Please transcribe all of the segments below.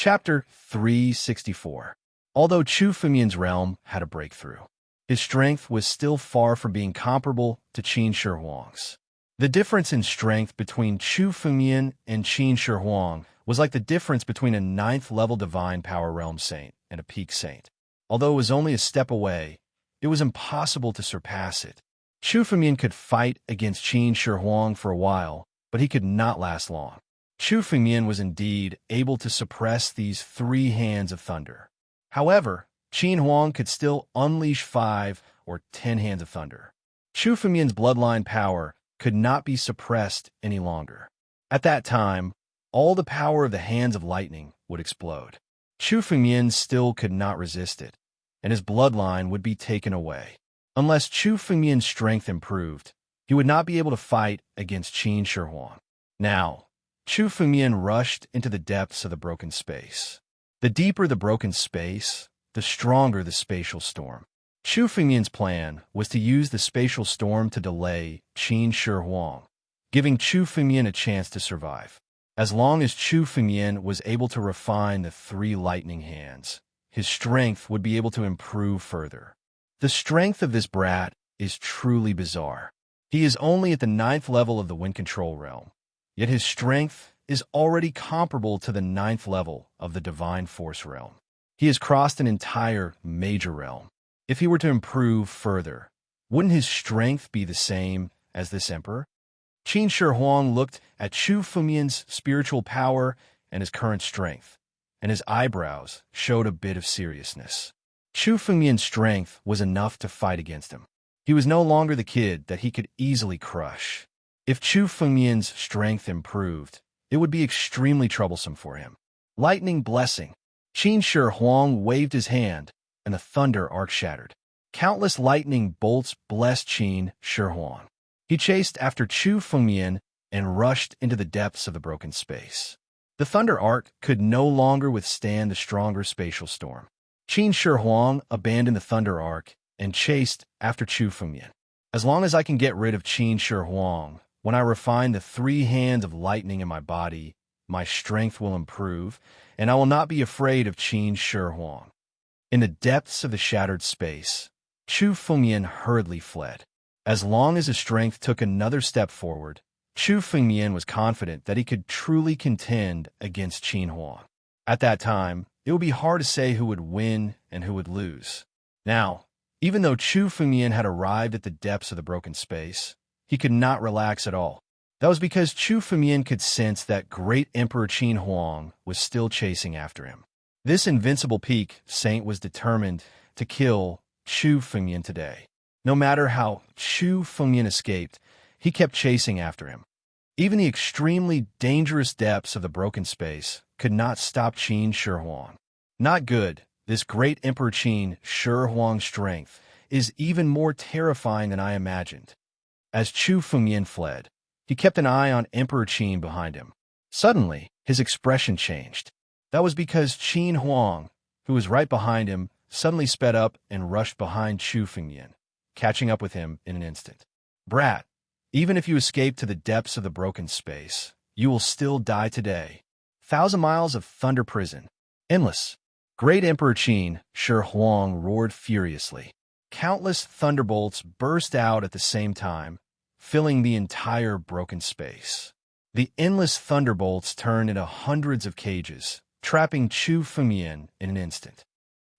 Chapter 364. Although Chu Fengmian's realm had a breakthrough, his strength was still far from being comparable to Qin Shi Huang's. The difference in strength between Chu Fengmian and Qin Shi Huang was like the difference between a 9th-level divine power realm saint and a peak saint. Although it was only a step away, it was impossible to surpass it. Chu Fengmian could fight against Qin Shi Huang for a while, but he could not last long. Chu Fengmian was indeed able to suppress these 3 hands of thunder. However, Qin Huang could still unleash 5 or 10 hands of thunder. Chu Fengmian's bloodline power could not be suppressed any longer. At that time, all the power of the hands of lightning would explode. Chu Fengmian still could not resist it, and his bloodline would be taken away. Unless Chu Fengmian's strength improved, he would not be able to fight against Qin Shi Huang. Now, Chu Fengmian rushed into the depths of the broken space. The deeper the broken space, the stronger the spatial storm. Chu Fengmian's plan was to use the spatial storm to delay Qin Shi Huang, giving Chu Fengmian a chance to survive. As long as Chu Fengmian was able to refine the 3 lightning hands, his strength would be able to improve further. The strength of this brat is truly bizarre. He is only at the 9th level of the wind control realm, yet his strength is already comparable to the 9th level of the divine force realm. He has crossed an entire major realm. If he were to improve further, wouldn't his strength be the same as this emperor? Qin Shi Huang looked at Chu Fengmian's spiritual power and his current strength, and his eyebrows showed a bit of seriousness. Chu Fengmian's strength was enough to fight against him. He was no longer the kid that he could easily crush. If Chu Fengmian's strength improved, it would be extremely troublesome for him. Lightning blessing. Qin Shi Huang waved his hand, and the thunder arc shattered. Countless lightning bolts blessed Qin Shi Huang. He chased after Chu Fengmian and rushed into the depths of the broken space. The thunder arc could no longer withstand the stronger spatial storm. Qin Shi Huang abandoned the thunder arc and chased after Chu Fengmian. As long as I can get rid of Qin Shi Huang, when I refine the 3 hands of lightning in my body, my strength will improve, and I will not be afraid of Qin Shi Huang. In the depths of the shattered space, Chu Fengmian hurriedly fled. As long as his strength took another step forward, Chu Fengmian was confident that he could truly contend against Qin Huang. At that time, it would be hard to say who would win and who would lose. Now, even though Chu Fengmian had arrived at the depths of the broken space, he could not relax at all. That was because Chu Fengmian could sense that great Emperor Qin Huang was still chasing after him. This invincible peak saint was determined to kill Chu Fengmian today. No matter how Chu Fengmian escaped, he kept chasing after him. Even the extremely dangerous depths of the broken space could not stop Qin Shi Huang. Not good. This great Emperor Qin Shi Huang's strength is even more terrifying than I imagined. As Chu Fengmian fled, he kept an eye on Emperor Qin behind him. Suddenly, his expression changed. That was because Qin Huang, who was right behind him, suddenly sped up and rushed behind Chu Fengmian, catching up with him in an instant. Brat, even if you escape to the depths of the broken space, you will still die today. 1,000 miles of thunder prison. Endless. Great Emperor Qin Shi Huang roared furiously. Countless thunderbolts burst out at the same time, filling the entire broken space. The endless thunderbolts turned into hundreds of cages, trapping Chu Fengmian in an instant.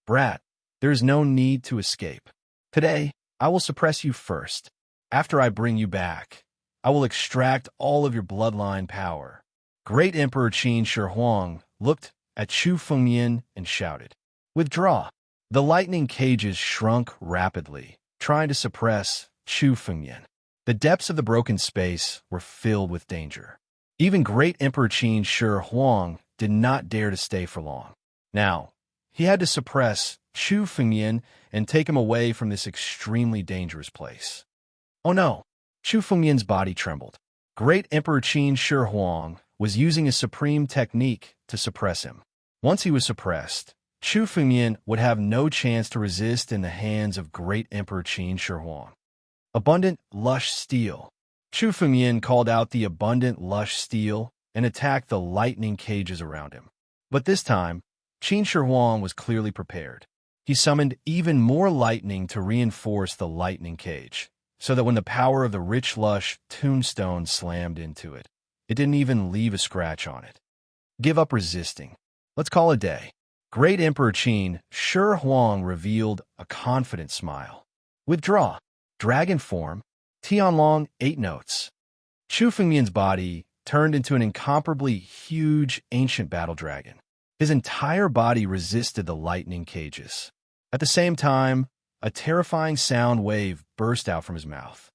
Brat, there is no need to escape. Today, I will suppress you first. After I bring you back, I will extract all of your bloodline power. Great Emperor Qin Shi Huang looked at Chu Fengmian and shouted, "Withdraw!" The lightning cages shrunk rapidly, trying to suppress Chu Fengmian. The depths of the broken space were filled with danger. Even great Emperor Qin Shi Huang did not dare to stay for long. Now, he had to suppress Chu Fengmian and take him away from this extremely dangerous place. Oh no! Chu Fengmian's body trembled. Great Emperor Qin Shi Huang was using a supreme technique to suppress him. Once he was suppressed, Chu Fengmian would have no chance to resist in the hands of great Emperor Qin Shi Huang. Abundant, lush steel. Chu Fengmian called out the abundant, lush steel and attacked the lightning cages around him. But this time, Qin Shi Huang was clearly prepared. He summoned even more lightning to reinforce the lightning cage, so that when the power of the rich, lush tombstone slammed into it, it didn't even leave a scratch on it. Give up resisting. Let's call it a day. Great Emperor Qin Shi Huang revealed a confident smile. Withdraw. Dragon form. Tianlong 8 notes. Chu Fengmian's body turned into an incomparably huge ancient battle dragon. His entire body resisted the lightning cages. At the same time, a terrifying sound wave burst out from his mouth.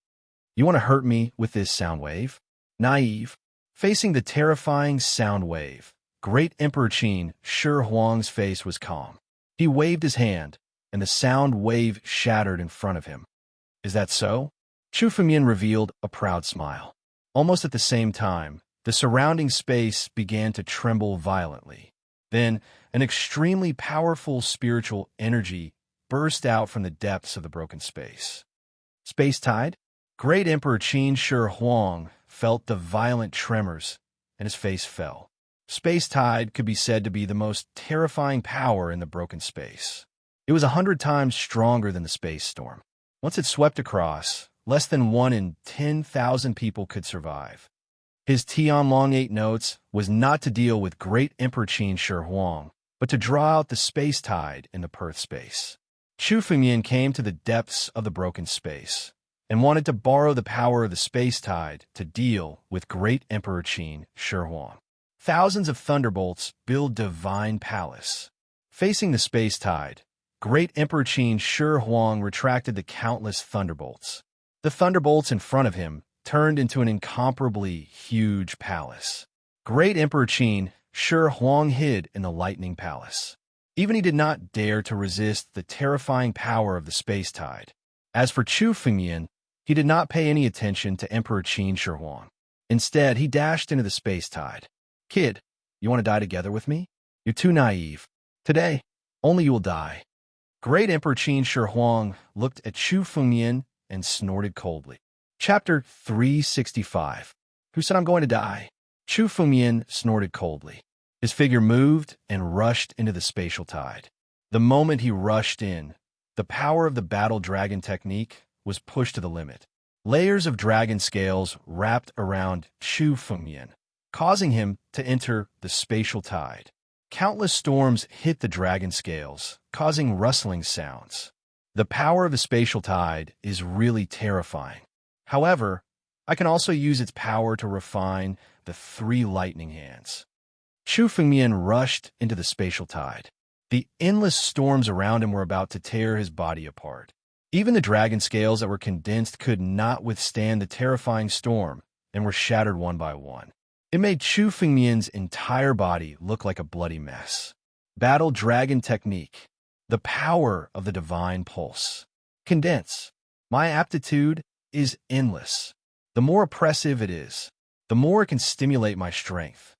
You want to hurt me with this sound wave? Naive. Facing the terrifying sound wave, Great Emperor Qin Shi Huang's face was calm. He waved his hand, and the sound wave shattered in front of him. Is that so? Chu Fengmian revealed a proud smile. Almost at the same time, the surrounding space began to tremble violently. Then, an extremely powerful spiritual energy burst out from the depths of the broken space. Space tide? Great Emperor Qin Shi Huang felt the violent tremors, and his face fell. Space tide could be said to be the most terrifying power in the broken space. It was 100 times stronger than the space storm. Once it swept across, less than 1 in 10,000 people could survive. His Tianlong 8 notes was not to deal with Great Emperor Qin Shi Huang, but to draw out the space tide in the Perth space. Chu Fengmian came to the depths of the broken space and wanted to borrow the power of the space tide to deal with Great Emperor Qin Shi Huang. Thousands of thunderbolts build divine palace. Facing the space tide, Great Emperor Qin Shi Huang retracted the countless thunderbolts. The thunderbolts in front of him turned into an incomparably huge palace. Great Emperor Qin Shi Huang hid in the lightning palace. Even he did not dare to resist the terrifying power of the space tide. As for Chu Fengmian, he did not pay any attention to Emperor Qin Shi Huang. Instead, he dashed into the space tide. Kid, you want to die together with me? You're too naive. Today, only you will die. Great Emperor Qin Shi Huang looked at Chu Fengmian and snorted coldly. Chapter 365. Who said I'm going to die? Chu Fengmian snorted coldly. His figure moved and rushed into the spatial tide. The moment he rushed in, the power of the battle dragon technique was pushed to the limit. Layers of dragon scales wrapped around Chu Fengmian, causing him to enter the spatial tide. Countless storms hit the dragon scales, causing rustling sounds. The power of the spatial tide is really terrifying. However, I can also use its power to refine the 3 lightning hands. Chu Fengmian rushed into the spatial tide. The endless storms around him were about to tear his body apart. Even the dragon scales that were condensed could not withstand the terrifying storm and were shattered one by one. It made Chu Fengmian's entire body look like a bloody mess. Battle dragon technique. The power of the divine pulse. Condense. My aptitude is endless. The more oppressive it is, the more it can stimulate my strength.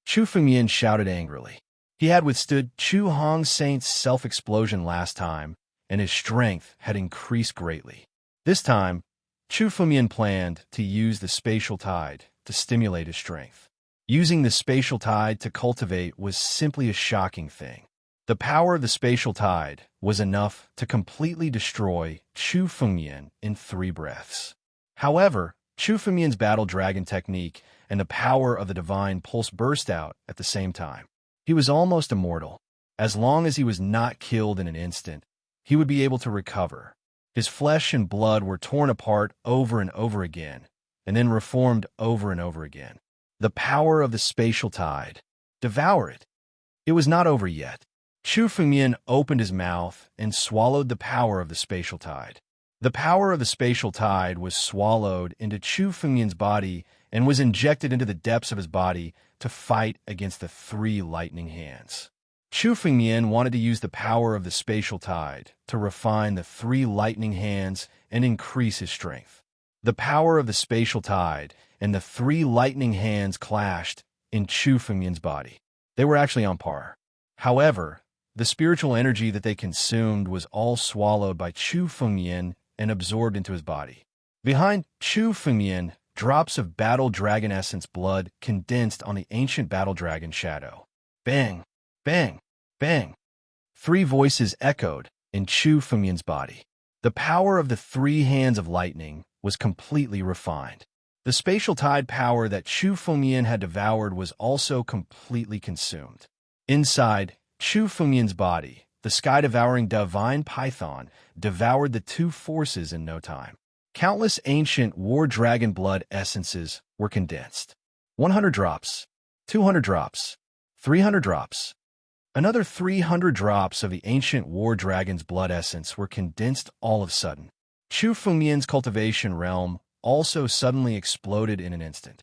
Chu Fengmian shouted angrily. He had withstood Chu Hong Saint's self-explosion last time, and his strength had increased greatly. This time, Chu Fengmian planned to use the spatial tide to stimulate his strength. Using the spatial tide to cultivate was simply a shocking thing. The power of the spatial tide was enough to completely destroy Chu Fengmian in 3 breaths. However, Chu Fengmian's battle dragon technique and the power of the divine pulse burst out at the same time. He was almost immortal. As long as he was not killed in an instant, he would be able to recover. His flesh and blood were torn apart over and over again, and then reformed over and over again. The power of the spatial tide. Devour it. It was not over yet. Chu Fengmian opened his mouth and swallowed the power of the spatial tide. The power of the spatial tide was swallowed into Chu Fengmian's body and was injected into the depths of his body to fight against the 3 lightning hands. Chu Fengmian wanted to use the power of the spatial tide to refine the 3 lightning hands and increase his strength. The power of the spatial tide and the 3 lightning hands clashed in Chu Fengmian's body. They were actually on par. However, the spiritual energy that they consumed was all swallowed by Chu Fengmian and absorbed into his body. Behind Chu Fengmian, drops of battle dragon essence blood condensed on the ancient battle dragon shadow. Bang! Bang! Bang! Three voices echoed in Chu Fengmian's body. The power of the three hands of lightning was completely refined. The spatial tide power that Chu Fengmian had devoured was also completely consumed. Inside Chu Fengmian's body, the sky-devouring divine python devoured the two forces in no time. Countless ancient war dragon blood essences were condensed. 100 drops, 200 drops, 300 drops. Another 300 drops of the ancient war dragon's blood essence were condensed all of a sudden. Chu Fengmian's cultivation realm also suddenly exploded in an instant.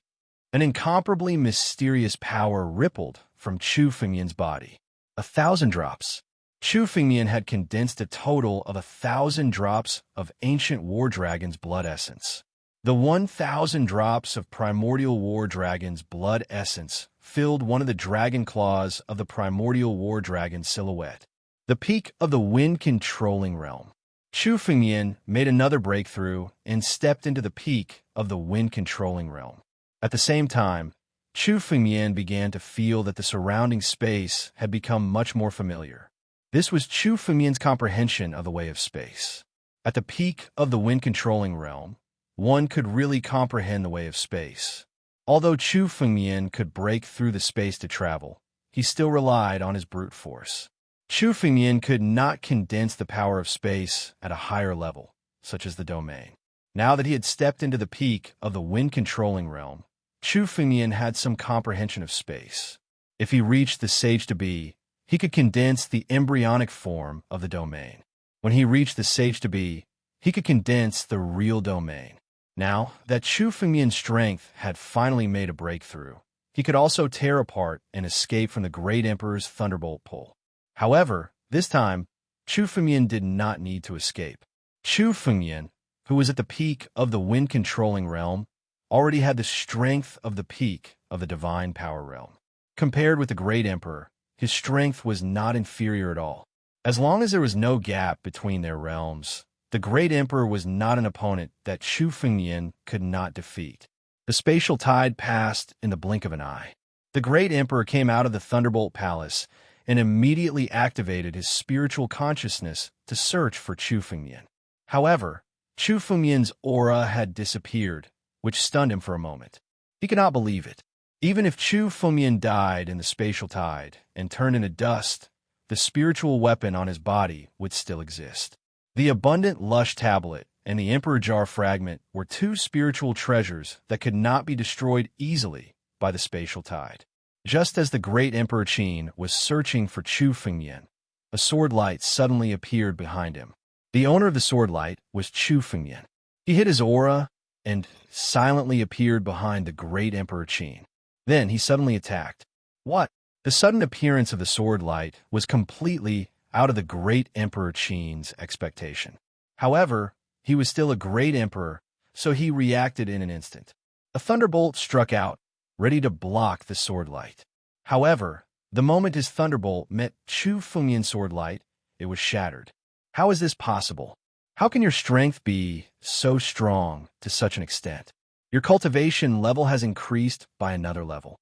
An incomparably mysterious power rippled from Chu Fengmian's body. 1,000 drops. Chu Fengmian had condensed a total of 1,000 drops of ancient war dragon's blood essence. The 1,000 drops of primordial war dragon's blood essence filled one of the dragon claws of the primordial war dragon silhouette. The peak of the wind-controlling realm. Chu Fengmian made another breakthrough and stepped into the peak of the wind-controlling realm. At the same time, Chu Fengmian began to feel that the surrounding space had become much more familiar. This was Chu Fengmian's comprehension of the way of space. At the peak of the wind-controlling realm, one could really comprehend the way of space. Although Chu Fengmian could break through the space to travel, he still relied on his brute force. Chu Fengmian could not condense the power of space at a higher level, such as the domain. Now that he had stepped into the peak of the wind-controlling realm, Chu Fengmian had some comprehension of space. If he reached the sage-to-be, he could condense the embryonic form of the domain. When he reached the sage-to-be, he could condense the real domain. Now that Chu Fengmian's strength had finally made a breakthrough, he could also tear apart and escape from the Great Emperor's thunderbolt pull. However, this time, Chu Fengmian did not need to escape. Chu Fengmian, who was at the peak of the wind-controlling realm, already had the strength of the peak of the divine power realm. Compared with the Great Emperor, his strength was not inferior at all. As long as there was no gap between their realms, the Great Emperor was not an opponent that Chu Fengmian could not defeat. The spatial tide passed in the blink of an eye. The Great Emperor came out of the Thunderbolt Palace and immediately activated his spiritual consciousness to search for Chu Fengmian. However, Chu Fengmian's aura had disappeared, which stunned him for a moment. He could not believe it. Even if Chu Fengmian died in the spatial tide and turned into dust, the spiritual weapon on his body would still exist. The abundant lush tablet and the Emperor Jar fragment were two spiritual treasures that could not be destroyed easily by the spatial tide. Just as the great Emperor Qin was searching for Chu Fengmian, a sword light suddenly appeared behind him. The owner of the sword light was Chu Fengmian. He hid his aura and silently appeared behind the great Emperor Qin. Then he suddenly attacked. What? The sudden appearance of the sword light was completely out of the great Emperor Qin's expectation. However, he was still a great emperor, so he reacted in an instant. A thunderbolt struck out, ready to block the sword light. However, the moment his thunderbolt met Chu Fengmian's sword light, it was shattered. How is this possible? How can your strength be so strong to such an extent? Your cultivation level has increased by another level.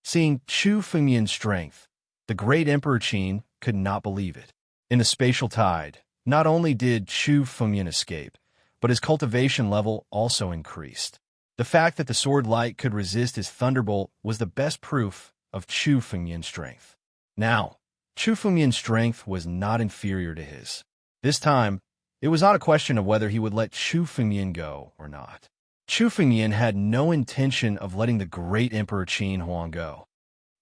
Seeing Chu Fengmian's strength, the great Emperor Qin could not believe it. In the spatial tide, not only did Chu Fengmian escape, but his cultivation level also increased. The fact that the sword light could resist his thunderbolt was the best proof of Chu Fengmian's strength. Now, Chu Fengmian's strength was not inferior to his. This time, it was not a question of whether he would let Chu Fengmian go or not. Chu Fengmian had no intention of letting the great Emperor Qin Huang go.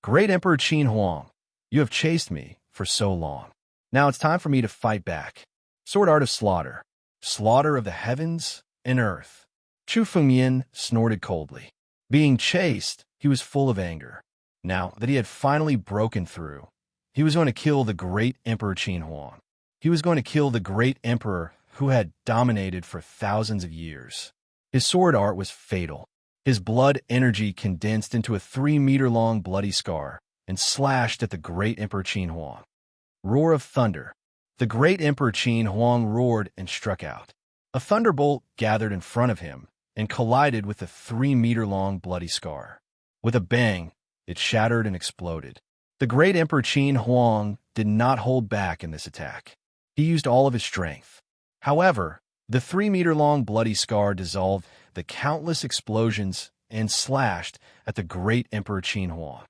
Great Emperor Qin Huang, you have chased me for so long. Now it's time for me to fight back. Sword art of slaughter. Slaughter of the heavens and earth. Chu Fengmian snorted coldly. Being chased, he was full of anger. Now that he had finally broken through, he was going to kill the great Emperor Qin Huang. He was going to kill the great emperor who had dominated for thousands of years. His sword art was fatal. His blood energy condensed into a 3-meter-long bloody scar and slashed at the great Emperor Qin Huang. Roar of thunder. The great Emperor Qin Huang roared and struck out. A thunderbolt gathered in front of him and collided with the 3-meter-long bloody scar. With a bang, it shattered and exploded. The great Emperor Qin Huang did not hold back in this attack. He used all of his strength. However, the 3-meter-long bloody scar dissolved the countless explosions and slashed at the great Emperor Qin Huang.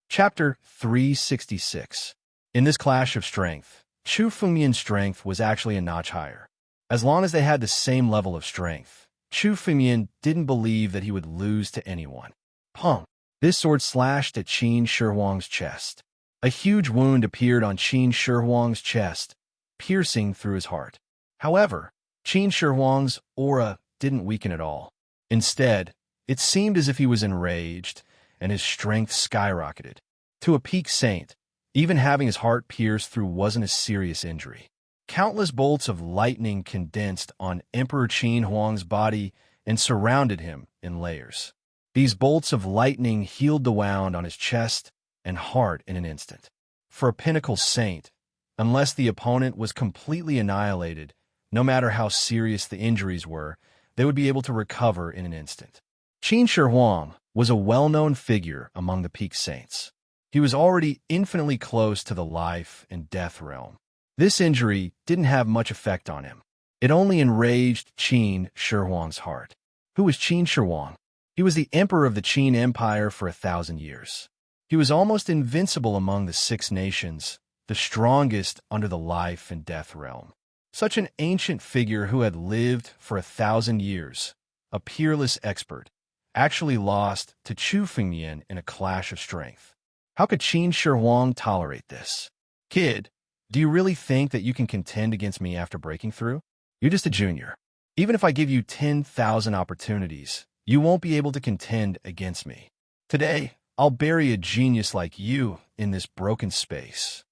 Chapter 366. In this clash of strength, Chu Fengmian's strength was actually a notch higher. As long as they had the same level of strength, Chu Fengmian didn't believe that he would lose to anyone. Pong! This sword slashed at Qin Shi Huang's chest. A huge wound appeared on Qin Shi Huang's chest, piercing through his heart. However, Qin Shi Huang's aura didn't weaken at all. Instead, it seemed as if he was enraged, and his strength skyrocketed. To a peak saint, even having his heart pierced through wasn't a serious injury. Countless bolts of lightning condensed on Emperor Qin Huang's body and surrounded him in layers. These bolts of lightning healed the wound on his chest and heart in an instant. For a pinnacle saint, unless the opponent was completely annihilated, no matter how serious the injuries were, they would be able to recover in an instant. Qin Shi Huang was a well-known figure among the peak saints. He was already infinitely close to the life and death realm. This injury didn't have much effect on him. It only enraged Qin Shi Huang's heart. Who was Qin Shi Huang? He was the emperor of the Qin Empire for 1,000 years. He was almost invincible among the 6 nations, the strongest under the life and death realm. Such an ancient figure who had lived for 1,000 years, a peerless expert, actually lost to Chu Fengmian in a clash of strength. How could Qin Shi Huang tolerate this? Kid, do you really think that you can contend against me after breaking through? You're just a junior. Even if I give you 10,000 opportunities, you won't be able to contend against me. Today, I'll bury a genius like you in this broken space.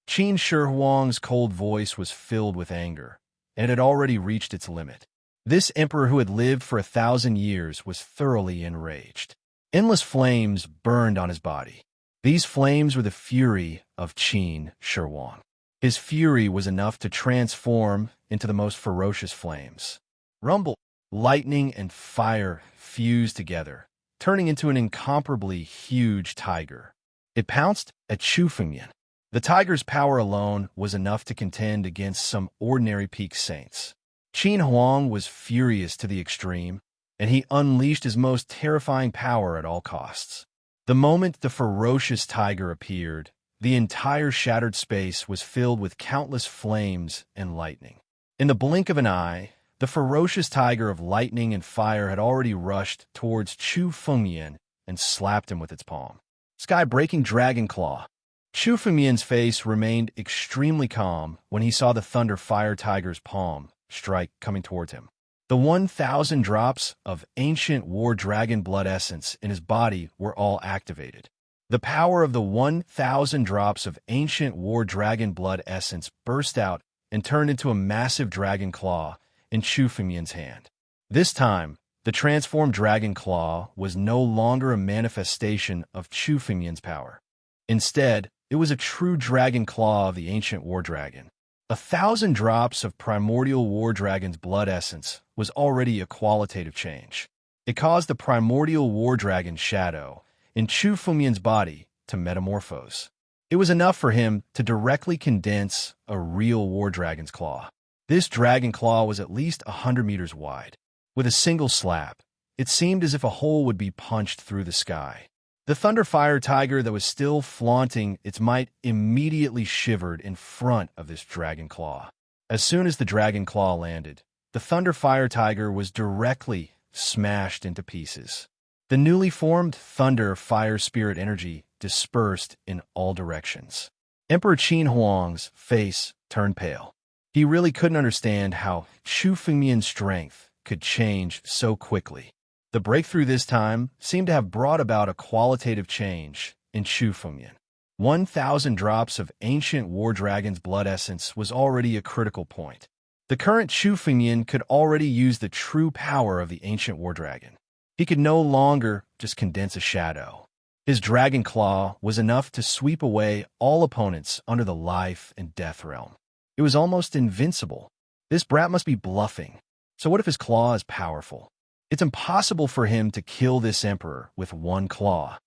Qin Shi Huang's cold voice was filled with anger, and it had already reached its limit. This emperor who had lived for 1,000 years was thoroughly enraged. Endless flames burned on his body. These flames were the fury of Qin Shi Huang. His fury was enough to transform into the most ferocious flames. Rumble, lightning, and fire fused together, turning into an incomparably huge tiger. It pounced at Chu Fengmian. The tiger's power alone was enough to contend against some ordinary peak saints. Qin Huang was furious to the extreme, and he unleashed his most terrifying power at all costs. The moment the ferocious tiger appeared, the entire shattered space was filled with countless flames and lightning. In the blink of an eye, the ferocious tiger of lightning and fire had already rushed towards Chu Fengmian and slapped him with its palm. Sky-breaking dragon claw. Chu Fengmian's face remained extremely calm when he saw the thunder fire tiger's palm strike coming towards him. The 1,000 drops of ancient war dragon blood essence in his body were all activated. The power of the 1,000 drops of ancient war dragon blood essence burst out and turned into a massive dragon claw in Chu Fengmian's hand. This time, the transformed dragon claw was no longer a manifestation of Chu Fengmian's power. Instead, it was a true dragon claw of the ancient war dragon. 1,000 drops of primordial war dragon's blood essence was already a qualitative change. It caused the primordial war dragon shadow in Chu Fengmian's body to metamorphose. It was enough for him to directly condense a real war dragon's claw. This dragon claw was at least 100 meters wide. With a single slap, it seemed as if a hole would be punched through the sky. The Thunderfire Tiger that was still flaunting its might immediately shivered in front of this dragon claw. As soon as the dragon claw landed, the Thunderfire Tiger was directly smashed into pieces. The newly formed Thunder Fire Spirit energy dispersed in all directions. Emperor Qin Huang's face turned pale. He really couldn't understand how Chu Fengmian's strength could change so quickly. The breakthrough this time seemed to have brought about a qualitative change in Chu Fengmian. 1,000 drops of ancient war dragon's blood essence was already a critical point. The current Chu Fengmian could already use the true power of the ancient war dragon. He could no longer just condense a shadow. His dragon claw was enough to sweep away all opponents under the life and death realm. It was almost invincible. This brat must be bluffing. So what if his claw is powerful? It's impossible for him to kill this emperor with one claw.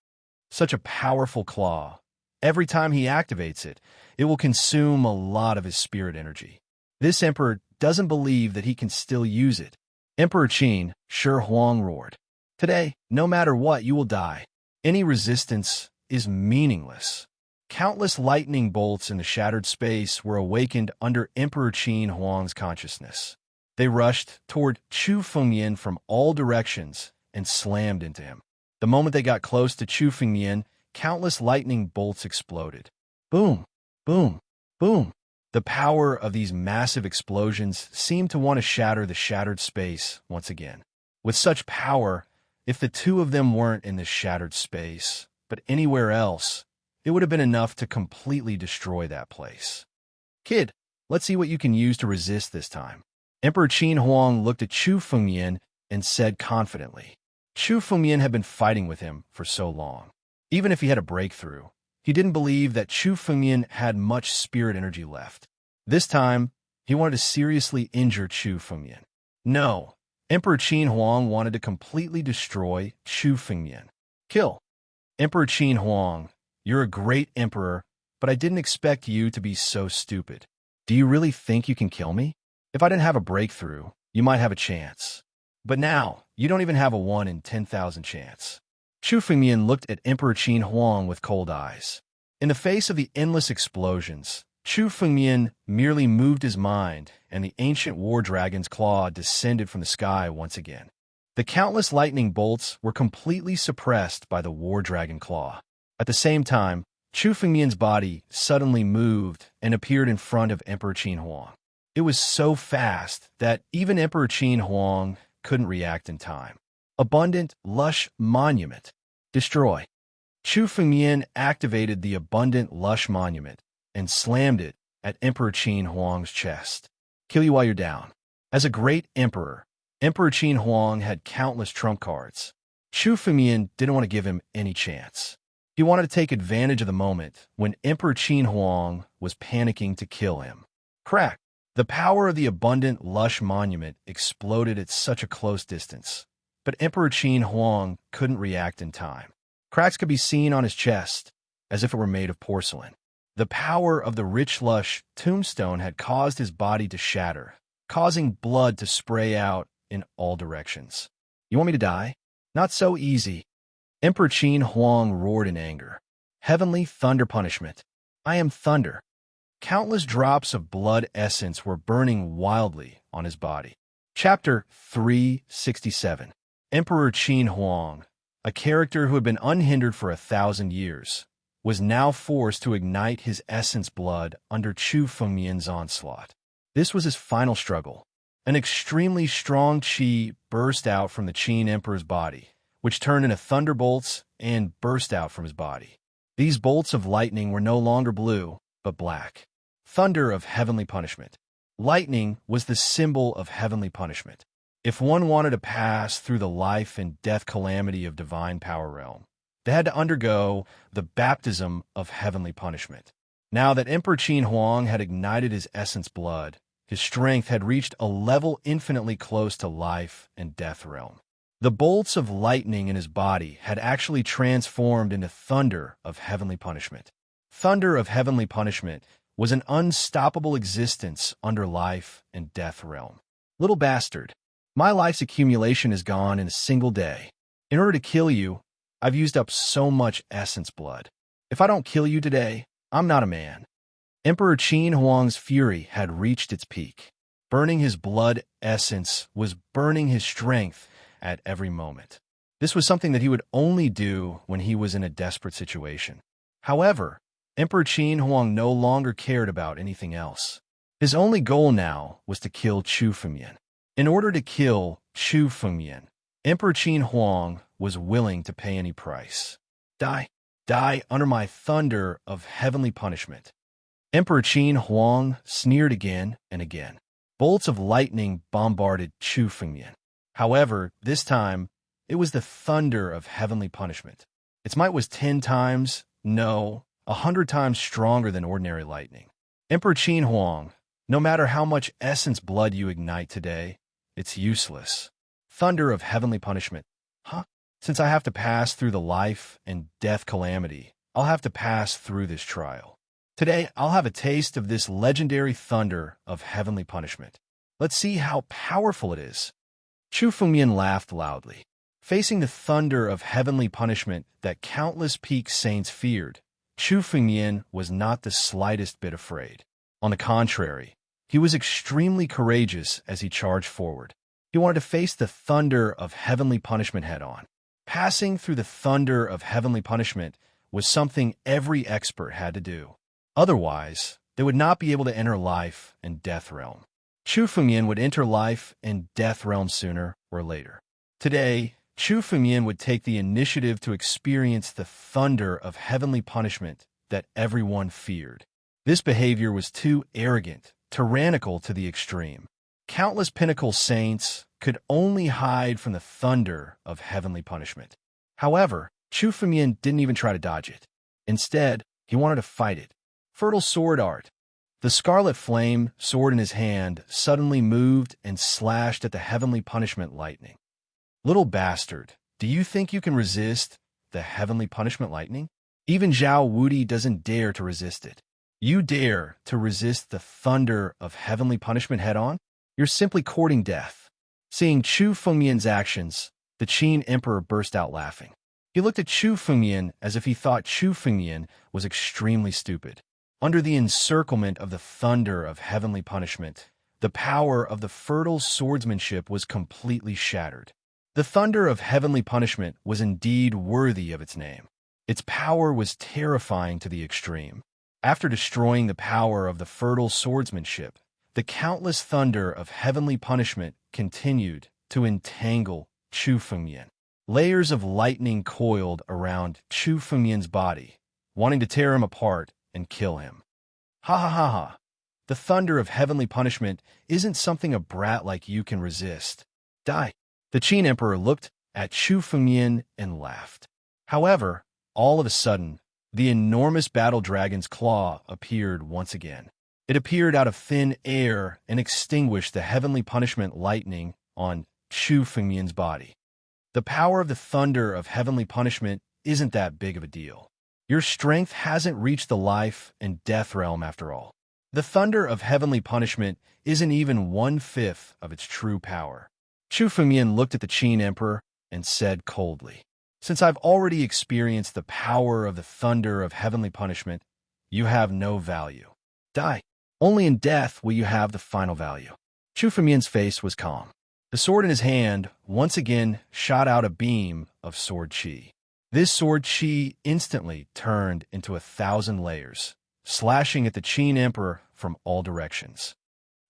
Such a powerful claw Every time he activates it, it will consume a lot of his spirit energy. This emperor doesn't believe that he can still use it. Emperor Qin, Shi Huang roared. Today, no matter what, you will die. Any resistance is meaningless. Countless lightning bolts in the shattered space were awakened under Emperor Qin Huang's consciousness. They rushed toward Chu Fengyan from all directions and slammed into him. The moment they got close to Chu Fengyan, countless lightning bolts exploded. Boom, boom, boom. The power of these massive explosions seemed to want to shatter the shattered space once again. With such power, if the two of them weren't in this shattered space, but anywhere else, it would have been enough to completely destroy that place. Kid, let's see what you can use to resist this time. Emperor Qin Huang looked at Chu Fengyan and said confidently. Chu Fengyan had been fighting with him for so long. Even if he had a breakthrough, he didn't believe that Chu Fengyan had much spirit energy left. This time, he wanted to seriously injure Chu Fengyan. No, Emperor Qin Huang wanted to completely destroy Chu Fengyan. Kill. Emperor Qin Huang, you're a great emperor, but I didn't expect you to be so stupid. Do you really think you can kill me? If I didn't have a breakthrough, you might have a chance. But now, you don't even have a 1 in 10,000 chance. Chu Fengyan looked at Emperor Qin Huang with cold eyes. In the face of the endless explosions, Chu Fengyan merely moved his mind, and the ancient war dragon's claw descended from the sky once again. The countless lightning bolts were completely suppressed by the war dragon claw. At the same time, Chu Fengyan's body suddenly moved and appeared in front of Emperor Qin Huang. It was so fast that even Emperor Qin Huang couldn't react in time. Abundant, lush monument. Destroy. Chu Fengyan activated the abundant, lush monument and slammed it at Emperor Qin Huang's chest. Kill you while you're down. As a great emperor, Emperor Qin Huang had countless trump cards. Chu Fengyan didn't want to give him any chance. He wanted to take advantage of the moment when Emperor Qin Huang was panicking to kill him. Crack! The power of the abundant, lush monument exploded at such a close distance, but Emperor Qin Huang couldn't react in time. Cracks could be seen on his chest, as if it were made of porcelain. The power of the rich, lush tombstone had caused his body to shatter, causing blood to spray out in all directions. You want me to die? Not so easy. Emperor Qin Huang roared in anger. Heavenly thunder punishment. I am thunder. Countless drops of blood essence were burning wildly on his body. Chapter 367. Emperor Qin Huang, a character who had been unhindered for 1,000 years, was now forced to ignite his essence blood under Chu Fengyan's onslaught. This was his final struggle. An extremely strong qi burst out from the Qin Emperor's body, which turned into thunderbolts and burst out from his body. These bolts of lightning were no longer blue, but black. Thunder of heavenly punishment. Lightning was the symbol of heavenly punishment. If one wanted to pass through the life and death calamity of divine power realm, they had to undergo the baptism of heavenly punishment. Now that Emperor Qin Huang had ignited his essence blood, his strength had reached a level infinitely close to life and death realm. The bolts of lightning in his body had actually transformed into thunder of heavenly punishment. Thunder of heavenly punishment was an unstoppable existence under life and death realm. Little bastard, my life's accumulation is gone in a single day. In order to kill you, I've used up so much essence blood. If I don't kill you today, I'm not a man. Emperor Qin Huang's fury had reached its peak. Burning his blood essence was burning his strength at every moment. This was something that he would only do when he was in a desperate situation. However, Emperor Qin Huang no longer cared about anything else. His only goal now was to kill Chu Fengyan. In order to kill Chu Fengyan, Emperor Qin Huang was willing to pay any price. Die, die under my thunder of heavenly punishment. Emperor Qin Huang sneered again and again. Bolts of lightning bombarded Chu Fengyan. However, this time, it was the thunder of heavenly punishment. Its might was 10 times, no, 100 times stronger than ordinary lightning. Emperor Qin Huang, no matter how much essence blood you ignite today, it's useless. Thunder of heavenly punishment. Huh? Since I have to pass through the life and death calamity I'll have to pass through this trial. Today, I'll have a taste of this legendary thunder of heavenly punishment. Let's see how powerful it is. Chu Fengmian laughed loudly. Facing the thunder of heavenly punishment that countless peak saints feared, Chu Fengmian was not the slightest bit afraid. On the contrary, he was extremely courageous as he charged forward. He wanted to face the thunder of heavenly punishment head-on. Passing through the thunder of heavenly punishment was something every expert had to do. Otherwise, they would not be able to enter life and death realm. Chu Fengmian would enter life and death realm sooner or later. Today, Chu Fengmian would take the initiative to experience the thunder of heavenly punishment that everyone feared. This behavior was too arrogant, tyrannical to the extreme. Countless pinnacle saints could only hide from the thunder of heavenly punishment. However, Chu Fengmian didn't even try to dodge it. Instead, he wanted to fight it. Fertile sword art. The scarlet flame sword in his hand suddenly moved and slashed at the heavenly punishment lightning. Little bastard, do you think you can resist the heavenly punishment lightning? Even Zhao Wudi doesn't dare to resist it. You dare to resist the thunder of heavenly punishment head-on? You're simply courting death. Seeing Chu Fengmian's actions, the Qin Emperor burst out laughing. He looked at Chu Fengmian as if he thought Chu Fengmian was extremely stupid. Under the encirclement of the thunder of heavenly punishment, the power of the fertile swordsmanship was completely shattered. The thunder of heavenly punishment was indeed worthy of its name. Its power was terrifying to the extreme. After destroying the power of the fertile swordsmanship, the countless thunder of heavenly punishment continued to entangle Chu Fengmian. Layers of lightning coiled around Chu Fengmian's body, wanting to tear him apart and kill him. Ha ha ha ha. The thunder of heavenly punishment isn't something a brat like you can resist. Die. The Qin Emperor looked at Chu Fengmian and laughed. However, all of a sudden, the enormous battle dragon's claw appeared once again. It appeared out of thin air and extinguished the heavenly punishment lightning on Chu Fengmian's body. The power of the thunder of heavenly punishment isn't that big of a deal. Your strength hasn't reached the life and death realm after all. The thunder of heavenly punishment isn't even 1/5 of its true power. Chu Fengmian looked at the Qin Emperor and said coldly, "Since I've already experienced the power of the thunder of heavenly punishment, you have no value. Die. Only in death will you have the final value." Chu Fengmian's face was calm. The sword in his hand once again shot out a beam of sword chi. This sword chi instantly turned into 1,000 layers, slashing at the Qin Emperor from all directions.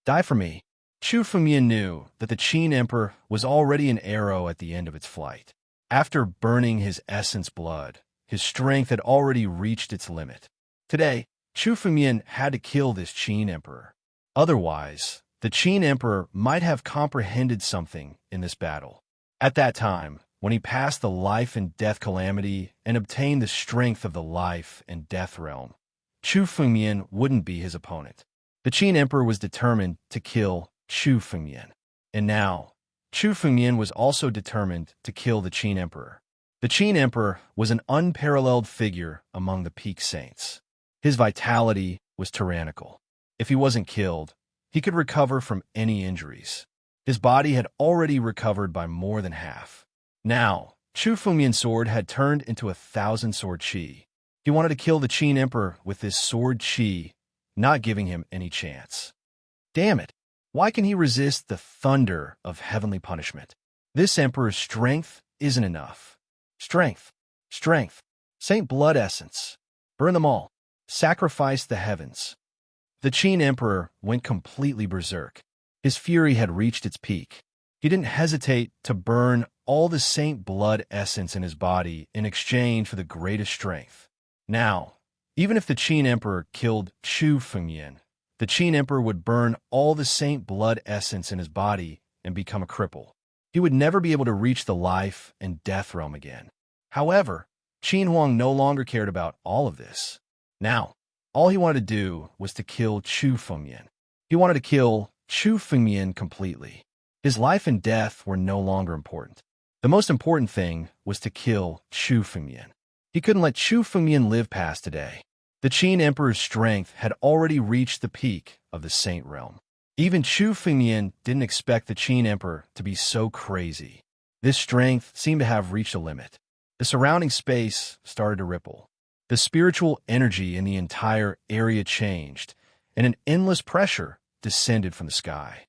Die for me. Chu Fengmian knew that the Qin Emperor was already an arrow at the end of its flight. After burning his essence blood, his strength had already reached its limit. Today, Chu Fengmian had to kill this Qin Emperor. Otherwise, the Qin Emperor might have comprehended something in this battle. At that time, when he passed the life and death calamity and obtained the strength of the life and death realm, Chu Fengmian wouldn't be his opponent. The Qin Emperor was determined to kill Chu Fengmian. And now, Chu Fengmian was also determined to kill the Qin Emperor. The Qin Emperor was an unparalleled figure among the peak saints. His vitality was tyrannical. If he wasn't killed, he could recover from any injuries. His body had already recovered by more than half. Now, Chu Fengmian's sword had turned into 1,000 sword chi. He wanted to kill the Qin Emperor with this sword chi, not giving him any chance. Damn it! Why can he resist the thunder of heavenly punishment? This emperor's strength isn't enough. Strength. Strength. Saint Blood Essence. Burn them all. Sacrifice the heavens. The Qin Emperor went completely berserk. His fury had reached its peak. He didn't hesitate to burn all the Saint Blood Essence in his body in exchange for the greatest strength. Now, even if the Qin Emperor killed Chu Fengmian, the Qin Emperor would burn all the Saint Blood Essence in his body and become a cripple. He would never be able to reach the life and death realm again. However, Qin Huang no longer cared about all of this. Now, all he wanted to do was to kill Chu Fengmian. He wanted to kill Chu Fengmian completely. His life and death were no longer important. The most important thing was to kill Chu Fengmian. He couldn't let Chu Fengmian live past today. The Qin Emperor's strength had already reached the peak of the Saint Realm. Even Chu Fengmian didn't expect the Qin Emperor to be so crazy. This strength seemed to have reached a limit. The surrounding space started to ripple. The spiritual energy in the entire area changed, and an endless pressure descended from the sky.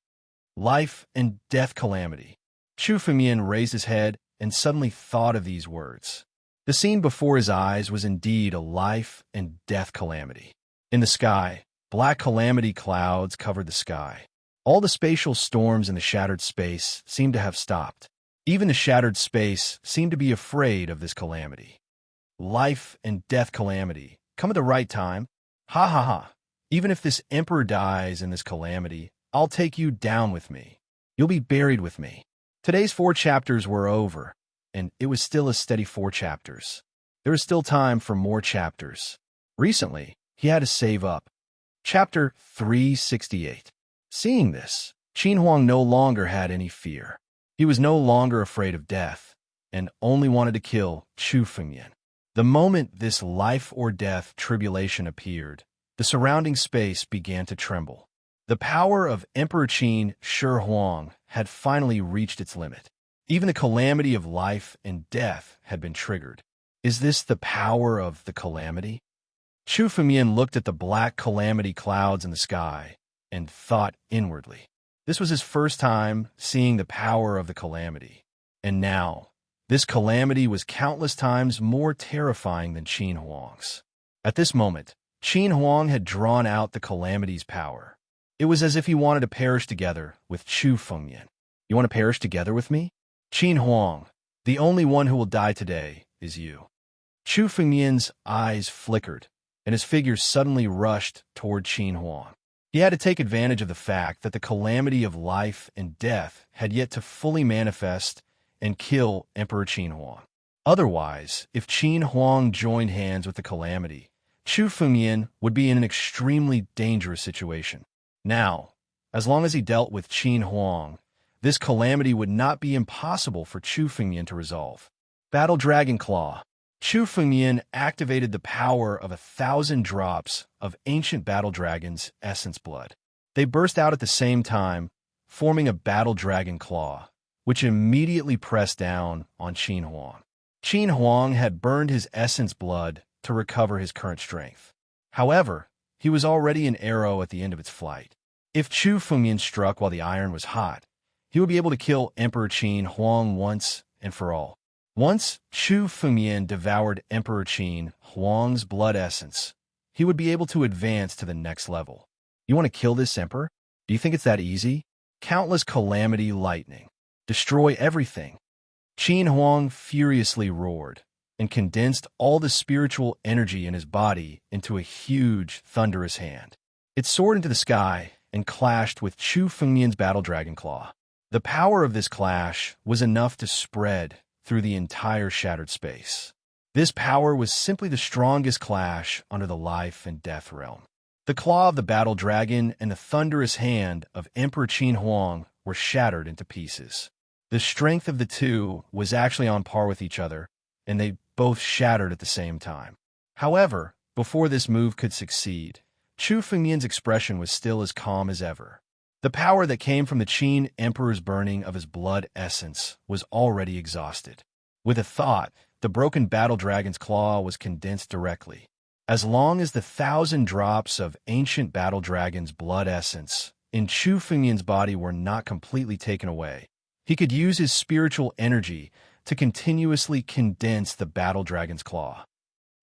Life and death calamity. Chu Fengmian raised his head and suddenly thought of these words. The scene before his eyes was indeed a life and death calamity. In the sky, black calamity clouds covered the sky. All the spatial storms in the shattered space seemed to have stopped. Even the shattered space seemed to be afraid of this calamity. Life and death calamity. Come at the right time. Ha ha ha. Even if this emperor dies in this calamity, I'll take you down with me. You'll be buried with me. Today's 4 chapters were over, and it was still a steady 4 chapters. There was still time for more chapters. Recently, he had to save up. Chapter 368. Seeing this, Qin Huang no longer had any fear. He was no longer afraid of death, and only wanted to kill Chu Fengmian. The moment this life-or-death tribulation appeared, the surrounding space began to tremble. The power of Emperor Qin Shi Huang had finally reached its limit. Even the calamity of life and death had been triggered. Is this the power of the calamity? Chu Fengmian looked at the black calamity clouds in the sky and thought inwardly. This was his first time seeing the power of the calamity. And now, this calamity was countless times more terrifying than Qin Huang's. At this moment, Qin Huang had drawn out the calamity's power. It was as if he wanted to perish together with Chu Fengmian. You want to perish together with me? Qin Huang, the only one who will die today is you. Chu Fengmian's eyes flickered, and his figure suddenly rushed toward Qin Huang. He had to take advantage of the fact that the calamity of life and death had yet to fully manifest and kill Emperor Qin Huang. Otherwise, if Qin Huang joined hands with the calamity, Chu Fengmian would be in an extremely dangerous situation. Now, as long as he dealt with Qin Huang, this calamity would not be impossible for Chu Fengmian to resolve. Battle Dragon Claw. Chu Fengmian activated the power of 1,000 drops of ancient battle dragon's essence blood. They burst out at the same time, forming a battle dragon claw, which immediately pressed down on Qin Huang. Qin Huang had burned his essence blood to recover his current strength. However, he was already an arrow at the end of its flight. If Chu Fengmian struck while the iron was hot, he would be able to kill Emperor Qin Huang once and for all. Once Chu Fengmian devoured Emperor Qin Huang's blood essence, he would be able to advance to the next level. You want to kill this emperor? Do you think it's that easy? Countless calamity lightning. Destroy everything. Qin Huang furiously roared and condensed all the spiritual energy in his body into a huge, thunderous hand. It soared into the sky and clashed with Chu Fengmian's battle dragon claw. The power of this clash was enough to spread through the entire shattered space. This power was simply the strongest clash under the life and death realm. The claw of the battle dragon and the thunderous hand of Emperor Qin Huang were shattered into pieces. The strength of the two was actually on par with each other, and they both shattered at the same time. However, before this move could succeed, Chu Fengmian's expression was still as calm as ever. The power that came from the Qin Emperor's burning of his blood essence was already exhausted. With a thought, the broken battle dragon's claw was condensed directly. As long as the 1,000 drops of ancient battle dragon's blood essence in Chu Fengmian's body were not completely taken away, he could use his spiritual energy to continuously condense the battle dragon's claw.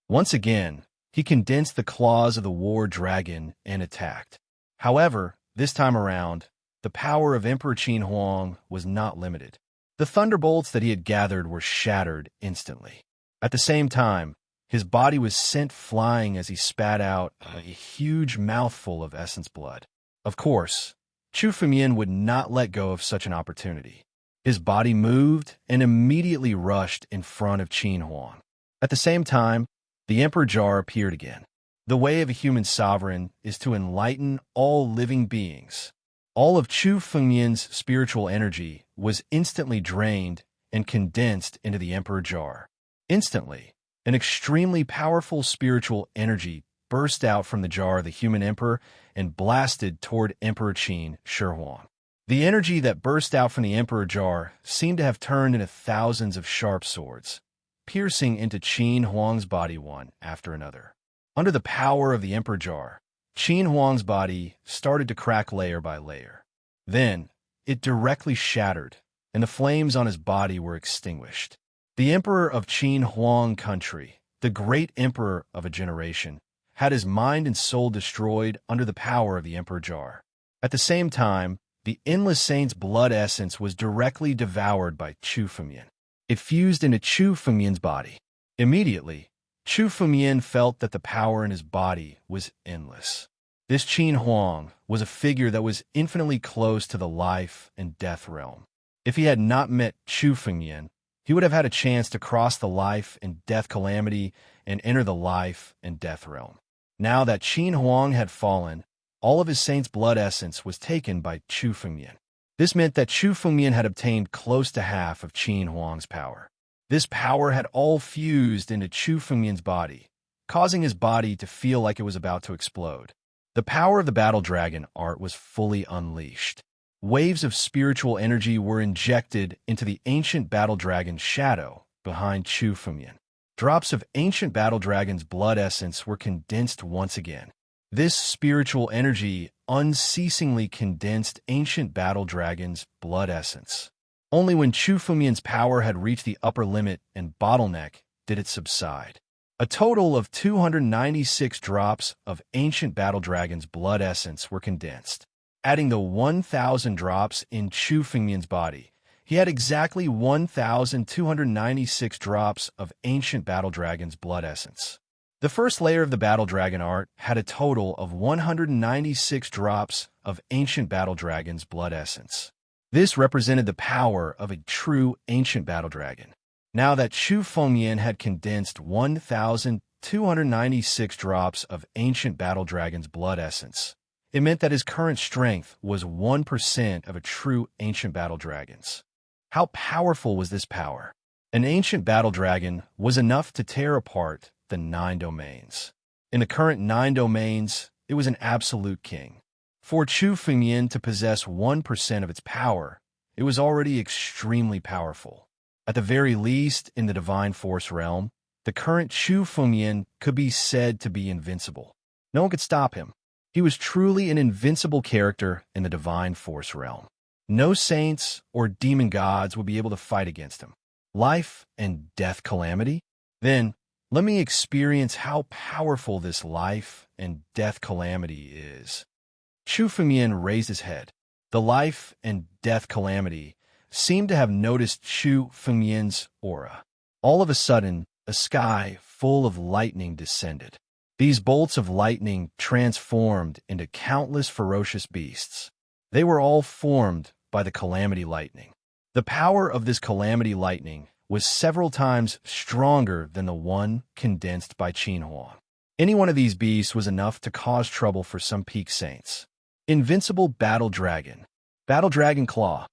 Once again, he condensed the claws of the war dragon and attacked. However, this time around, the power of Emperor Qin Huang was not limited. The thunderbolts that he had gathered were shattered instantly. At the same time, his body was sent flying as he spat out a huge mouthful of essence blood. Of course, Chu Fengmian would not let go of such an opportunity. His body moved and immediately rushed in front of Qin Huang. At the same time, the Emperor Jar appeared again. The way of a human sovereign is to enlighten all living beings. All of Chu Fengmian's spiritual energy was instantly drained and condensed into the Emperor Jar. Instantly, An extremely powerful spiritual energy burst out from the jar of the human emperor and blasted toward Emperor Qin Shi Huang. The energy that burst out from the emperor jar seemed to have turned into thousands of sharp swords, piercing into Qin Huang's body one after another. Under the power of the emperor jar, Qin Huang's body started to crack layer by layer. Then, it directly shattered, and the flames on his body were extinguished. The emperor of Qin Huang country, the great emperor of a generation, had his mind and soul destroyed under the power of the emperor jar. At the same time, the endless saint's blood essence was directly devoured by Chu Fengmian. It fused into Chu Fengmian's body. Immediately, Chu Fengmian felt that the power in his body was endless. This Qin Huang was a figure that was infinitely close to the life and death realm. If he had not met Chu Fengmian, he would have had a chance to cross the life and death calamity and enter the life and death realm. Now that Qin Huang had fallen, all of his saint's blood essence was taken by Chu Fengmian. This meant that Chu Fengmian had obtained close to half of Qin Huang's power. This power had all fused into Chu Fengmian's body, causing his body to feel like it was about to explode. The power of the battle dragon art was fully unleashed. Waves of spiritual energy were injected into the ancient battle dragon's shadow behind Chu Fengmian. Drops of ancient battle dragon's blood essence were condensed once again. This spiritual energy unceasingly condensed ancient battle dragon's blood essence. Only when Chu Fengmian's power had reached the upper limit and bottleneck did it subside. A total of 296 drops of ancient battle dragon's blood essence were condensed. Adding the 1,000 drops in Chu Fengmian's body, he had exactly 1,296 drops of ancient battle dragon's blood essence. The first layer of the battle dragon art had a total of 196 drops of ancient battle dragon's blood essence. This represented the power of a true ancient battle dragon. Now that Chu Fengmian had condensed 1,296 drops of ancient battle dragon's blood essence, it meant that his current strength was 1% of a true ancient battle dragon's. How powerful was this power? An ancient battle dragon was enough to tear apart the 9 domains. In the current 9 domains, it was an absolute king. For Chu Fengmian to possess 1% of its power, it was already extremely powerful. At the very least, in the divine force realm, the current Chu Fengmian could be said to be invincible. No one could stop him. He was truly an invincible character in the divine force realm. No saints or demon gods would be able to fight against him. Life and death calamity? Then, let me experience how powerful this life and death calamity is. Chu Fengmian raised his head. The life and death calamity seemed to have noticed Chu Fengmian's aura. All of a sudden, a sky full of lightning descended. These bolts of lightning transformed into countless ferocious beasts. They were all formed by the calamity lightning. The power of this calamity lightning was several times stronger than the one condensed by Qin Huang. Any one of these beasts was enough to cause trouble for some peak saints. Invincible Battle Dragon. Battle Dragon Claw.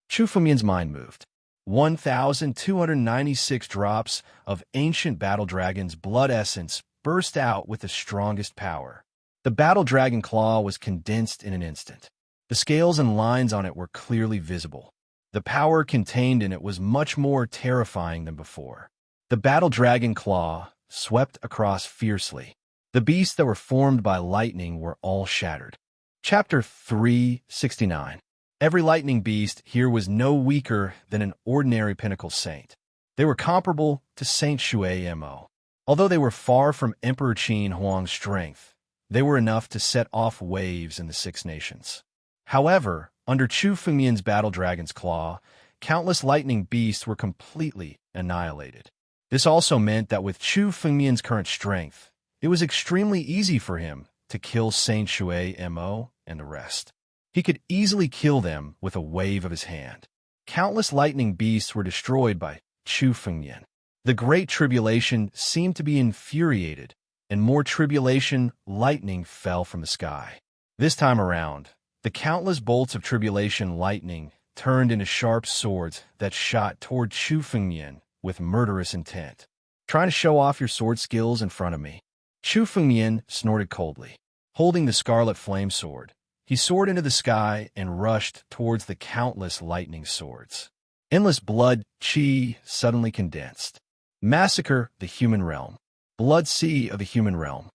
Chu Fengmian's mind moved. 1,296 drops of ancient battle dragon's blood essence burst out with the strongest power. The battle dragon claw was condensed in an instant. The scales and lines on it were clearly visible. The power contained in it was much more terrifying than before. The battle dragon claw swept across fiercely. The beasts that were formed by lightning were all shattered. Chapter 369. Every lightning beast here was no weaker than an ordinary pinnacle saint. They were comparable to Saint Shui Mo. Although they were far from Emperor Qin Huang's strength, they were enough to set off waves in the Six Nations. However, under Chu Fengmian's battle dragon's claw, countless lightning beasts were completely annihilated. This also meant that with Chu Fengmian's current strength, it was extremely easy for him to kill Saint Shui Mo and the rest. He could easily kill them with a wave of his hand. Countless lightning beasts were destroyed by Chu Fengmian. The Great Tribulation seemed to be infuriated, and more tribulation lightning fell from the sky. This time around, the countless bolts of tribulation lightning turned into sharp swords that shot toward Chu Fengmian with murderous intent. Trying to show off your sword skills in front of me. Chu Fengmian snorted coldly. Holding the scarlet flame sword, he soared into the sky and rushed towards the countless lightning swords. Endless blood qi suddenly condensed. Massacre the human realm. Blood sea of the human realm.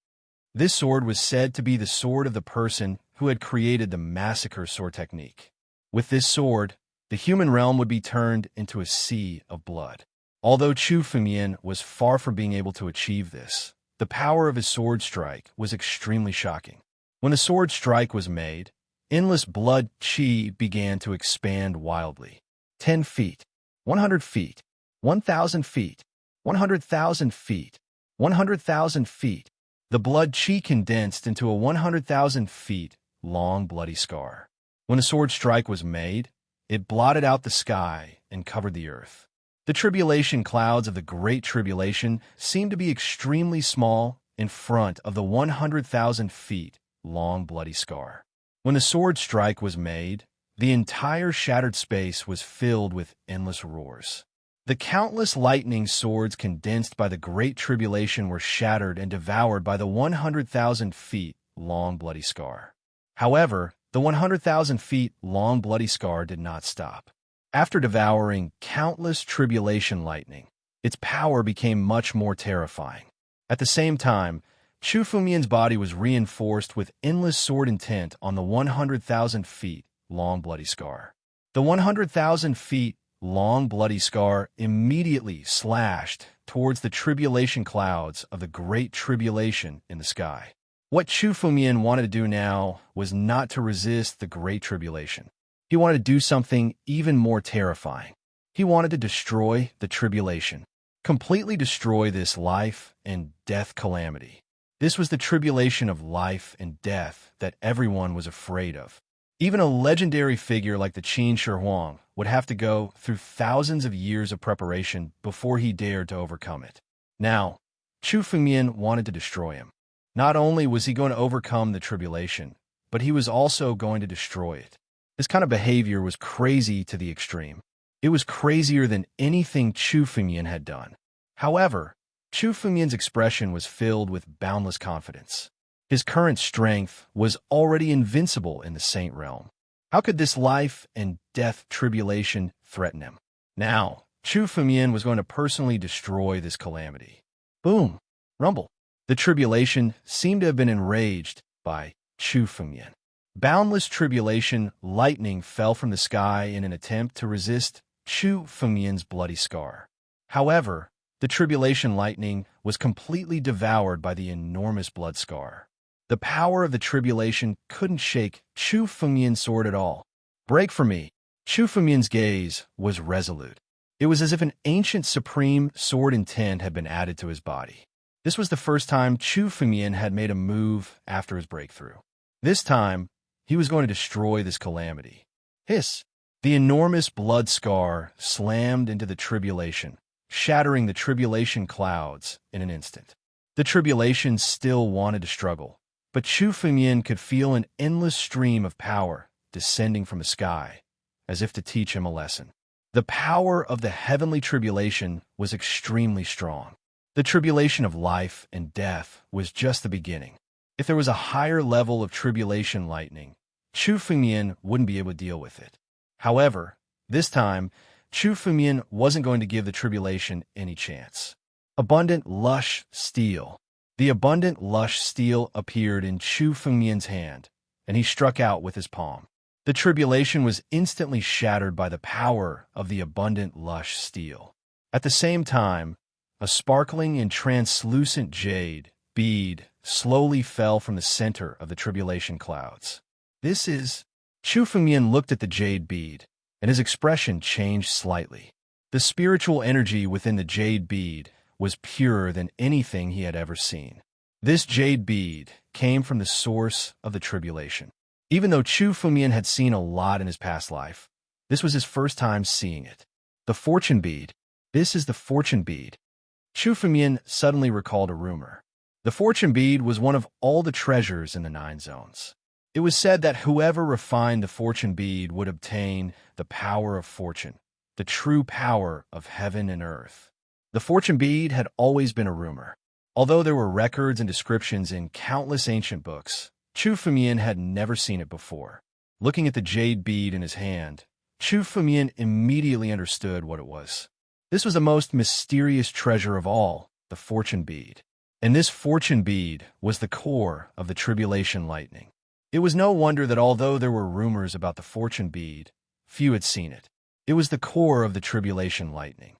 This sword was said to be the sword of the person who had created the massacre sword technique. With this sword, the human realm would be turned into a sea of blood. Although Chu Fengmian was far from being able to achieve this, the power of his sword strike was extremely shocking. When the sword strike was made, endless blood qi began to expand wildly. 10 feet, 100 feet, 1,000 feet, 100,000 feet, 100,000 feet. The blood qi condensed into a 100,000 feet long bloody scar. When the sword strike was made, it blotted out the sky and covered the earth. The tribulation clouds of the Great Tribulation seemed to be extremely small in front of the 100,000 feet long bloody scar. When the sword strike was made, the entire shattered space was filled with endless roars. The countless lightning swords condensed by the Great Tribulation were shattered and devoured by the 100,000 feet long bloody scar. However, the 100,000 feet long bloody scar did not stop. After devouring countless tribulation lightning, its power became much more terrifying. At the same time, Chu Fengmian's body was reinforced with endless sword intent on the 100,000 feet long bloody scar. The 100,000 feet long bloody scar immediately slashed towards the tribulation clouds of the Great Tribulation in the sky. What Chu Fengmian wanted to do now was not to resist the Great Tribulation. He wanted to do something even more terrifying. He wanted to destroy the tribulation, completely destroy this life and death calamity. This was the tribulation of life and death that everyone was afraid of. Even a legendary figure like the Qin Shi Huang would have to go through thousands of years of preparation before he dared to overcome it. Now, Chu Fengmian wanted to destroy him. Not only was he going to overcome the tribulation, but he was also going to destroy it. This kind of behavior was crazy to the extreme. It was crazier than anything Chu Fengmian had done. However, Chu Fengmian's expression was filled with boundless confidence. His current strength was already invincible in the Saint Realm. How could this life and death tribulation threaten him? Now, Chu Fengmian was going to personally destroy this calamity. Boom! Rumble! The tribulation seemed to have been enraged by Chu Fengmian. Boundless tribulation lightning fell from the sky in an attempt to resist Chu Fengmian's bloody scar. However, the tribulation lightning was completely devoured by the enormous blood scar. The power of the tribulation couldn't shake Chu Fengmian's sword at all. Break for me! Chu Fengmian's gaze was resolute. It was as if an ancient supreme sword intent had been added to his body. This was the first time Chu Fengmian had made a move after his breakthrough. This time, he was going to destroy this calamity. Hiss! The enormous blood scar slammed into the tribulation, shattering the tribulation clouds in an instant. The tribulation still wanted to struggle, but Chu Fengmian could feel an endless stream of power descending from the sky, as if to teach him a lesson. The power of the heavenly tribulation was extremely strong. The tribulation of life and death was just the beginning. If there was a higher level of tribulation lightning, Chu Fengmian wouldn't be able to deal with it. However, this time, Chu Fengmian wasn't going to give the tribulation any chance. Abundant lush steel. The abundant lush steel appeared in Chu Fengmian's hand, and he struck out with his palm. The tribulation was instantly shattered by the power of the abundant lush steel. At the same time, a sparkling and translucent jade bead slowly fell from the center of the tribulation clouds. This is... Chu Fengmian looked at the jade bead, and his expression changed slightly. The spiritual energy within the jade bead was purer than anything he had ever seen. This jade bead came from the source of the tribulation. Even though Chu Fengmian had seen a lot in his past life, this was his first time seeing it. The fortune bead. This is the fortune bead. Chu Fengmian suddenly recalled a rumor. The fortune bead was one of all the treasures in the 9 zones. It was said that whoever refined the fortune bead would obtain the power of fortune, the true power of heaven and earth. The fortune bead had always been a rumor. Although there were records and descriptions in countless ancient books, Chu Fumian had never seen it before. Looking at the jade bead in his hand, Chu Fumian immediately understood what it was. This was the most mysterious treasure of all, the fortune bead. And this fortune bead was the core of the tribulation lightning. It was no wonder that although there were rumors about the fortune bead, few had seen it. It was the core of the tribulation lightning.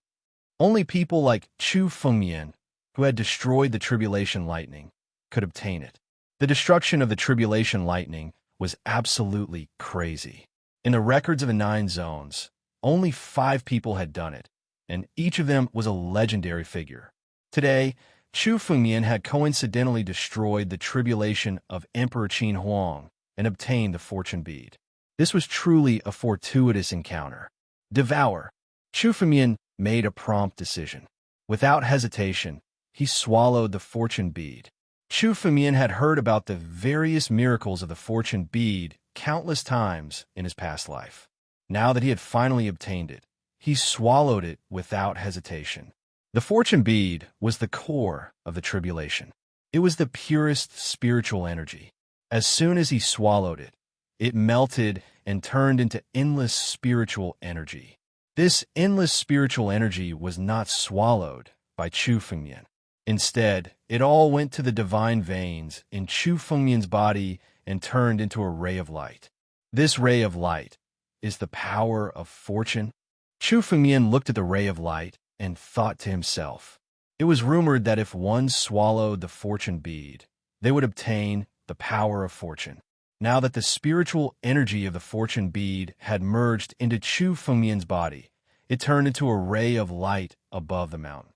Only people like Chu Fumian, who had destroyed the tribulation lightning, could obtain it. The destruction of the tribulation lightning was absolutely crazy. In the records of the 9 zones, only 5 people had done it, and each of them was a legendary figure. Today, Chu Fumian had coincidentally destroyed the tribulation of Emperor Qin Huang and obtained the fortune bead. This was truly a fortuitous encounter. Devour. Chu Fumian made a prompt decision. Without hesitation, he swallowed the fortune bead. Chu Fumian had heard about the various miracles of the fortune bead countless times in his past life. Now that he had finally obtained it, he swallowed it without hesitation. The fortune bead was the core of the tribulation. It was the purest spiritual energy. As soon as he swallowed it, it melted and turned into endless spiritual energy. This endless spiritual energy was not swallowed by Chu Fumian. Instead, it all went to the divine veins in Chu Fumian's body and turned into a ray of light. This ray of light is the power of fortune. Chu Fumian looked at the ray of light and thought to himself. It was rumored that if one swallowed the fortune bead, they would obtain the power of fortune. Now that the spiritual energy of the fortune bead had merged into Chu Fumian's body, it turned into a ray of light above the mountain.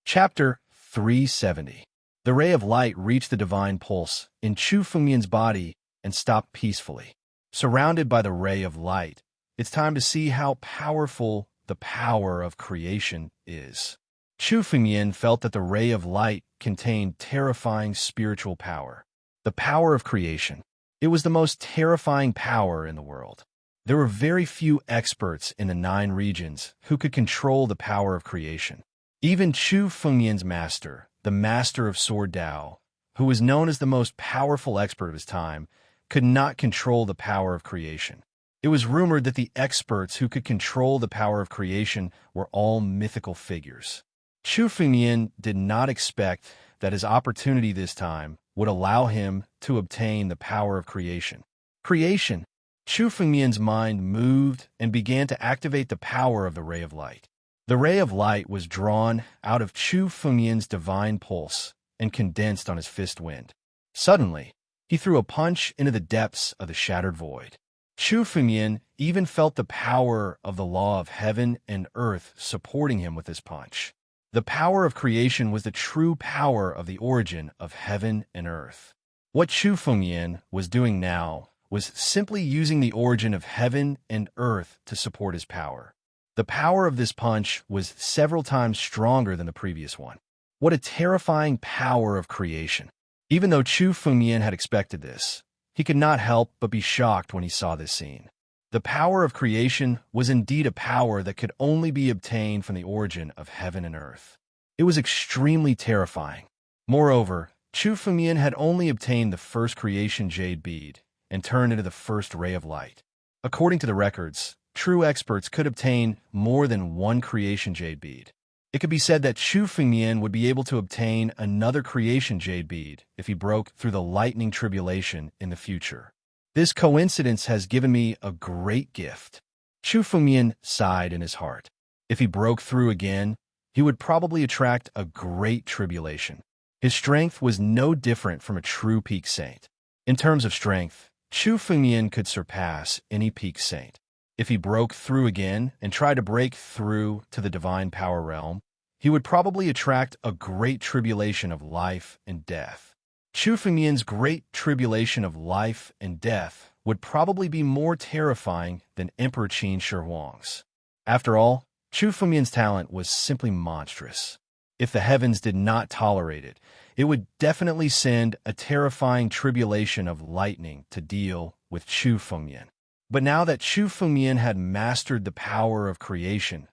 Chapter 370. The ray of light reached the divine pulse in Chu Fumian's body and stopped peacefully. Surrounded by the ray of light, it's time to see how powerful the power of creation is. Chu Fumian felt that the ray of light contained terrifying spiritual power. The power of creation. It was the most terrifying power in the world. There were very few experts in the 9 regions who could control the power of creation. Even Chu Fumian's master, the master of Sword Dao, who was known as the most powerful expert of his time, could not control the power of creation. It was rumored that the experts who could control the power of creation were all mythical figures. Chu Fumian did not expect that his opportunity this time would allow him to obtain the power of creation. Creation. Chu Fumian's mind moved and began to activate the power of the ray of light. The ray of light was drawn out of Chu Fumian's divine pulse and condensed on his fist wind. Suddenly, he threw a punch into the depths of the shattered void. Chu Fumian even felt the power of the law of heaven and earth supporting him with this punch. The power of creation was the true power of the origin of heaven and earth. What Chu Fumian was doing now was simply using the origin of heaven and earth to support his power. The power of this punch was several times stronger than the previous one. What a terrifying power of creation. Even though Chu Fumian had expected this, he could not help but be shocked when he saw this scene. The power of creation was indeed a power that could only be obtained from the origin of heaven and earth. It was extremely terrifying. Moreover, Chu Fumian had only obtained the first creation jade bead and turned into the first ray of light. According to the records, true experts could obtain more than one creation jade bead. It could be said that Chu Fumian would be able to obtain another creation jade bead if he broke through the lightning tribulation in the future. This coincidence has given me a great gift. Chu Fumian sighed in his heart. If he broke through again, he would probably attract a great tribulation. His strength was no different from a true peak saint. In terms of strength, Chu Fumian could surpass any peak saint. If he broke through again and tried to break through to the divine power realm, he would probably attract a great tribulation of life and death. Chu Fumian's great tribulation of life and death would probably be more terrifying than Emperor Qin Shi Huang's. After all, Chu Fumian's talent was simply monstrous. If the heavens did not tolerate it, it would definitely send a terrifying tribulation of lightning to deal with Chu Fumian. But now that Chu Fumian had mastered the power of creation,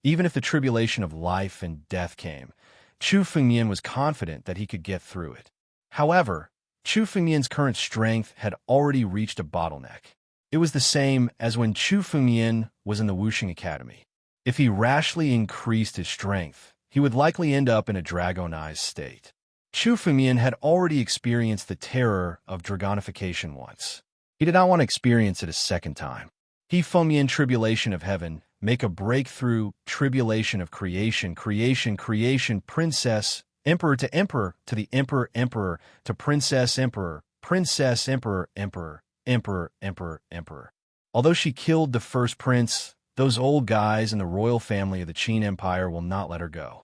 Even if the tribulation of life and death came, Chu Fengmian was confident that he could get through it. However, Chu Fengmian's current strength had already reached a bottleneck. It was the same as when Chu Fengmian was in the Wuxing Academy. If he rashly increased his strength, he would likely end up in a dragonized state. Chu Fengmian had already experienced the terror of dragonification once. He did not want to experience it a second time. He Fengmian tribulation of heaven, make a breakthrough, tribulation of creation, princess, emperor, to the emperor, to princess, emperor, emperor. Although she killed the first prince, those old guys in the royal family of the Qin Empire will not let her go.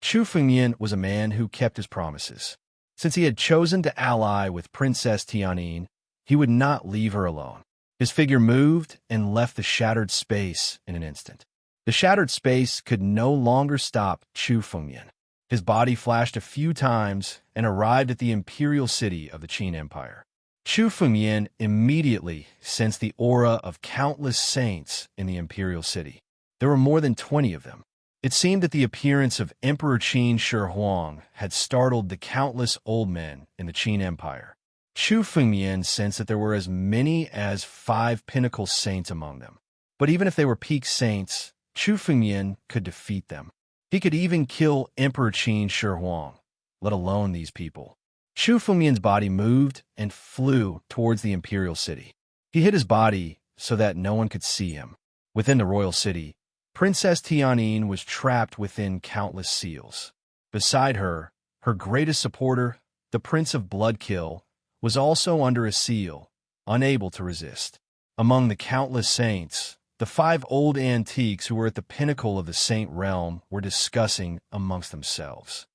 Chu Fengmian was a man who kept his promises. Since he had chosen to ally with Princess Tianyin, he would not leave her alone. His figure moved and left the shattered space in an instant. The shattered space could no longer stop Chu Fengmian. His body flashed a few times and arrived at the imperial city of the Qin Empire. Chu Fengmian immediately sensed the aura of countless saints in the imperial city. There were more than 20 of them. It seemed that the appearance of Emperor Qin Shi Huang had startled the countless old men in the Qin Empire. Chu Fengmian sensed that there were as many as 5 pinnacle saints among them. But even if they were peak saints, Chu Fengmian could defeat them. He could even kill Emperor Qin Shi Huang, let alone these people. Chu Fengmian's body moved and flew towards the imperial city. He hid his body so that no one could see him. Within the royal city, Princess Tianyin was trapped within countless seals. Beside her, her greatest supporter, the Prince of Bloodkill, was also under a seal, unable to resist. Among the countless saints, the 5 old antiques who were at the pinnacle of the saint realm were discussing amongst themselves.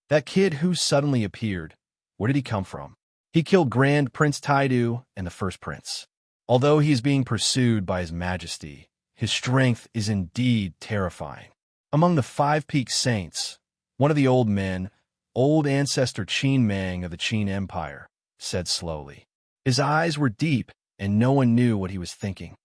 That kid who suddenly appeared, where did he come from? He killed Grand Prince Taidu and the first prince. Although he is being pursued by his majesty, his strength is indeed terrifying. Among the 5 peak saints, one of the old men, old ancestor Qin Mang of the Qin Empire, said slowly. His eyes were deep, and no one knew what he was thinking.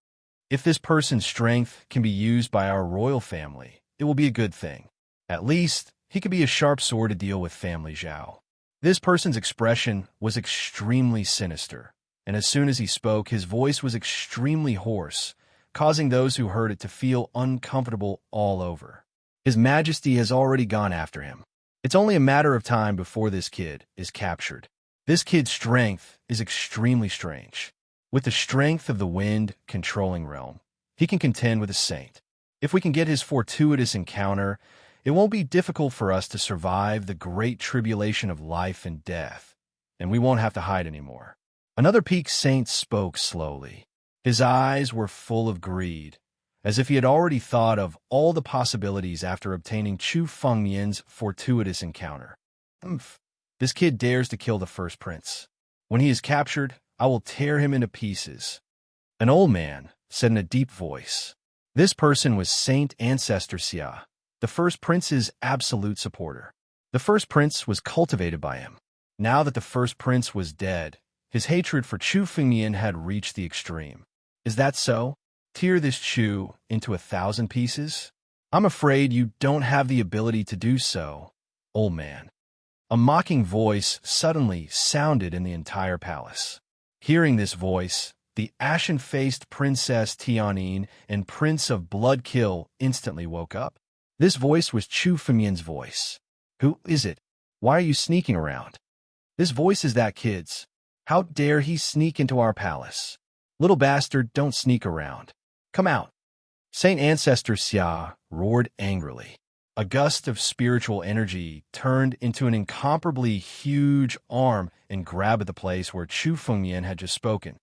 If this person's strength can be used by our royal family, it will be a good thing. At least, he could be a sharp sword to deal with family Zhao. This person's expression was extremely sinister, and as soon as he spoke, his voice was extremely hoarse, causing those who heard it to feel uncomfortable all over. His Majesty has already gone after him. It's only a matter of time before this kid is captured. This kid's strength is extremely strange. With the strength of the wind controlling realm, he can contend with a saint. If we can get his fortuitous encounter, it won't be difficult for us to survive the great tribulation of life and death, and we won't have to hide anymore. Another peak saint spoke slowly. His eyes were full of greed, as if he had already thought of all the possibilities after obtaining Chu Fengmian's fortuitous encounter. This kid dares to kill the first prince. When he is captured, I will tear him into pieces. An old man said in a deep voice. This person was Saint Ancestor Xia, the first prince's absolute supporter. The first prince was cultivated by him. Now that the first prince was dead, his hatred for Chu Fengmian had reached the extreme. Is that so? Tear this Chu into 1,000 pieces? I'm afraid you don't have the ability to do so, old man. A mocking voice suddenly sounded in the entire palace. Hearing this voice, the ashen-faced Princess Tianyin and Prince of Bloodkill instantly woke up. This voice was Chu Fengmian's voice. Who is it? Why are you sneaking around? This voice is that kid's. How dare he sneak into our palace? Little bastard, don't sneak around. Come out. Saint Ancestor Xia roared angrily. A gust of spiritual energy turned into an incomparably huge arm and grabbed at the place where Chu Fengmian had just spoken.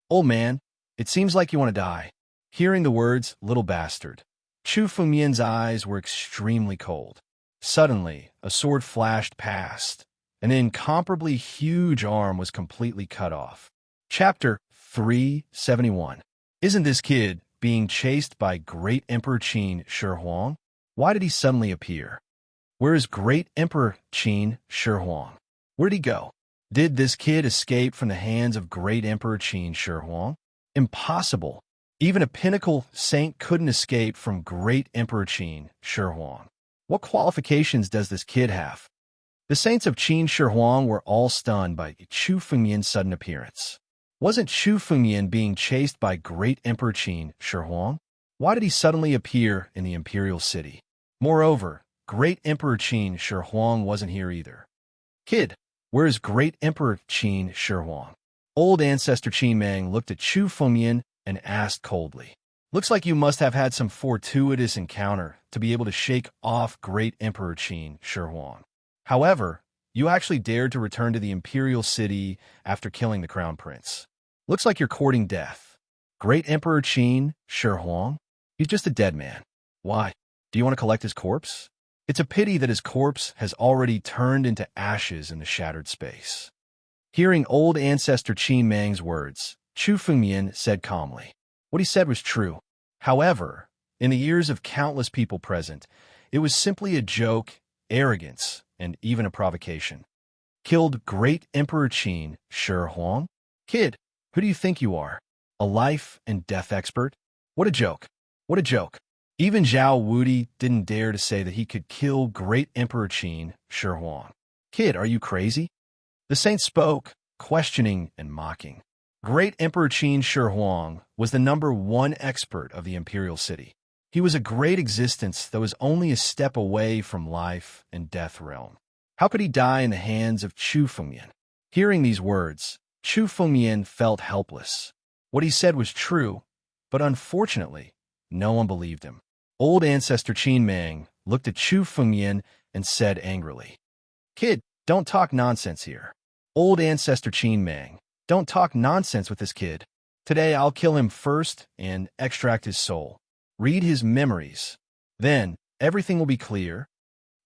Old man, it seems like you want to die. Hearing the words, little bastard, Chu Fengmian's eyes were extremely cold. Suddenly, a sword flashed past. An incomparably huge arm was completely cut off. Chapter 371. Isn't this kid being chased by Great Emperor Qin Shi Huang? Why did he suddenly appear? Where is Great Emperor Qin Shi Huang? Where'd he go? Did this kid escape from the hands of Great Emperor Qin Shi Huang? Impossible. Even a pinnacle saint couldn't escape from great Emperor Qin Shi Huang. What qualifications does this kid have? The saints of Qin Shi Huang were all stunned by Chu Fengmian's sudden appearance. Wasn't Chu Fengmian being chased by great Emperor Qin Shi Huang? Why did he suddenly appear in the imperial city? Moreover, great Emperor Qin Shi Huang wasn't here either. Kid, where is great Emperor Qin Shi Huang? Old ancestor Qin Mang looked at Chu Fengmian and asked coldly. Looks like you must have had some fortuitous encounter to be able to shake off great Emperor Qin Shi Huang. However, you actually dared to return to the imperial city after killing the crown prince. Looks like you're courting death. Great Emperor Qin Shi Huang? He's just a dead man. Why? Do you want to collect his corpse? It's a pity that his corpse has already turned into ashes in the shattered space. Hearing old ancestor Qin Mang's words, Chu Fengmian said calmly. What he said was true. However, in the ears of countless people present, it was simply a joke, arrogance, and even a provocation. Killed great Emperor Qin Shi Huang? Kid, who do you think you are? A life and death expert? What a joke. What a joke. Even Zhao Wudi didn't dare to say that he could kill great Emperor Qin Shi Huang. Kid, are you crazy? The saint spoke, questioning and mocking. Great Emperor Qin Shi Huang was the #1 expert of the imperial city. He was a great existence that was only a step away from life and death realm. How could he die in the hands of Chu Fengmian? Hearing these words, Chu Fengmian felt helpless. What he said was true, but unfortunately, no one believed him. Old ancestor Qin Mang looked at Chu Fengmian and said angrily, Kid, don't talk nonsense here. Old ancestor Qin Mang, don't talk nonsense with this kid. Today I'll kill him first and extract his soul. Read his memories. Then everything will be clear.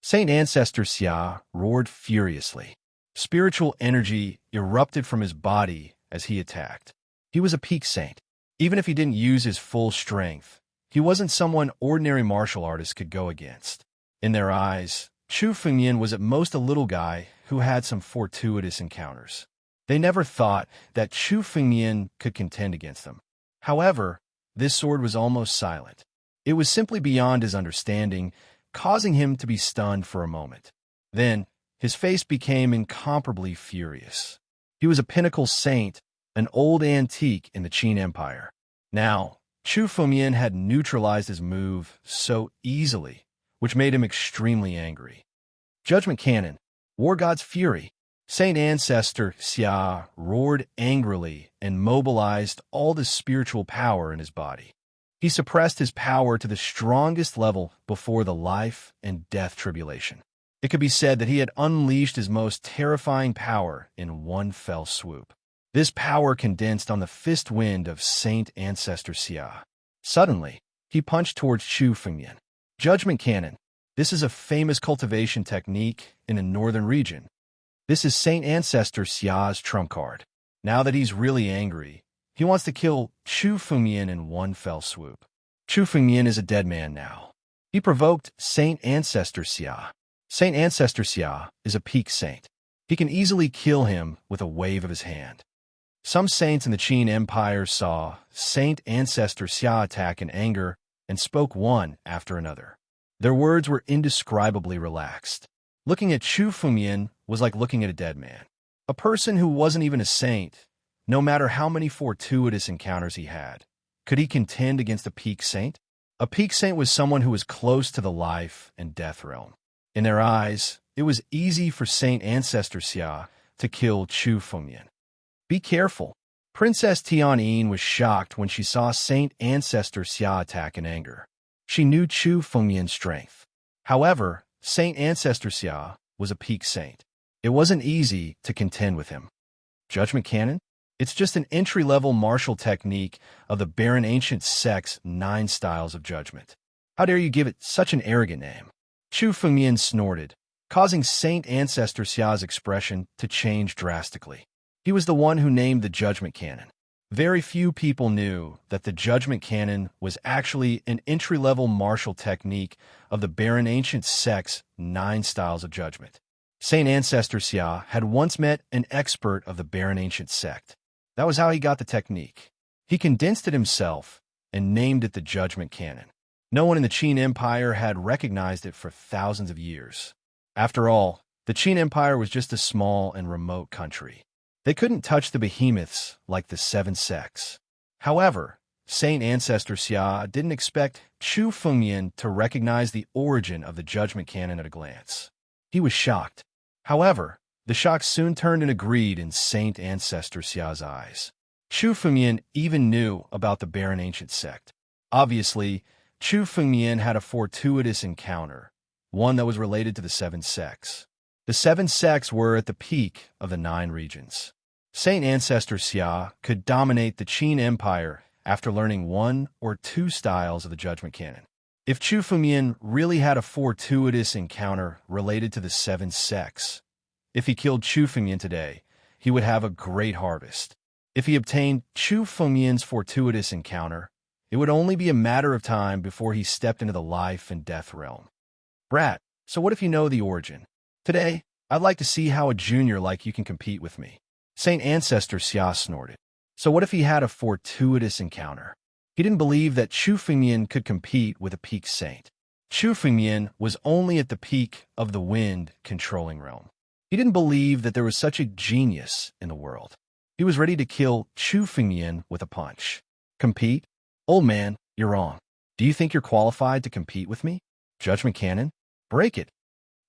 Saint Ancestor Xia roared furiously. Spiritual energy erupted from his body as he attacked. He was a peak saint. Even if he didn't use his full strength, he wasn't someone ordinary martial artists could go against. In their eyes, Chu Fengmian was at most a little guy who had some fortuitous encounters. They never thought that Chu Fengmian could contend against them. However, this sword was almost silent. It was simply beyond his understanding, causing him to be stunned for a moment. Then, his face became incomparably furious. He was a pinnacle saint, an old antique in the Qin Empire. Now, Chu Fengmian had neutralized his move so easily, which made him extremely angry. Judgment Cannon, War God's Fury. Saint Ancestor Xia roared angrily and mobilized all the spiritual power in his body. He suppressed his power to the strongest level before the life and death tribulation. It could be said that he had unleashed his most terrifying power in one fell swoop. This power condensed on the fist wind of Saint Ancestor Xia. Suddenly, he punched towards Chu Fengmian. Judgment Cannon. This is a famous cultivation technique in the northern region. This is Saint Ancestor Xia's trump card. Now that he's really angry, he wants to kill Chu Fengmian in one fell swoop. Chu Fengmian is a dead man now. He provoked Saint Ancestor Xia. Saint Ancestor Xia is a peak saint. He can easily kill him with a wave of his hand. Some saints in the Qin Empire saw Saint Ancestor Xia attack in anger and spoke one after another. Their words were indescribably relaxed. Looking at Chu Fengmian was like looking at a dead man. A person who wasn't even a saint, no matter how many fortuitous encounters he had. Could he contend against a peak saint? A peak saint was someone who was close to the life and death realm. In their eyes, it was easy for Saint Ancestor Xia to kill Chu Fengmian. Be careful. Princess Tianyin was shocked when she saw Saint Ancestor Xia attack in anger. She knew Chu Fengmian's strength. However, Saint Ancestor Xia was a peak saint. It wasn't easy to contend with him. Judgment Cannon? It's just an entry-level martial technique of the barren ancient sect's 9 styles of judgment. How dare you give it such an arrogant name? Chu Fengmian snorted, causing Saint Ancestor Xia's expression to change drastically. He was the one who named the Judgment Cannon. Very few people knew that the Judgment Cannon was actually an entry-level martial technique of the barren ancient sect's 9 styles of judgment. Saint Ancestor Xia had once met an expert of the barren ancient sect. That was how he got the technique. He condensed it himself, and named it the Judgment Cannon. No one in the Qin Empire had recognized it for thousands of years. After all, the Qin Empire was just a small and remote country. They couldn't touch the behemoths like the Seven Sects. However, Saint Ancestor Xia didn't expect Chu Fengmian to recognize the origin of the Judgment Cannon at a glance. He was shocked. However, the shock soon turned into greed in Saint Ancestor Xia's eyes. Chu Fengmian even knew about the barren ancient sect. Obviously, Chu Fengmian had a fortuitous encounter, one that was related to the Seven Sects. The Seven Sects were at the peak of the 9 regions. Saint Ancestor Xia could dominate the Qin Empire after learning 1 or 2 styles of the Judgment Cannon. If Chu Fengmian really had a fortuitous encounter related to the Seven Sects, if he killed Chu Fengmian today, he would have a great harvest. If he obtained Chu Fengmian's fortuitous encounter, it would only be a matter of time before he stepped into the life and death realm. Brat, so what if you know the origin? Today, I'd like to see how a junior like you can compete with me. Saint Ancestor Xia snorted. So what if he had a fortuitous encounter? He didn't believe that Chu Fengmian could compete with a peak saint. Chu Fengmian was only at the peak of the wind-controlling realm. He didn't believe that there was such a genius in the world. He was ready to kill Chu Fengmian with a punch. Compete? Old man, you're wrong. Do you think you're qualified to compete with me? Judgment Cannon? Break it.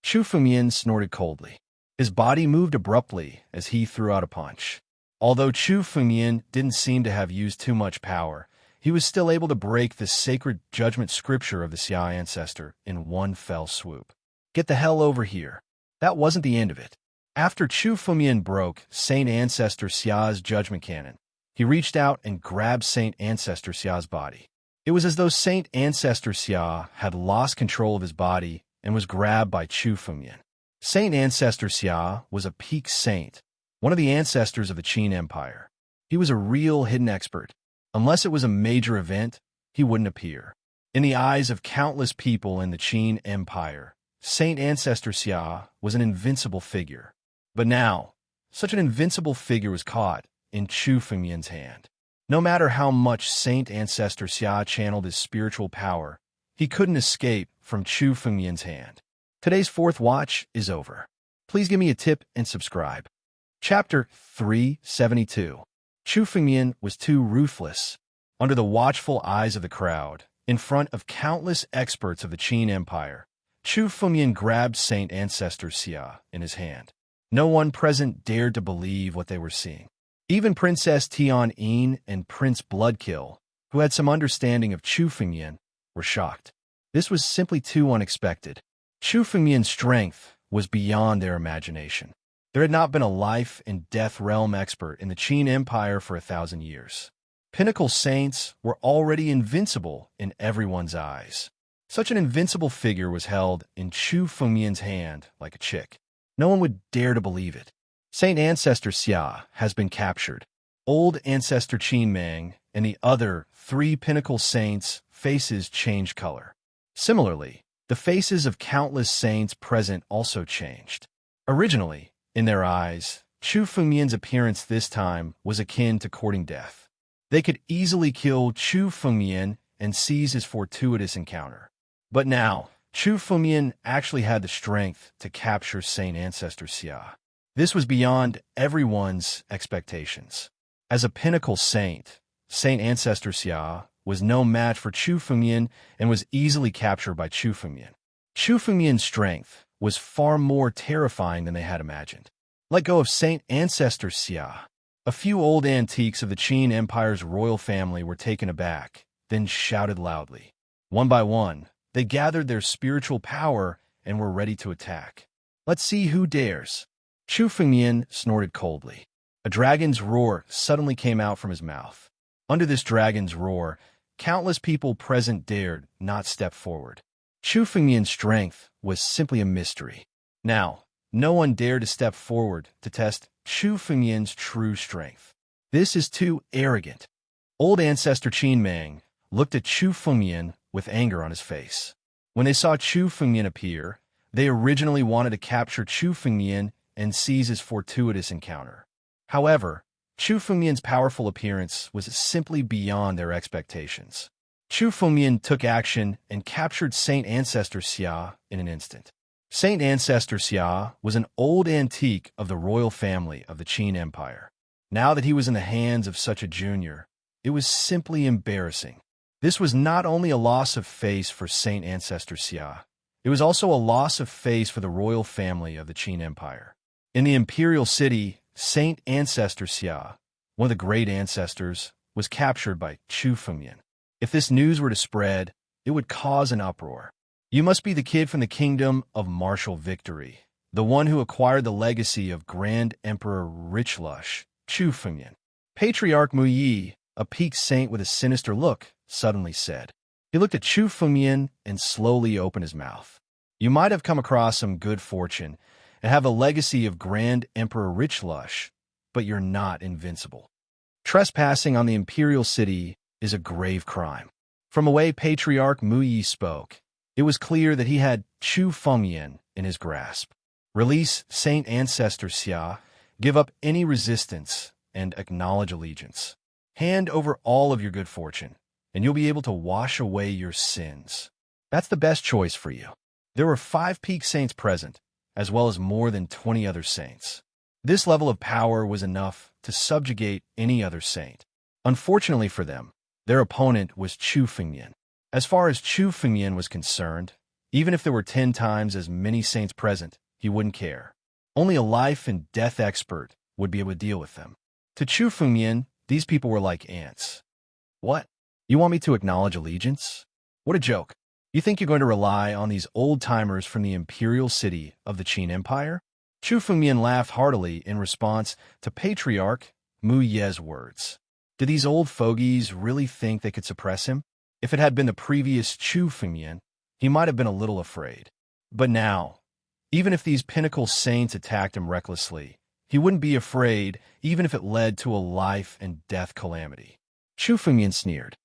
Chu Fengmian snorted coldly. His body moved abruptly as he threw out a punch. Although Chu Fengmian didn't seem to have used too much power, he was still able to break the sacred judgment scripture of the Xia ancestor in one fell swoop. Get the hell over here. That wasn't the end of it. After Chu Fengmian broke Saint Ancestor Xia's Judgment Cannon, he reached out and grabbed Saint Ancestor Xia's body. It was as though Saint Ancestor Xia had lost control of his body and was grabbed by Chu Fengmian. Saint Ancestor Xia was a peak saint, one of the ancestors of the Qin Empire. He was a real hidden expert. Unless it was a major event, he wouldn't appear. In the eyes of countless people in the Qin Empire, Saint Ancestor Xia was an invincible figure. But now, such an invincible figure was caught in Chu Fengmian's hand. No matter how much Saint Ancestor Xia channeled his spiritual power, he couldn't escape from Chu Fengmian's hand. Today's 4th watch is over. Please give me a tip and subscribe. Chapter 372. Chu Fengmian was too ruthless. Under the watchful eyes of the crowd, in front of countless experts of the Qin Empire, Chu Fengmian grabbed Saint Ancestor Xia in his hand. No one present dared to believe what they were seeing. Even Princess Tian-Yin and Prince Bloodkill, who had some understanding of Chu Fengmian, were shocked. This was simply too unexpected. Chu Fengmian's strength was beyond their imagination. There had not been a life and death realm expert in the Qin Empire for 1,000 years. Pinnacle saints were already invincible in everyone's eyes. Such an invincible figure was held in Chu Fengmian's hand like a chick. No one would dare to believe it. Saint Ancestor Xia has been captured. Old Ancestor Qin Mang and the other 3 pinnacle saints' faces changed color. Similarly, the faces of countless saints present also changed. Originally, in their eyes, Chu Fengmian's appearance this time was akin to courting death. They could easily kill Chu Fengmian and seize his fortuitous encounter. But now, Chu Fengmian actually had the strength to capture Saint Ancestor Xia. This was beyond everyone's expectations. As a pinnacle saint, Saint Ancestor Xia was no match for Chu Fengmian and was easily captured by Chu Fengmian. Chu Fengmian's strength was far more terrifying than they had imagined. Let go of Saint Ancestor Xia. A few old antiques of the Qin Empire's royal family were taken aback, then shouted loudly. One by one, they gathered their spiritual power and were ready to attack. Let's see who dares. Chu Fengmian snorted coldly. A dragon's roar suddenly came out from his mouth. Under this dragon's roar, countless people present dared not step forward. Chu Fengmian's strength was simply a mystery. Now, no one dared to step forward to test Chu Fengmian's true strength. This is too arrogant. Old Ancestor Qin Mang looked at Chu Fengmian with anger on his face. When they saw Chu Fengmian appear, they originally wanted to capture Chu Fengmian and seize his fortuitous encounter. However, Chu Fengmian's powerful appearance was simply beyond their expectations. Chu Fengmian took action and captured Saint Ancestor Xia in an instant. Saint Ancestor Xia was an old antique of the royal family of the Qin Empire. Now that he was in the hands of such a junior, it was simply embarrassing. This was not only a loss of face for Saint Ancestor Xia, it was also a loss of face for the royal family of the Qin Empire. In the imperial city, Saint Ancestor Xia, one of the great ancestors, was captured by Chu Fengmian. If this news were to spread, it would cause an uproar. You must be the kid from the kingdom of martial victory, the one who acquired the legacy of Grand Emperor Richlush, Chu Fengmian. Patriarch Mu Yi, a peaked saint with a sinister look, suddenly said. He looked at Chu Fengmian and slowly opened his mouth. You might have come across some good fortune and have a legacy of Grand Emperor Richlush, but you're not invincible. Trespassing on the imperial city is a grave crime. From the way Patriarch Mu Yi spoke, it was clear that he had Chu Fengmian in his grasp. Release Saint Ancestor Xia, give up any resistance, and acknowledge allegiance. Hand over all of your good fortune, and you'll be able to wash away your sins. That's the best choice for you. There were 5 peak saints present, as well as more than 20 other saints. This level of power was enough to subjugate any other saint. Unfortunately for them, their opponent was Chu Fengmian. As far as Chu Fengmian was concerned, even if there were 10 times as many saints present, he wouldn't care. Only a life and death expert would be able to deal with them. To Chu Fengmian, these people were like ants. What? You want me to acknowledge allegiance? What a joke. You think you're going to rely on these old-timers from the imperial city of the Qin Empire? Chu Fengmian laughed heartily in response to Patriarch Mu Ye's words. Did these old fogies really think they could suppress him? If it had been the previous Chu Fengmian, he might have been a little afraid. But now, even if these pinnacle saints attacked him recklessly, he wouldn't be afraid even if it led to a life and death calamity. Chu Fengmian sneered.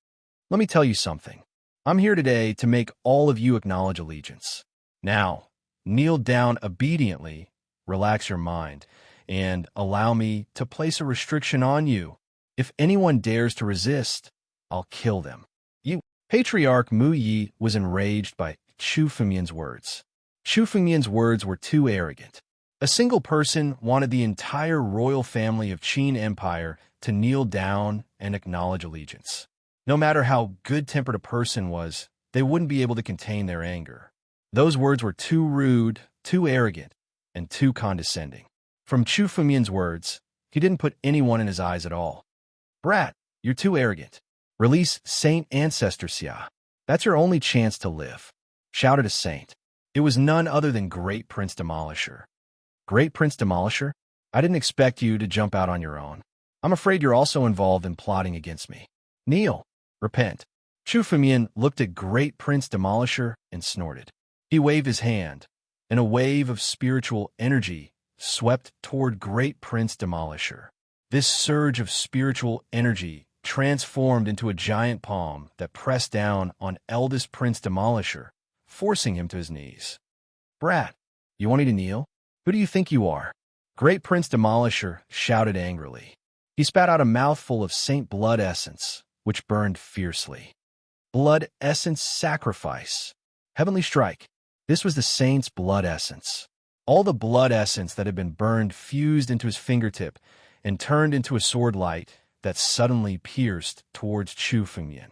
Let me tell you something. I'm here today to make all of you acknowledge allegiance. Now, kneel down obediently, relax your mind, and allow me to place a restriction on you. If anyone dares to resist, I'll kill them. You. Patriarch Mu Yi was enraged by Chu Fengmian's words. Chu Fengmian's words were too arrogant. A single person wanted the entire royal family of Qin Empire to kneel down and acknowledge allegiance. No matter how good-tempered a person was, they wouldn't be able to contain their anger. Those words were too rude, too arrogant, and too condescending. From Chu Fengmian's words, he didn't put anyone in his eyes at all. Brat, you're too arrogant. Release Saint Ancestor Xia. That's your only chance to live, shouted a saint. It was none other than Great Prince Demolisher. Great Prince Demolisher? I didn't expect you to jump out on your own. I'm afraid you're also involved in plotting against me. Kneel. Repent. Chu Fengmian looked at Great Prince Demolisher and snorted. He waved his hand, and a wave of spiritual energy swept toward Great Prince Demolisher. This surge of spiritual energy transformed into a giant palm that pressed down on eldest Prince Demolisher, forcing him to his knees. Brat, you want me to kneel? Who do you think you are? Great Prince Demolisher shouted angrily. He spat out a mouthful of Saint Blood Essence, which burned fiercely. Blood Essence Sacrifice. Heavenly Strike. This was the Saint's Blood Essence. All the blood essence that had been burned fused into his fingertip and turned into a sword light that suddenly pierced towards Chu Fengmian.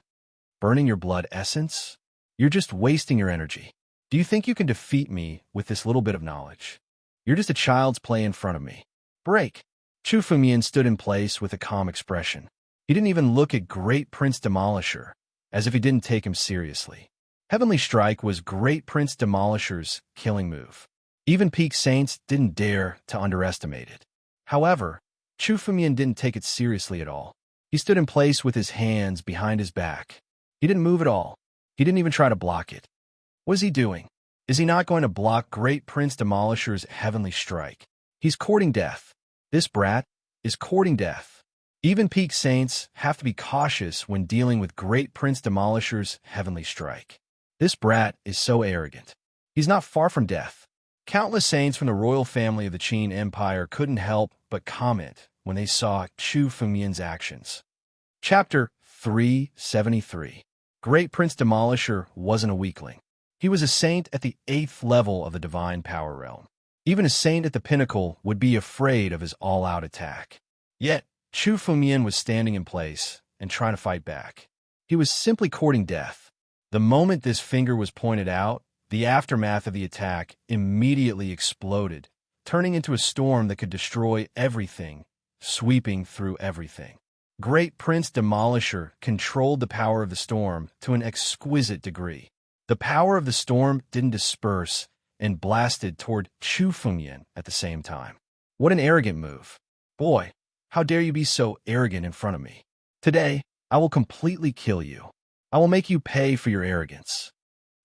Burning your blood essence? You're just wasting your energy. Do you think you can defeat me with this little bit of knowledge? You're just a child's play in front of me. Break. Chu Fengmian stood in place with a calm expression. He didn't even look at Great Prince Demolisher, as if he didn't take him seriously. Heavenly Strike was Great Prince Demolisher's killing move. Even peak saints didn't dare to underestimate it. However, Chu Fengmian didn't take it seriously at all. He stood in place with his hands behind his back. He didn't move at all. He didn't even try to block it. What is he doing? Is he not going to block Great Prince Demolisher's Heavenly Strike? He's courting death. This brat is courting death. Even peak saints have to be cautious when dealing with Great Prince Demolisher's Heavenly Strike. This brat is so arrogant. He's not far from death. Countless saints from the royal family of the Qin Empire couldn't help but comment when they saw Chu Fengmian's actions. Chapter 373. Great Prince Demolisher wasn't a weakling. He was a saint at the 8th level of the divine power realm. Even a saint at the pinnacle would be afraid of his all-out attack. Yet, Chu Fengmian was standing in place and trying to fight back. He was simply courting death. The moment this finger was pointed out, the aftermath of the attack immediately exploded, turning into a storm that could destroy everything, sweeping through everything. Great Prince Demolisher controlled the power of the storm to an exquisite degree. The power of the storm didn't disperse and blasted toward Chu Fengmian at the same time. What an arrogant move. Boy, how dare you be so arrogant in front of me? Today, I will completely kill you. I will make you pay for your arrogance.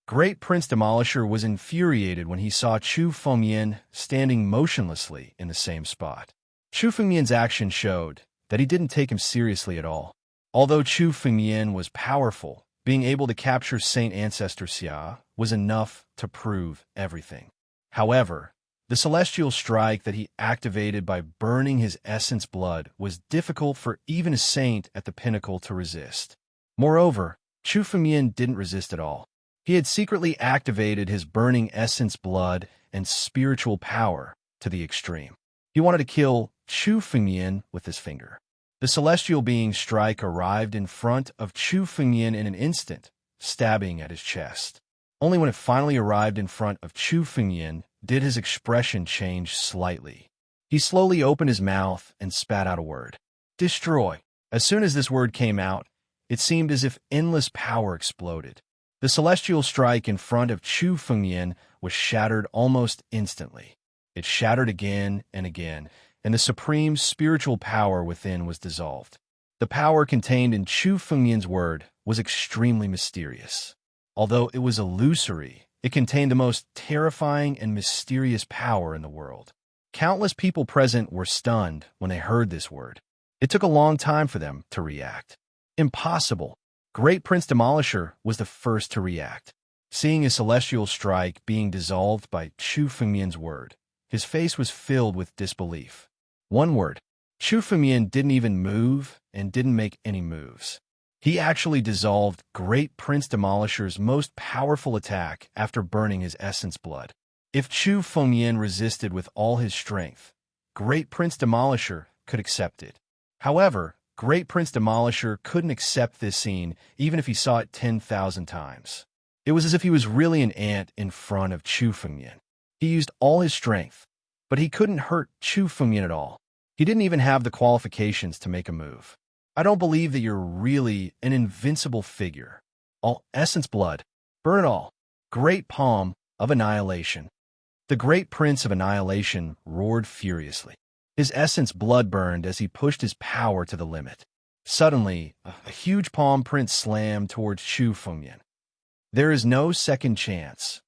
Great Prince Demolisher was infuriated when he saw Chu Fengmian standing motionlessly in the same spot. Chu Fengmian's action showed that he didn't take him seriously at all. Although Chu Fengmian was powerful, being able to capture Saint Ancestor Xia was enough to prove everything. However, the celestial strike that he activated by burning his essence blood was difficult for even a saint at the pinnacle to resist. Moreover, Chu Fengmian didn't resist at all. He had secretly activated his burning essence blood and spiritual power to the extreme. He wanted to kill Chu Fengmian with his finger. The celestial being's strike arrived in front of Chu Fengmian in an instant, stabbing at his chest. Only when it finally arrived in front of Chu Fengmian did his expression change slightly. He slowly opened his mouth and spat out a word. Destroy. As soon as this word came out, it seemed as if endless power exploded. The celestial strike in front of Chu Fengmian was shattered almost instantly. It shattered again and again, and the supreme spiritual power within was dissolved. The power contained in Chu Fengmian's word was extremely mysterious. Although it was illusory, it contained the most terrifying and mysterious power in the world. Countless people present were stunned when they heard this word. It took a long time for them to react. Impossible. Great Prince Demolisher was the first to react. Seeing his celestial strike being dissolved by Chu Fengmian's word, his face was filled with disbelief. One word. Chu Fengmian didn't even move and didn't make any moves. He actually dissolved Great Prince Demolisher's most powerful attack after burning his essence blood. If Chu Fengmian resisted with all his strength, Great Prince Demolisher could accept it. However, Great Prince Demolisher couldn't accept this scene even if he saw it 10,000 times. It was as if he was really an ant in front of Chu Fengmian. He used all his strength, but he couldn't hurt Chu Fengmian at all. He didn't even have the qualifications to make a move. I don't believe that you're really an invincible figure. All essence blood. Burn it all. Great palm of annihilation. The Great Prince of Annihilation roared furiously. His essence blood burned as he pushed his power to the limit. Suddenly, a huge palm print slammed towards Chu Fengmian. There is no second chance.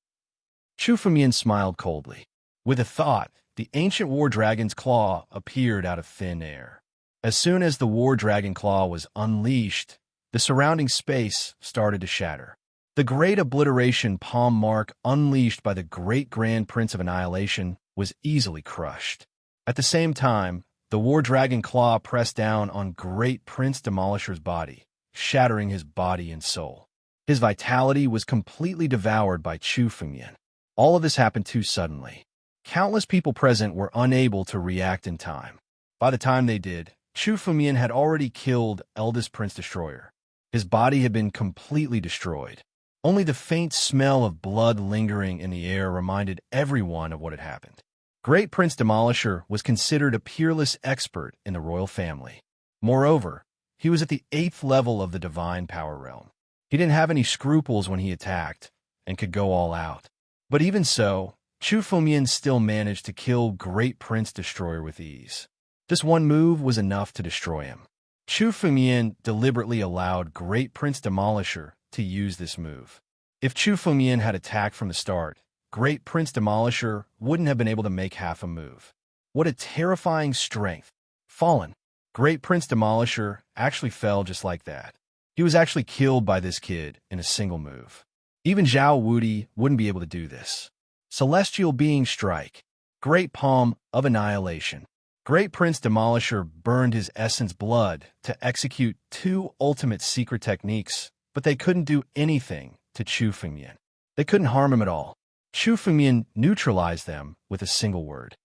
Chu Fengmian smiled coldly. With a thought, the ancient war dragon's claw appeared out of thin air. As soon as the war dragon claw was unleashed, the surrounding space started to shatter. The great obliteration palm mark unleashed by the great Grand Prince of Annihilation was easily crushed. At the same time, the war dragon claw pressed down on Great Prince Demolisher's body, shattering his body and soul. His vitality was completely devoured by Chu Fengmian. All of this happened too suddenly. Countless people present were unable to react in time. By the time they did, Chu Fengmian had already killed Eldest Prince Destroyer. His body had been completely destroyed. Only the faint smell of blood lingering in the air reminded everyone of what had happened. Great Prince Demolisher was considered a peerless expert in the royal family. Moreover, he was at the 8th level of the divine power realm. He didn't have any scruples when he attacked and could go all out. But even so, Chu Fengmian still managed to kill Great Prince Destroyer with ease. This one move was enough to destroy him. Chu Fengmian deliberately allowed Great Prince Demolisher to use this move. If Chu Fengmian had attacked from the start, Great Prince Demolisher wouldn't have been able to make half a move. What a terrifying strength. Fallen. Great Prince Demolisher actually fell just like that. He was actually killed by this kid in a single move. Even Zhao Wudi wouldn't be able to do this. Celestial Being Strike. Great Palm of Annihilation. Great Prince Demolisher burned his essence blood to execute two ultimate secret techniques, but they couldn't do anything to Chu Fengmian. They couldn't harm him at all. Chu Fengmian neutralized them with a single word.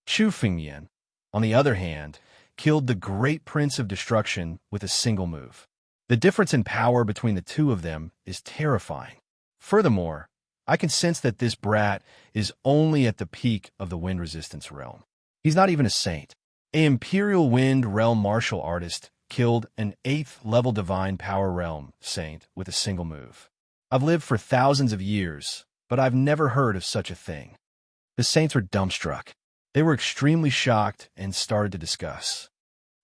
Chu Fengmian, on the other hand, killed the Great Prince of Destruction with a single move. The difference in power between the two of them is terrifying. Furthermore, I can sense that this brat is only at the peak of the Wind Resistance realm. He's not even a saint. An Imperial Wind Realm martial artist killed an 8th level Divine Power Realm saint with a single move. I've lived for thousands of years, but I've never heard of such a thing. The saints were dumbstruck. They were extremely shocked and started to discuss.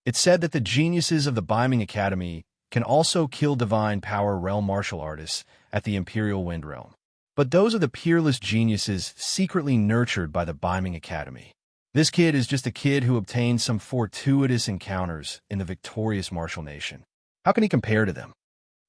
It's said that the geniuses of the Biming Academy can also kill Divine Power Realm martial artists at the Imperial Wind Realm. But those are the peerless geniuses secretly nurtured by the Biming Academy. This kid is just a kid who obtained some fortuitous encounters in the victorious martial nation. How can he compare to them?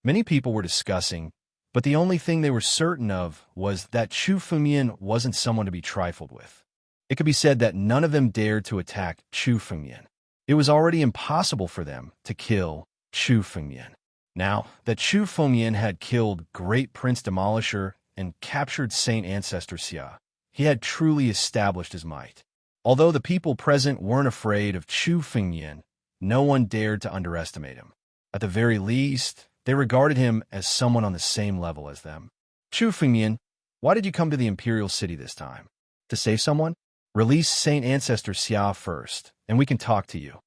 Many people were discussing, but the only thing they were certain of was that Chu Fengmian wasn't someone to be trifled with. It could be said that none of them dared to attack Chu Fengmian. It was already impossible for them to kill Chu Fengmian. Now that Chu Fengmian had killed Great Prince Demolisher and captured Saint Ancestor Xia, he had truly established his might. Although the people present weren't afraid of Chu Fengmian, no one dared to underestimate him. At the very least, they regarded him as someone on the same level as them. Chu Fengmian, why did you come to the Imperial City this time? To save someone? Release Saint Ancestor Xia first, and we can talk to you.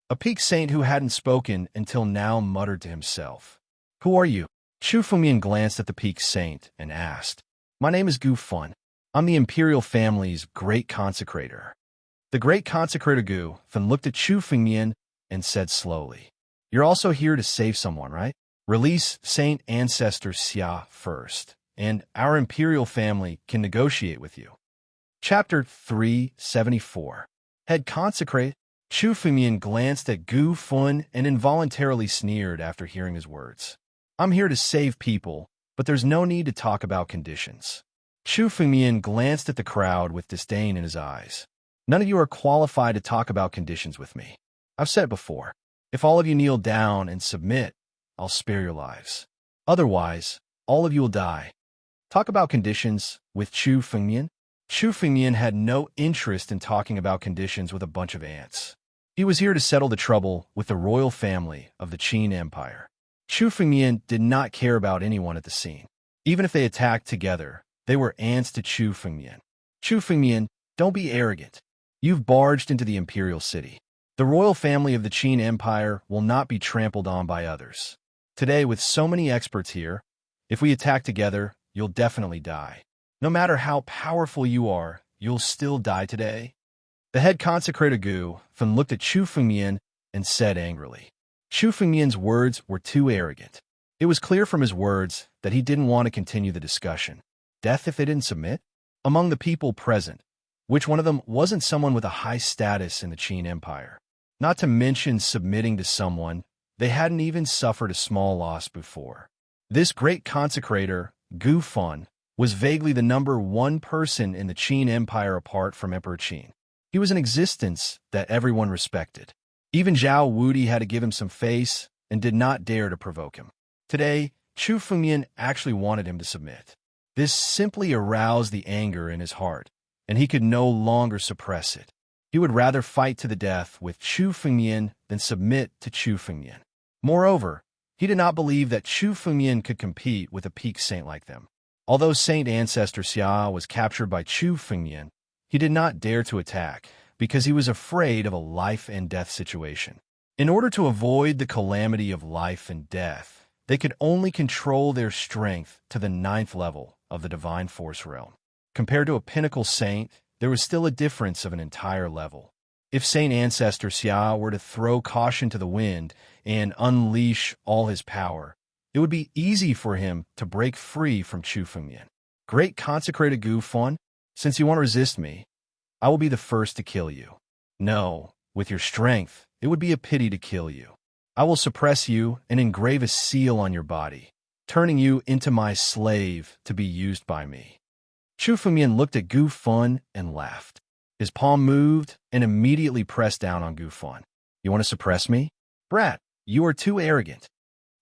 A peak saint who hadn't spoken until now muttered to himself. Who are you? Chu Fengmian glanced at the peak saint and asked. My name is Gu Fun. I'm the Imperial family's great consecrator. The great consecrator Gu Fun looked at Chu Fengmian and said slowly, You're also here to save someone, right? Release Saint Ancestor Xia first, and our Imperial family can negotiate with you. Chapter 374. Head Consecrate. Chu Fengmian glanced at Gu Fun and involuntarily sneered after hearing his words. I'm here to save people, but there's no need to talk about conditions. Chu Fengmian glanced at the crowd with disdain in his eyes. None of you are qualified to talk about conditions with me. I've said it before. If all of you kneel down and submit, I'll spare your lives. Otherwise, all of you will die. Talk about conditions with Chu Fengmian? Chu Fengmian had no interest in talking about conditions with a bunch of ants. He was here to settle the trouble with the royal family of the Qin Empire. Chu Fengmian did not care about anyone at the scene. Even if they attacked together, they were ants to Chu Fengmian. Chu Fengmian, don't be arrogant. You've barged into the Imperial City. The royal family of the Qin Empire will not be trampled on by others. Today, with so many experts here, if we attack together, you'll definitely die. No matter how powerful you are, you'll still die today. The head consecrator Gu Fun looked at Chu Fengmian and said angrily. Chu Fengmian's words were too arrogant. It was clear from his words that he didn't want to continue the discussion. Death if they didn't submit? Among the people present, which one of them wasn't someone with a high status in the Qin Empire? Not to mention submitting to someone, they hadn't even suffered a small loss before. This great consecrator, Gu Fun, was vaguely the number one person in the Qin Empire apart from Emperor Qin. He was an existence that everyone respected. Even Zhao Wudi had to give him some face and did not dare to provoke him. Today, Chu Fengmian actually wanted him to submit. This simply aroused the anger in his heart, and he could no longer suppress it. He would rather fight to the death with Chu Fengmian than submit to Chu Fengmian. Moreover, he did not believe that Chu Fengmian could compete with a peak saint like them. Although Saint Ancestor Xia was captured by Chu Fengmian, he did not dare to attack because he was afraid of a life-and-death situation. In order to avoid the calamity of life and death, they could only control their strength to the 9th level of the Divine Force realm. Compared to a pinnacle saint, there was still a difference of an entire level. If Saint Ancestor Xia were to throw caution to the wind and unleash all his power, it would be easy for him to break free from Chu Fengmian. Great consecrated Gu Fun, since you want to resist me, I will be the first to kill you. No, with your strength, it would be a pity to kill you. I will suppress you and engrave a seal on your body, turning you into my slave to be used by me. Chu Fengmian looked at Gu Fun and laughed. His palm moved and immediately pressed down on Gufan. You want to suppress me? Brat, you are too arrogant.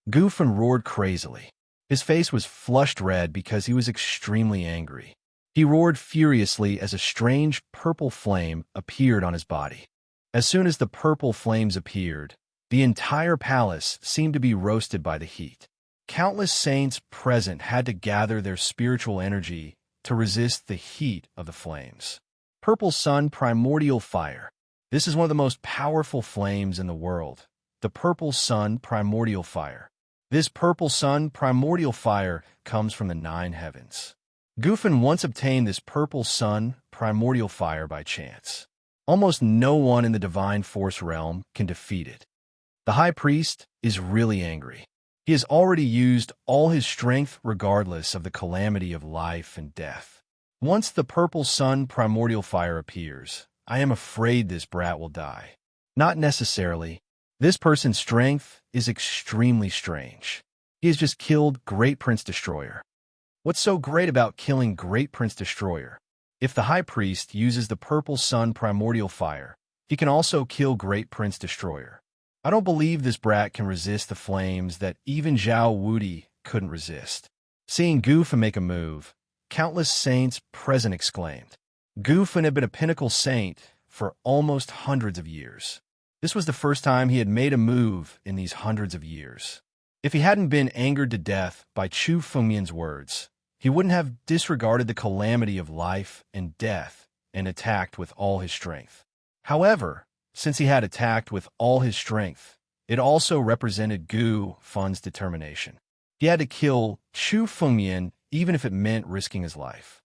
Gufan roared crazily. His face was flushed red because he was extremely angry. He roared furiously as a strange purple flame appeared on his body. As soon as the purple flames appeared, the entire palace seemed to be roasted by the heat. Countless saints present had to gather their spiritual energy to resist the heat of the flames. Purple Sun Primordial Fire. This is one of the most powerful flames in the world. The Purple Sun Primordial Fire. This Purple Sun Primordial Fire comes from the 9 heavens. Gufan once obtained this Purple Sun Primordial Fire by chance. Almost no one in the Divine Force realm can defeat it. The High Priest is really angry. He has already used all his strength regardless of the calamity of life and death. Once the Purple Sun Primordial Fire appears, I am afraid this brat will die. Not necessarily. This person's strength is extremely strange. He has just killed Great Prince Destroyer. What's so great about killing Great Prince Destroyer? If the High Priest uses the Purple Sun Primordial Fire, he can also kill Great Prince Destroyer. I don't believe this brat can resist the flames that even Zhao Wudi couldn't resist. Seeing Gufan make a move, countless saints present exclaimed. Gufan had been a pinnacle saint for almost hundreds of years. This was the first time he had made a move in these hundreds of years. If he hadn't been angered to death by Chu Fengmian's words, he wouldn't have disregarded the calamity of life and death and attacked with all his strength. However, since he had attacked with all his strength, it also represented Gufan's determination. He had to kill Chu Fengmian even if it meant risking his life.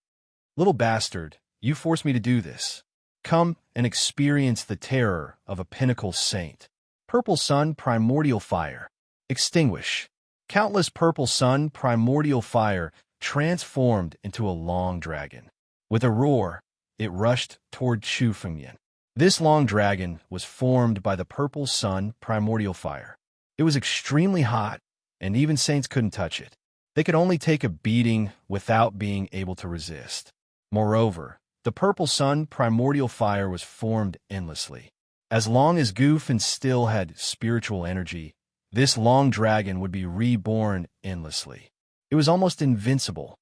Little bastard, you forced me to do this. Come and experience the terror of a pinnacle saint. Purple Sun Primordial Fire. Extinguish. Countless Purple Sun Primordial Fire transformed into a long dragon. With a roar, it rushed toward Chu Fengmian. This long dragon was formed by the Purple Sun Primordial Fire. It was extremely hot, and even saints couldn't touch it. They could only take a beating without being able to resist. Moreover, the Purple Sun Primordial Fire was formed endlessly. As long as Gufan still had spiritual energy, this long dragon would be reborn endlessly. It was almost invincible.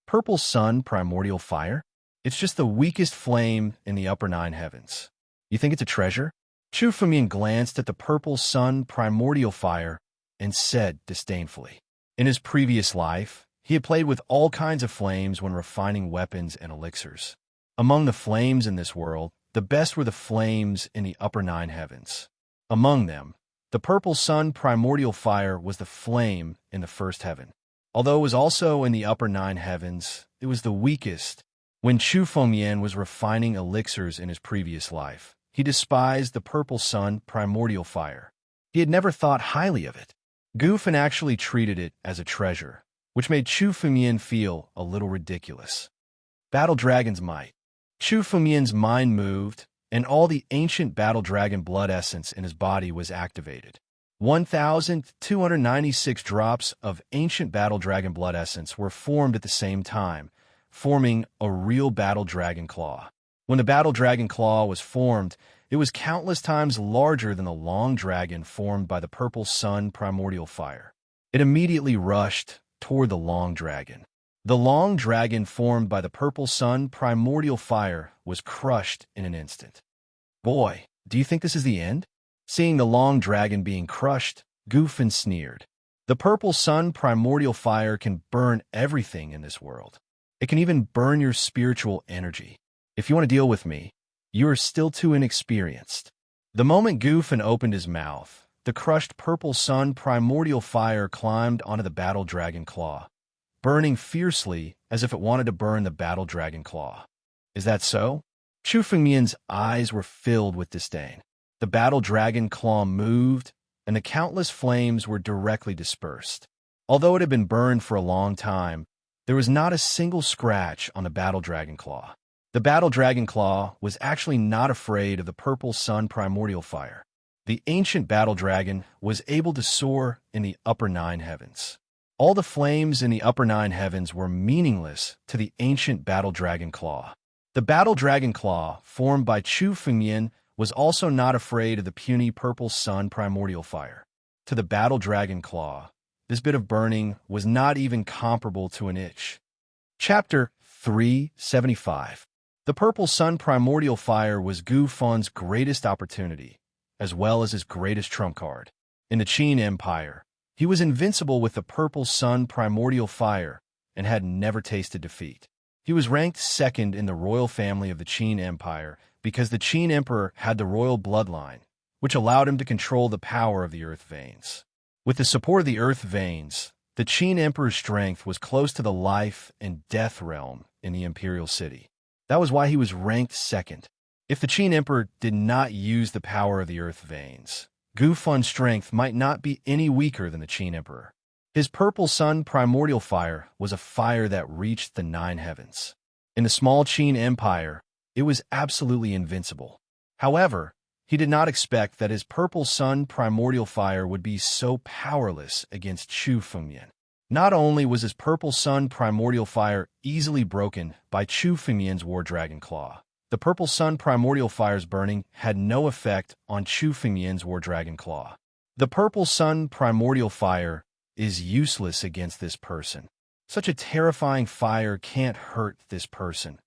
Purple Sun Primordial Fire? It's just the weakest flame in the upper 9 heavens. You think it's a treasure? Chu Fengmian glanced at the Purple Sun Primordial Fire and said disdainfully. In his previous life, he had played with all kinds of flames when refining weapons and elixirs. Among the flames in this world, the best were the flames in the upper 9 heavens. Among them, the Purple Sun Primordial Fire was the flame in the first heaven. Although it was also in the upper 9 heavens, it was the weakest. When Chu Fengmian was refining elixirs in his previous life, he despised the Purple Sun Primordial Fire. He had never thought highly of it. Gufan actually treated it as a treasure, which made Chu Fengmian feel a little ridiculous. Battle Dragon's Might. Chu Fengmian's mind moved, and all the ancient Battle Dragon blood essence in his body was activated. 1,296 drops of ancient Battle Dragon blood essence were formed at the same time, forming a real Battle Dragon Claw. When the Battle Dragon Claw was formed, it was countless times larger than the long dragon formed by the Purple Sun Primordial Fire. It immediately rushed toward the long dragon. The long dragon formed by the Purple Sun Primordial Fire was crushed in an instant. Boy, do you think this is the end? Seeing the long dragon being crushed, Gufan sneered. The Purple Sun Primordial Fire can burn everything in this world. It can even burn your spiritual energy. If you want to deal with me, you are still too inexperienced. The moment Gufan opened his mouth, the crushed Purple Sun Primordial Fire climbed onto the Battle Dragon Claw, burning fiercely as if it wanted to burn the Battle Dragon Claw. Is that so? Chu Fengmian's eyes were filled with disdain. The Battle Dragon Claw moved, and the countless flames were directly dispersed. Although it had been burned for a long time, there was not a single scratch on the Battle Dragon Claw. The Battle Dragon Claw was actually not afraid of the Purple Sun Primordial Fire. The ancient Battle Dragon was able to soar in the upper 9 heavens. All the flames in the upper 9 heavens were meaningless to the ancient Battle Dragon Claw. The battle dragon claw, formed by Chu Fengmian, was also not afraid of the puny purple sun primordial fire. To the battle dragon claw, this bit of burning was not even comparable to an itch. Chapter 375. The purple sun primordial fire was Gu Fan's greatest opportunity, as well as his greatest trump card. In the Qin Empire, he was invincible with the purple sun primordial fire and had never tasted defeat. He was ranked second in the royal family of the Qin Empire because the Qin Emperor had the royal bloodline, which allowed him to control the power of the earth veins. With the support of the earth veins, the Qin Emperor's strength was close to the life and death realm in the imperial city. That was why he was ranked second. If the Qin Emperor did not use the power of the earth veins, Gu Fan's strength might not be any weaker than the Qin Emperor. His purple sun primordial fire was a fire that reached the 9 heavens. In the small Qin Empire, it was absolutely invincible. However, he did not expect that his purple sun primordial fire would be so powerless against Chu Fengmian. Not only was his purple sun primordial fire easily broken by Chu Fengmian's war dragon claw, the purple sun primordial fire's burning had no effect on Chu Fengmian's war dragon claw. The purple sun primordial fire is useless against this person. Such a terrifying fire can't hurt this person.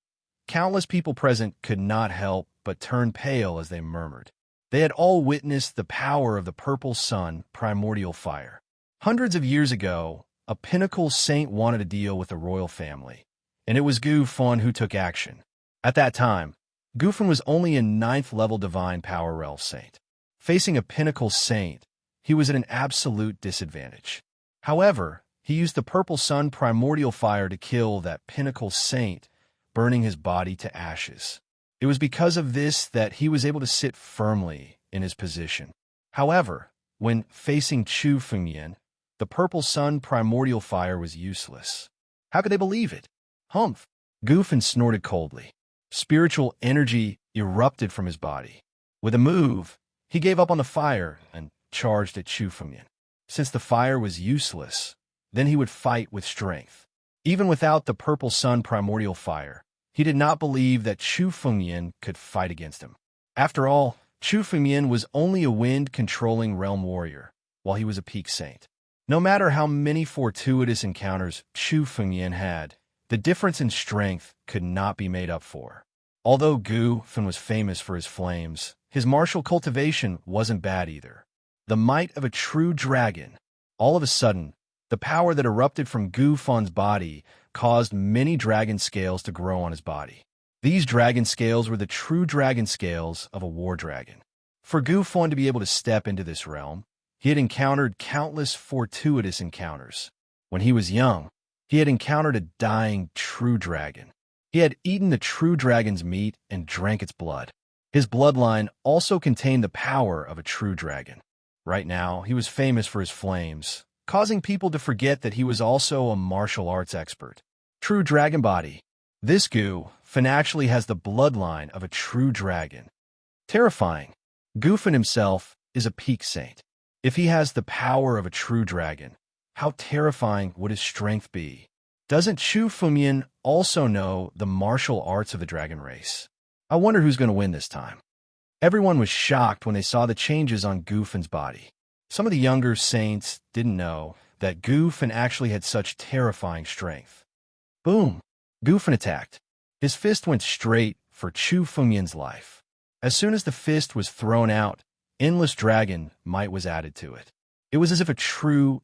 Countless people present could not help but turn pale as they murmured. They had all witnessed the power of the purple sun primordial fire. Hundreds of years ago, a pinnacle saint wanted to deal with the royal family, and it was Gu Fan who took action. At that time, Gu Fan was only a 9th level divine power realm saint. Facing a pinnacle saint, he was at an absolute disadvantage. However, he used the purple sun primordial fire to kill that pinnacle saint, burning his body to ashes. It was because of this that he was able to sit firmly in his position. However, when facing Chu Fengmian, the purple sun primordial fire was useless. How could they believe it? Humph! Gu Fan snorted coldly. Spiritual energy erupted from his body. With a move, he gave up on the fire and charged at Chu Fengmian. Since the fire was useless, then he would fight with strength. Even without the purple sun primordial fire, he did not believe that Chu Fengmian could fight against him. After all, Chu Fengmian was only a wind-controlling realm warrior, while he was a peak saint. No matter how many fortuitous encounters Chu Fengmian had, the difference in strength could not be made up for. Although Gu Fan was famous for his flames, his martial cultivation wasn't bad either. The might of a true dragon. All of a sudden, the power that erupted from Gu Fan's body caused many dragon scales to grow on his body. These dragon scales were the true dragon scales of a war dragon. For Gu Fan to be able to step into this realm, he had encountered countless fortuitous encounters. When he was young, he had encountered a dying true dragon. He had eaten the true dragon's meat and drank its blood. His bloodline also contained the power of a true dragon. Right now, he was famous for his flames, causing people to forget that he was also a martial arts expert. True dragon body. This Gu Fan actually has the bloodline of a true dragon. Terrifying. Gu Fan himself is a peak saint. If he has the power of a true dragon, how terrifying would his strength be? Doesn't Chu Fengmian also know the martial arts of the dragon race? I wonder who's going to win this time. Everyone was shocked when they saw the changes on Gu Fan's body. Some of the younger saints didn't know that Gu Fan actually had such terrifying strength. Boom! Gu Fan attacked. His fist went straight for Chu Fengmian's life. As soon as the fist was thrown out, endless dragon might was added to it. It was as if a true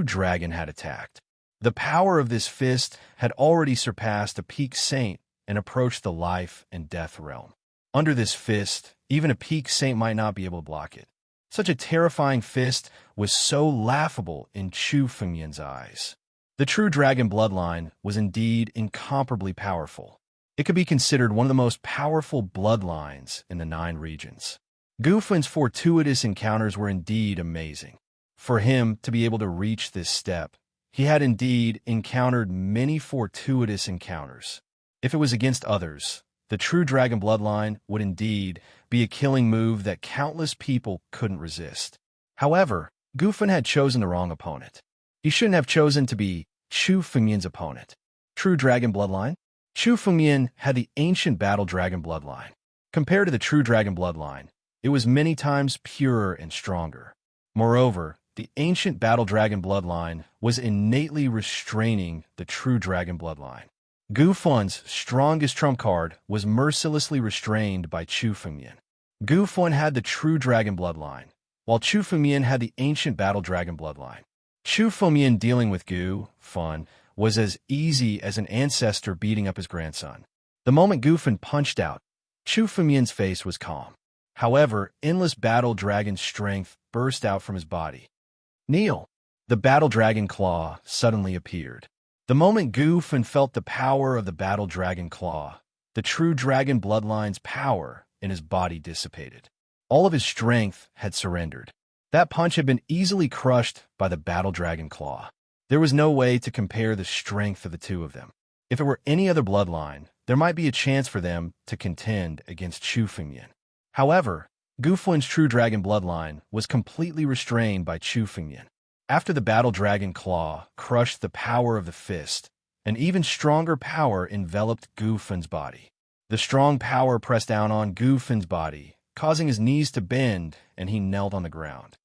dragon had attacked. The power of this fist had already surpassed a peak saint and approached the life and death realm. Under this fist, even a peak saint might not be able to block it. Such a terrifying fist was so laughable in Chu Fengmian's eyes. The true dragon bloodline was indeed incomparably powerful. It could be considered one of the most powerful bloodlines in the 9 regions. Gu Fan's fortuitous encounters were indeed amazing. For him to be able to reach this step, he had indeed encountered many fortuitous encounters. If it was against others, the true dragon bloodline would indeed be a killing move that countless people couldn't resist. However, Gu Fan had chosen the wrong opponent. He shouldn't have chosen to be Chu Fengmian's opponent. True dragon bloodline? Chu Fengmian had the ancient battle dragon bloodline. Compared to the true dragon bloodline, it was many times purer and stronger. Moreover, the ancient battle dragon bloodline was innately restraining the true dragon bloodline. Gu Fun's strongest trump card was mercilessly restrained by Chu Fengmian. Gu Fun had the true dragon bloodline, while Chu Fengmian had the ancient battle dragon bloodline. Chu Fengmian dealing with Gu Fun was as easy as an ancestor beating up his grandson. The moment Gu Fun punched out, Chu Fengmian's face was calm. However, endless battle dragon strength burst out from his body. Kneel! The battle dragon claw suddenly appeared. The moment Gu Fun felt the power of the battle dragon claw, the true dragon bloodline's power in his body dissipated. All of his strength had surrendered. That punch had been easily crushed by the battle dragon claw. There was no way to compare the strength of the two of them. If it were any other bloodline, there might be a chance for them to contend against Chu Fengmian. However, Gu Fun's true dragon bloodline was completely restrained by Chu Fengmian. After the battle dragon claw crushed the power of the fist, an even stronger power enveloped Gu Fun's body. The strong power pressed down on Gu Fun's body, causing his knees to bend, and he knelt on the ground.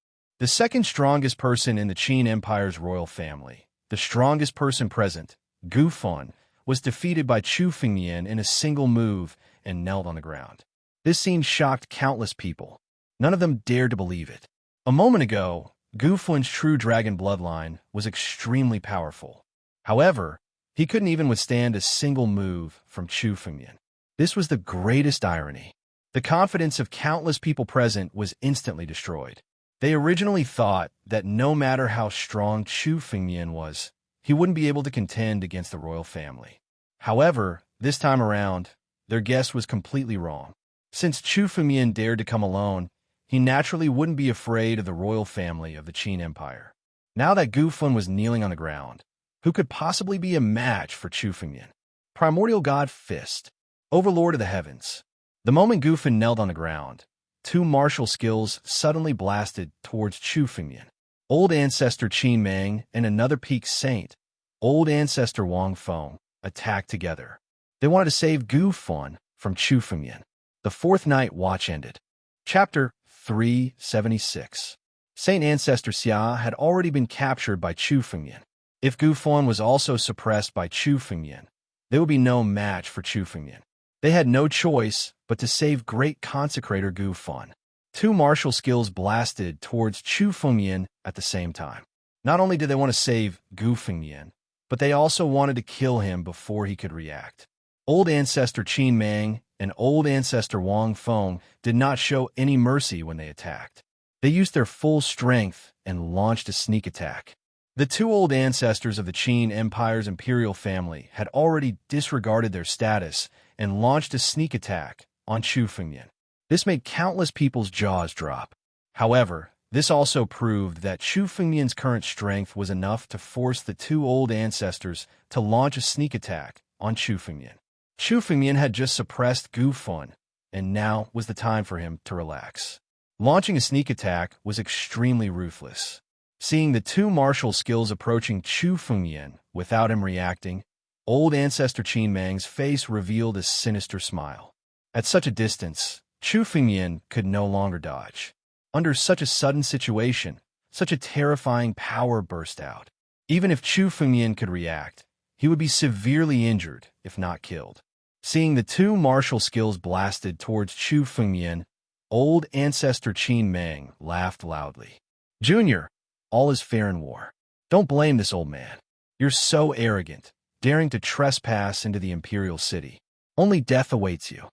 The second strongest person in the Qin Empire's royal family, the strongest person present, Gu Fun, was defeated by Chu Fengmian in a single move and knelt on the ground. This scene shocked countless people. None of them dared to believe it. A moment ago, Gu Fun's true dragon bloodline was extremely powerful. However, he couldn't even withstand a single move from Chu Fengmian. This was the greatest irony. The confidence of countless people present was instantly destroyed. They originally thought that no matter how strong Chu Fengmian was, he wouldn't be able to contend against the royal family. However, this time around, their guess was completely wrong. Since Chu Fengmian dared to come alone, he naturally wouldn't be afraid of the royal family of the Qin Empire. Now that Gu Fun was kneeling on the ground, who could possibly be a match for Chu Fengmian? Primordial God Fist, Overlord of the Heavens. The moment Gu Fun knelt on the ground, two martial skills suddenly blasted towards Chu Fengmian. Old Ancestor Qin Mang and another peak saint, Old Ancestor Wang Feng, attacked together. They wanted to save Gu Fun from Chu Fengmian. The fourth night watch ended. Chapter 376. Saint Ancestor Xia had already been captured by Chu Fengmian. If Gu Fun was also suppressed by Chu Fengmian, there would be no match for Chu Fengmian. They had no choice but to save great consecrator Gu Fun. Two martial skills blasted towards Chu Fengmian at the same time. Not only did they want to save Gu Fengmian, but they also wanted to kill him before he could react. Old Ancestor Qin Mang and Old Ancestor Wang Feng did not show any mercy when they attacked. They used their full strength and launched a sneak attack. The two old ancestors of the Qin Empire's imperial family had already disregarded their status and launched a sneak attack on Chu Fengmian. This made countless people's jaws drop. However, this also proved that Chu Fengmian's current strength was enough to force the two old ancestors to launch a sneak attack on Chu Fengmian. Chu Fengmian had just suppressed Gu Fun, and now was the time for him to relax. Launching a sneak attack was extremely ruthless. Seeing the two martial skills approaching Chu Fengmian without him reacting, Old Ancestor Qin Mang's face revealed a sinister smile. At such a distance, Chu Fengmian could no longer dodge. Under such a sudden situation, such a terrifying power burst out. Even if Chu Fengmian could react, he would be severely injured, if not killed. Seeing the two martial skills blasted towards Chu Fengmian, Old Ancestor Qin Mang laughed loudly. Junior, all is fair in war. Don't blame this old man. You're so arrogant, daring to trespass into the imperial city. Only death awaits you.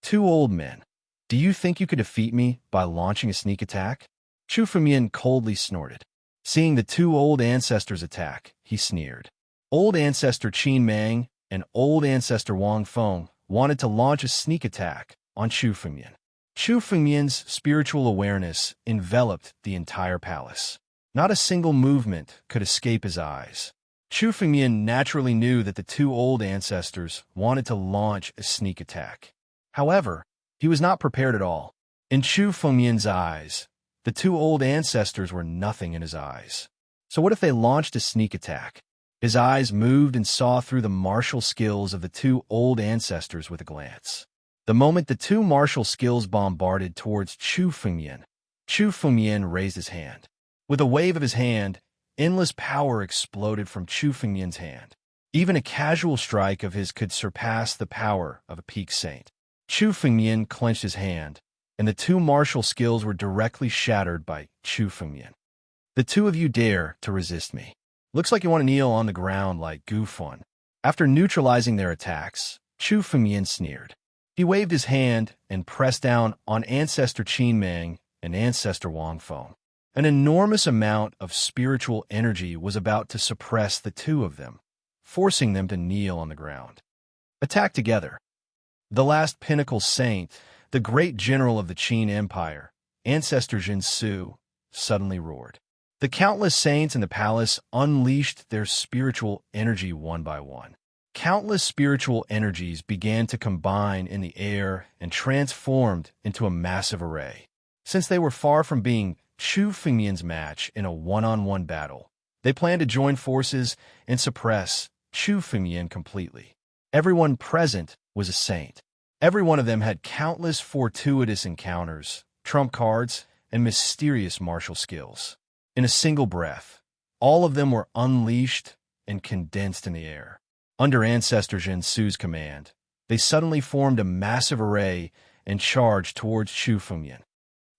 Two old men. Do you think you could defeat me by launching a sneak attack? Chu Fengmian coldly snorted. Seeing the two old ancestors attack, he sneered. Old Ancestor Qin Mang and Old Ancestor Wang Feng wanted to launch a sneak attack on Chu Fengmian. Chu Fengmian's spiritual awareness enveloped the entire palace. Not a single movement could escape his eyes. Chu Fengmian naturally knew that the two old ancestors wanted to launch a sneak attack. However, he was not prepared at all. In Chu Fengmian's eyes, the two old ancestors were nothing in his eyes. So what if they launched a sneak attack? His eyes moved and saw through the martial skills of the two old ancestors with a glance. The moment the two martial skills bombarded towards Chu Fengmian raised his hand. With a wave of his hand, endless power exploded from Chu Fengmian's hand. Even a casual strike of his could surpass the power of a peak saint. Chu Fengmian clenched his hand, and the two martial skills were directly shattered by Chu Fengmian. The two of you dare to resist me. Looks like you want to kneel on the ground like Gufun. After neutralizing their attacks, Chu Fengmian sneered. He waved his hand and pressed down on Ancestor Qin Meng and Ancestor Wang Feng. An enormous amount of spiritual energy was about to suppress the two of them, forcing them to kneel on the ground. Attack together. The last pinnacle saint, the great general of the Qin Empire, Ancestor Jin Su, suddenly roared. The countless saints in the palace unleashed their spiritual energy one by one. Countless spiritual energies began to combine in the air and transformed into a massive array. Since they were far from being Chu Fengmian's match in a one-on-one battle, they planned to join forces and suppress Chu Fengmian completely. Everyone present was a saint. Every one of them had countless fortuitous encounters, trump cards, and mysterious martial skills. In a single breath, all of them were unleashed and condensed in the air. Under Ancestor Jin Su's command, they suddenly formed a massive array and charged towards Chu Fengmian.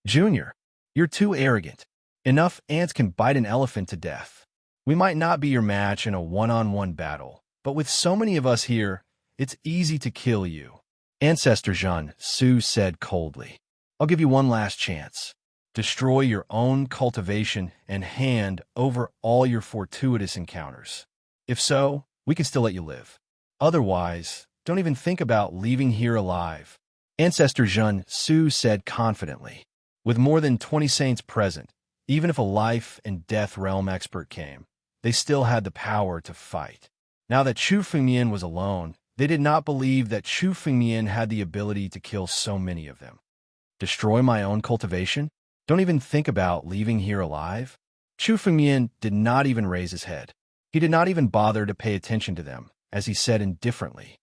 Junior, you're too arrogant. Enough ants can bite an elephant to death. We might not be your match in a one-on-one battle, but with so many of us here, it's easy to kill you. Ancestor Jin Su said coldly. I'll give you one last chance. Destroy your own cultivation and hand over all your fortuitous encounters. If so, we can still let you live. Otherwise, don't even think about leaving here alive. Ancestor Jin Su said confidently. With more than 20 saints present, even if a life and death realm expert came, they still had the power to fight. Now that Chu Fengmian was alone, they did not believe that Chu Fengmian had the ability to kill so many of them. Destroy my own cultivation? Don't even think about leaving here alive? Chu Fengmian did not even raise his head. He did not even bother to pay attention to them, as he said indifferently.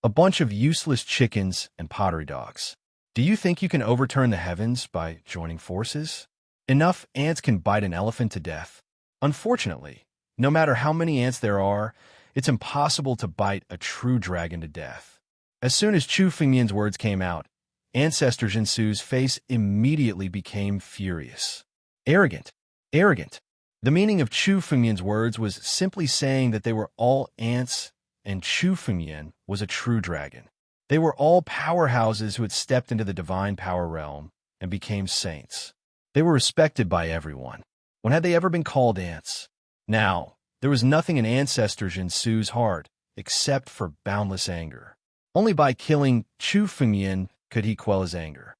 A bunch of useless chickens and pottery dogs. Do you think you can overturn the heavens by joining forces? Enough ants can bite an elephant to death. Unfortunately, no matter how many ants there are, it's impossible to bite a true dragon to death. As soon as Chu Fengmian's words came out, Ancestor Jin Su's face immediately became furious. Arrogant. Arrogant. The meaning of Chu Fengmian's words was simply saying that they were all ants and Chu Fengmian was a true dragon. They were all powerhouses who had stepped into the divine power realm and became saints. They were respected by everyone. When had they ever been called ants? Now, there was nothing in Ancestor Jin Su's heart except for boundless anger. Only by killing Chu Fengmian could he quell his anger.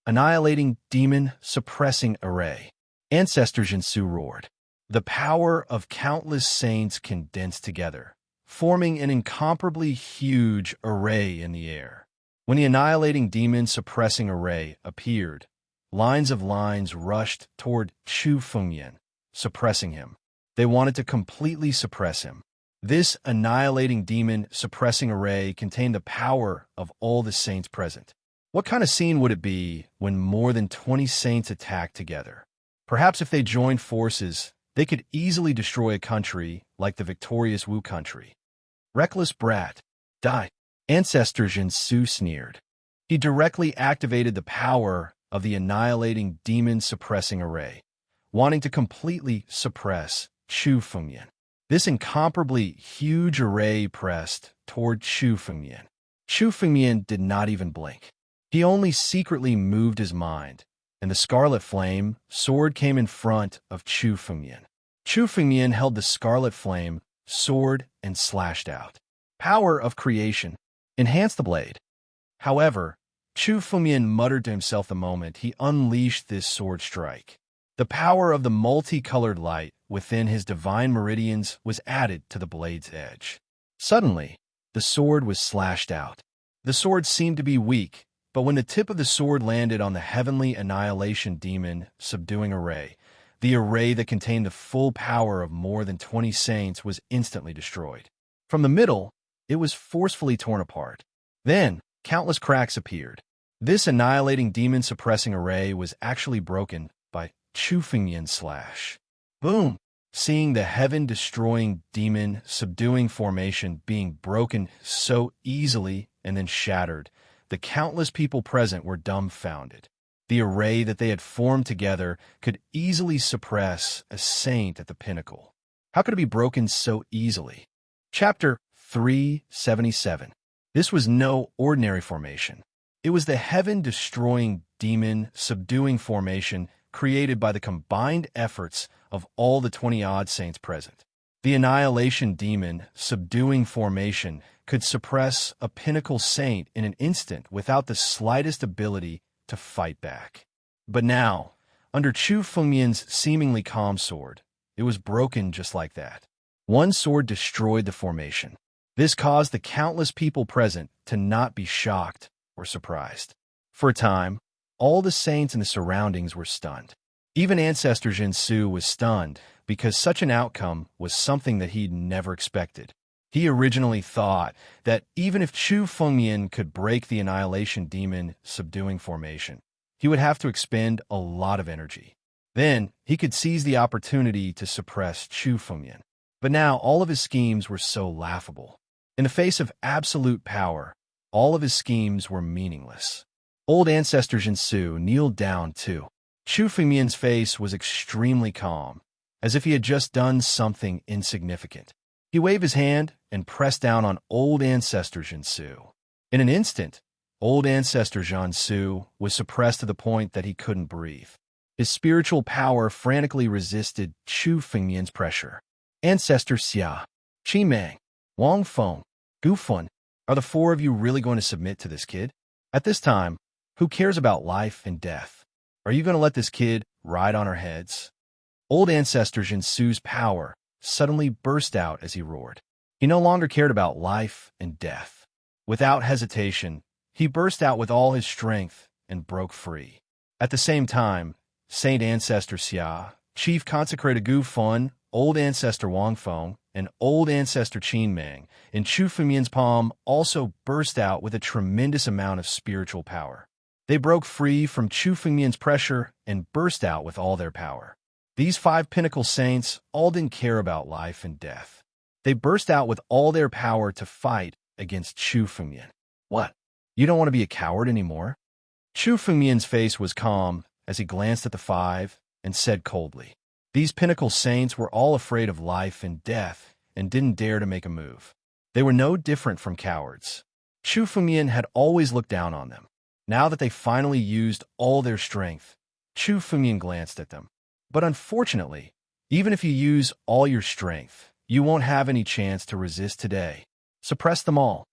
Annihilating demon suppressing array. Ancestor Jin Su roared. The power of countless saints condensed together, forming an incomparably huge array in the air. When the annihilating demon suppressing array appeared, lines of lines rushed toward Chu Fengmian, suppressing him. They wanted to completely suppress him. This annihilating demon suppressing array contained the power of all the saints present. What kind of scene would it be when more than 20 saints attacked together? Perhaps if they joined forces, they could easily destroy a country like the victorious Wu country. Reckless brat. Die. Ancestor Jin Su sneered. He directly activated the power of the annihilating demon suppressing array, wanting to completely suppress Chu Fengmian. This incomparably huge array pressed toward Chu Fengmian. Chu Fengmian did not even blink. He only secretly moved his mind, and the scarlet flame sword came in front of Chu Fengmian. Chu Fengmian held the scarlet flame sword and slashed out. Power of creation. Enhance the blade. However, Chu Fengmian muttered to himself the moment he unleashed this sword strike. The power of the multicolored light within his divine meridians was added to the blade's edge. Suddenly, the sword was slashed out. The sword seemed to be weak, but when the tip of the sword landed on the heavenly annihilation demon subduing array, The array that contained the full power of more than 20 saints was instantly destroyed. From the middle, it was forcefully torn apart. Then, countless cracks appeared. This annihilating demon-suppressing array was actually broken by Chu Fengmian's slash. Boom! Seeing the heaven-destroying demon-subduing formation being broken so easily and then shattered, the countless people present were dumbfounded. The array that they had formed together could easily suppress a saint at the pinnacle. How could it be broken so easily? Chapter 377. This was no ordinary formation. It was the heaven-destroying demon-subduing formation created by the combined efforts of all the 20-odd saints present. The annihilation demon-subduing formation could suppress a pinnacle saint in an instant without the slightest ability to fight back. But now, under Chu Fengmian's seemingly calm sword, it was broken just like that. One sword destroyed the formation. This caused the countless people present to not be shocked or surprised. For a time, all the saints in the surroundings were stunned. Even Ancestor Jinsu was stunned because such an outcome was something that he'd never expected. He originally thought that even if Chu Fengmian could break the annihilation demon subduing formation, he would have to expend a lot of energy. Then he could seize the opportunity to suppress Chu Fengmian. But now all of his schemes were so laughable. In the face of absolute power, all of his schemes were meaningless. Old Ancestor Jinsu kneeled down too. Chu Fengmian's face was extremely calm, as if he had just done something insignificant. He waved his hand and pressed down on old Ancestor Jinsu. In an instant, old Ancestor Jinsu was suppressed to the point that he couldn't breathe. His spiritual power frantically resisted Chu Fengmian's pressure. Ancestor Xia, Qimeng, Wang Feng, Gu Fun, are the four of you really going to submit to this kid? At this time, who cares about life and death? Are you going to let this kid ride on our heads? Old Ancestor Jinsu's power suddenly burst out as he roared. He no longer cared about life and death. Without hesitation, he burst out with all his strength and broke free. At the same time, Saint Ancestor Xia, Chief Consecrated Gu Fun, Old Ancestor Wang Feng, and Old Ancestor Qinmeng in Chu Fengmian's palm also burst out with a tremendous amount of spiritual power. They broke free from Chu Fengmian's pressure and burst out with all their power. These 5 pinnacle saints all didn't care about life and death. They burst out with all their power to fight against Chu Fengmian. What? You don't want to be a coward anymore? Chu Fengmian's face was calm as he glanced at the 5 and said coldly, "These pinnacle saints were all afraid of life and death and didn't dare to make a move. They were no different from cowards. Chu Fengmian had always looked down on them. Now that they finally used all their strength, Chu Fengmian glanced at them. But unfortunately, even if you use all your strength, you won't have any chance to resist today. Suppress them all."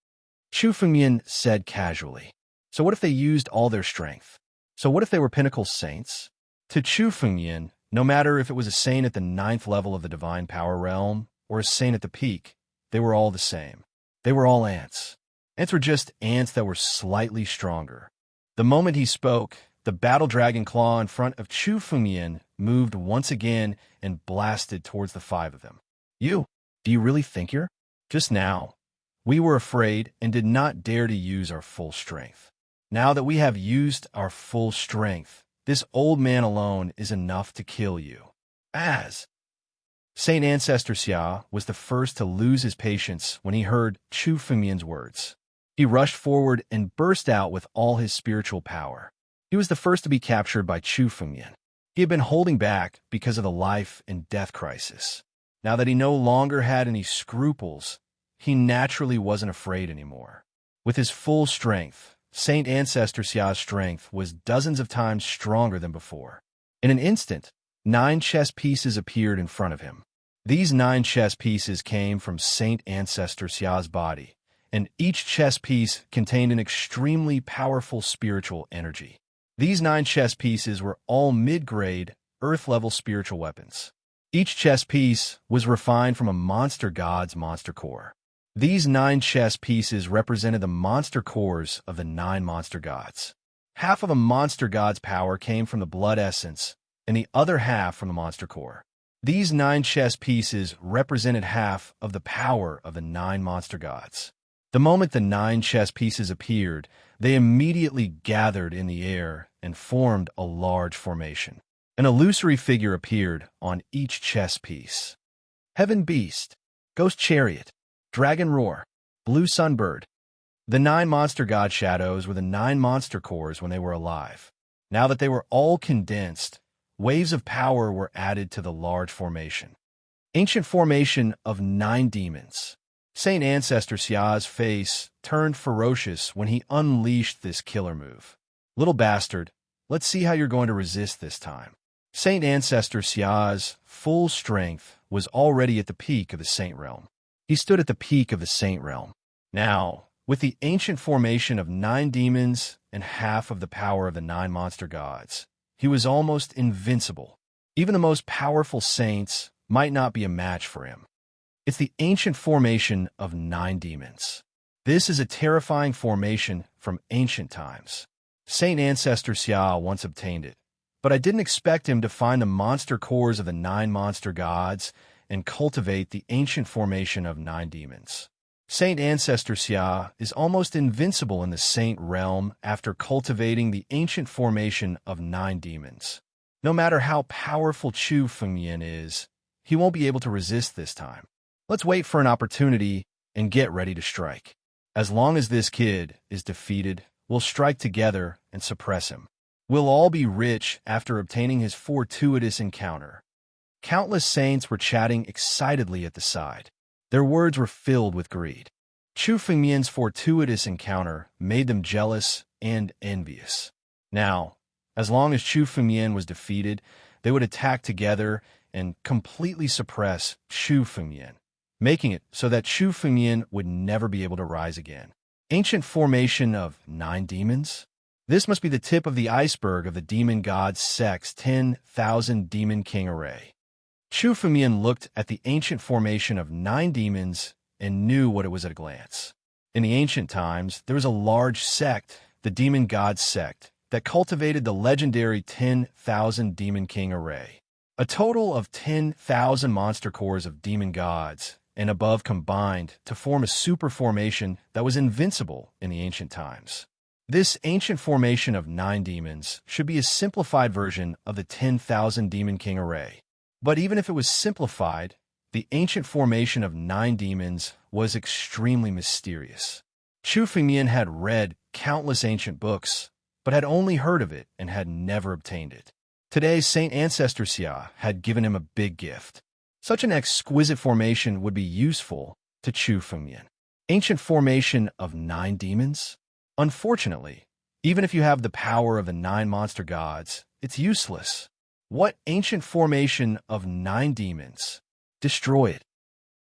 Chu Fengmian said casually. So what if they used all their strength? So what if they were pinnacle saints? To Chu Fengmian, no matter if it was a saint at the 9th level of the divine power realm or a saint at the peak, they were all the same. They were all ants. Ants were just ants that were slightly stronger. The moment he spoke, the battle dragon claw in front of Chu Fengmian moved once again and blasted towards the 5 of them. Do you really think you're? Just now, we were afraid and did not dare to use our full strength. Now that we have used our full strength, this old man alone is enough to kill you. As Saint Ancestor Xia was the first to lose his patience when he heard Chu Fengmian's words. He rushed forward and burst out with all his spiritual power. He was the first to be captured by Chu Fengmian. He had been holding back because of the life and death crisis. Now that he no longer had any scruples, he naturally wasn't afraid anymore. With his full strength, Saint Ancestor Xia's strength was dozens of times stronger than before. In an instant, 9 chess pieces appeared in front of him. These 9 chess pieces came from Saint Ancestor Xia's body, and each chess piece contained an extremely powerful spiritual energy. These 9 chess pieces were all mid-grade, Earth-level spiritual weapons. Each chess piece was refined from a monster god's monster core. These 9 chess pieces represented the monster cores of the 9 monster gods. Half of a monster god's power came from the blood essence, and the other half from the monster core. These 9 chess pieces represented half of the power of the 9 monster gods. The moment the 9 chess pieces appeared, they immediately gathered in the air and formed a large formation. An illusory figure appeared on each chess piece. Heaven Beast, Ghost Chariot, Dragon Roar, Blue Sunbird. The 9 monster god shadows were the 9 monster cores when they were alive. Now that they were all condensed, waves of power were added to the large formation. Ancient formation of 9 demons. Saint Ancestor Xia's face turned ferocious when he unleashed this killer move. Little bastard, let's see how you're going to resist this time. Saint Ancestor Xia's full strength was already at the peak of the Saint Realm. He stood at the peak of the Saint Realm. Now, with the ancient formation of 9 demons and half of the power of the 9 monster gods, he was almost invincible. Even the most powerful saints might not be a match for him. It's the ancient formation of 9 demons. This is a terrifying formation from ancient times. Saint Ancestor Xia once obtained it, but I didn't expect him to find the monster cores of the 9 monster gods and cultivate the ancient formation of 9 demons. Saint Ancestor Xia is almost invincible in the Saint Realm after cultivating the ancient formation of 9 demons. No matter how powerful Chu Fengyan is, he won't be able to resist this time. Let's wait for an opportunity and get ready to strike. As long as this kid is defeated, we'll strike together and suppress him. We'll all be rich after obtaining his fortuitous encounter. Countless saints were chatting excitedly at the side. Their words were filled with greed. Chu Fengyan's fortuitous encounter made them jealous and envious. Now, as long as Chu Fengyan was defeated, they would attack together and completely suppress Chu Fengyan, making it so that Chu Fengyan would never be able to rise again. Ancient formation of 9 demons? This must be the tip of the iceberg of the demon god's sect's 10,000 demon king array. Chu Fengyan looked at the ancient formation of 9 demons and knew what it was at a glance. In the ancient times, there was a large sect, the demon god sect, that cultivated the legendary 10,000 demon king array. A total of 10,000 monster cores of demon gods and above combined to form a super formation that was invincible in the ancient times. This ancient formation of 9 demons should be a simplified version of the 10,000 demon king array. But even if it was simplified, the ancient formation of 9 demons was extremely mysterious. Chu Fengyan had read countless ancient books, but had only heard of it and had never obtained it. Today, Saint Ancestor Xia had given him a big gift. Such an exquisite formation would be useful to Chu Fengyan. Ancient formation of 9 demons? Unfortunately, even if you have the power of the 9 monster gods, it's useless. What ancient formation of 9 demons? Destroy it.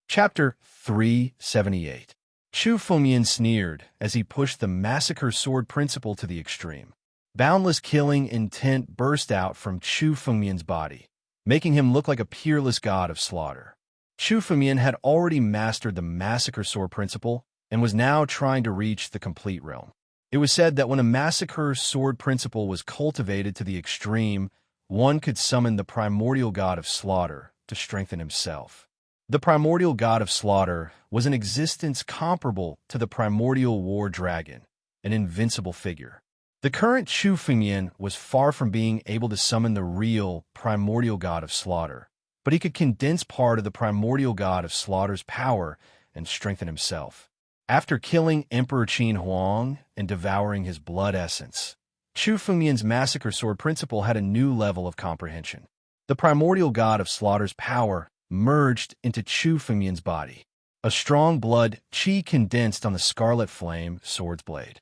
Chapter 378. Chu Fengyan sneered as he pushed the massacre sword principle to the extreme. Boundless killing intent burst out from Chu Fengyan's body, making him look like a peerless god of slaughter. Chu Fengyan had already mastered the massacre sword principle and was now trying to reach the complete realm. It was said that when a massacre sword principle was cultivated to the extreme, one could summon the primordial god of slaughter to strengthen himself. The primordial god of slaughter was an existence comparable to the primordial war dragon, an invincible figure. The current Chu Fengyan was far from being able to summon the real primordial god of slaughter, but he could condense part of the primordial god of slaughter's power and strengthen himself. After killing Emperor Qin Huang and devouring his blood essence, Chu Fengyan's massacre sword principle had a new level of comprehension. The primordial god of slaughter's power merged into Chu Fengyan's body. A strong blood qi condensed on the scarlet flame sword's blade.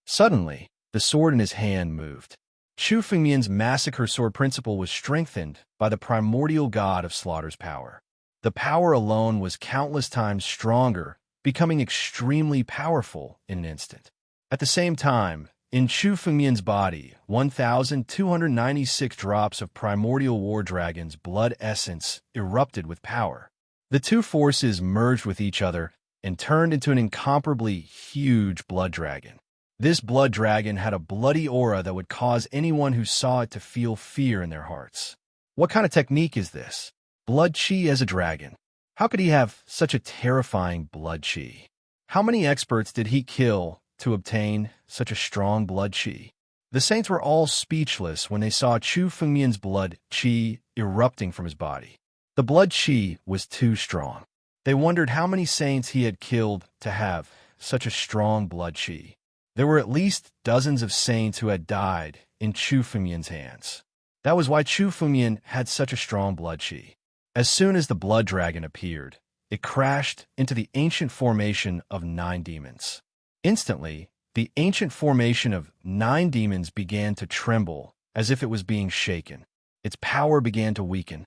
Suddenly, the sword in his hand moved. Chu Fengyan's massacre sword principle was strengthened by the primordial god of slaughter's power. The power alone was countless times stronger, becoming extremely powerful in an instant. At the same time, in Chu Fengyan's body, 1,296 drops of primordial war dragon's blood essence erupted with power. The two forces merged with each other and turned into an incomparably huge blood dragon. This blood dragon had a bloody aura that would cause anyone who saw it to feel fear in their hearts. What kind of technique is this? Blood chi as a dragon. How could he have such a terrifying blood chi? How many experts did he kill to obtain such a strong blood chi? The saints were all speechless when they saw Chu Fengmian's blood chi erupting from his body. The blood chi was too strong. They wondered how many saints he had killed to have such a strong blood chi. There were at least dozens of saints who had died in Chu Fengmian's hands. That was why Chu Fengmian had such a strong blood chi. As soon as the blood dragon appeared, it crashed into the ancient formation of 9 demons. Instantly, the ancient formation of 9 demons began to tremble as if it was being shaken. Its power began to weaken.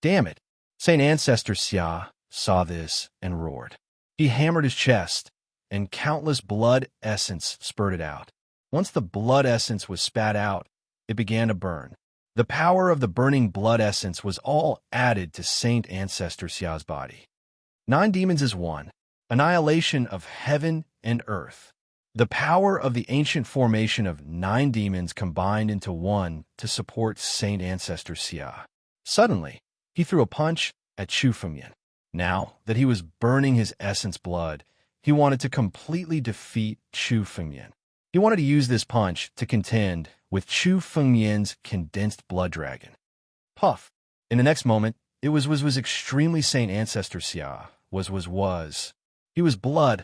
Damn it! Saint Ancestor Xia saw this and roared. He hammered his chest, and countless blood essence spurted out. Once the blood essence was spat out, it began to burn. The power of the burning blood essence was all added to Saint Ancestor Xia's body. 9 demons is 1. Annihilation of heaven and earth. The power of the ancient formation of 9 demons combined into 1 to support Saint Ancestor Xia. Suddenly, he threw a punch at Chu Fengmian. Now that he was burning his essence blood, he wanted to completely defeat Chu Fengmian. He wanted to use this punch to contend with Chu Fengmian's condensed blood dragon. Puff! In the next moment, it was extremely Saint Ancestor Xia. He was blood.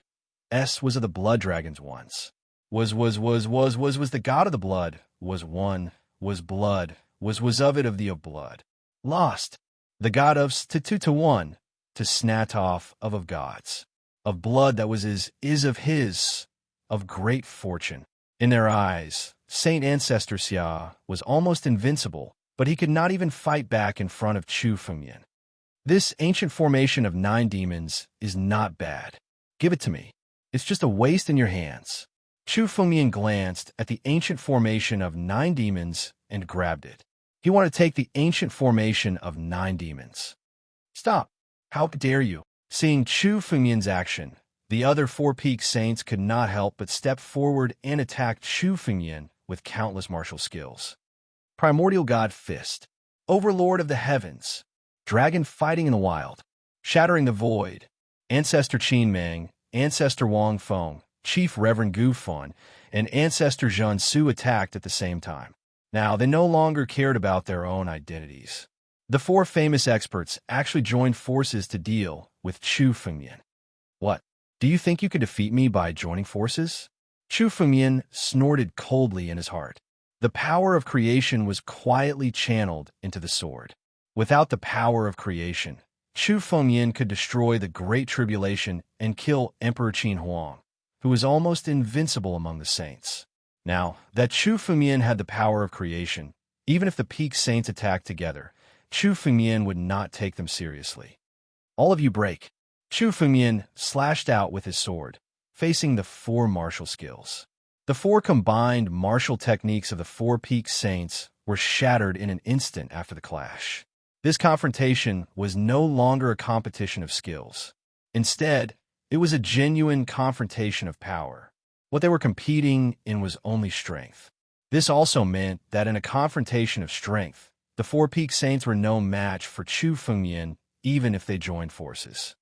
S was of the blood dragons once. Was the god of the blood. Was one. Was blood. Was of it of the of blood. Lost. The god of to 1. To snatoff of gods. Of blood that was is of his. Of great fortune. In their eyes, Saint Ancestor Xia was almost invincible, but he could not even fight back in front of Chu Fengmian. This ancient formation of 9 demons is not bad. Give it to me. It's just a waste in your hands. Chu Fengmian glanced at the ancient formation of 9 demons and grabbed it. He wanted to take the ancient formation of 9 demons. Stop! How dare you? Seeing Chu Fengmian's action, the other 4 peak saints could not help but step forward and attack Chu Fengmian with countless martial skills. Primordial God Fist, Overlord of the Heavens, Dragon Fighting in the Wild, Shattering the Void, Ancestor Qin Meng, Ancestor Wang Feng, Chief Reverend Gu Fun, and Ancestor Zhen Su attacked at the same time. Now, they no longer cared about their own identities. The 4 famous experts actually joined forces to deal with Chu Fengmian. What? Do you think you could defeat me by joining forces? Chu Fengmian snorted coldly in his heart. The power of creation was quietly channeled into the sword. Without the power of creation, Chu Fengmian could destroy the Great Tribulation and kill Emperor Qin Huang, who was almost invincible among the saints. Now, that Chu Fengmian had the power of creation, even if the peak saints attacked together, Chu Fengmian would not take them seriously. All of you break. Chu Fengmian slashed out with his sword, facing the 4 martial skills. The 4 combined martial techniques of the 4 peak saints were shattered in an instant after the clash. This confrontation was no longer a competition of skills. Instead, it was a genuine confrontation of power. What they were competing in was only strength. This also meant that in a confrontation of strength, the 4 peak saints were no match for Chu Fengmian, even if they joined forces.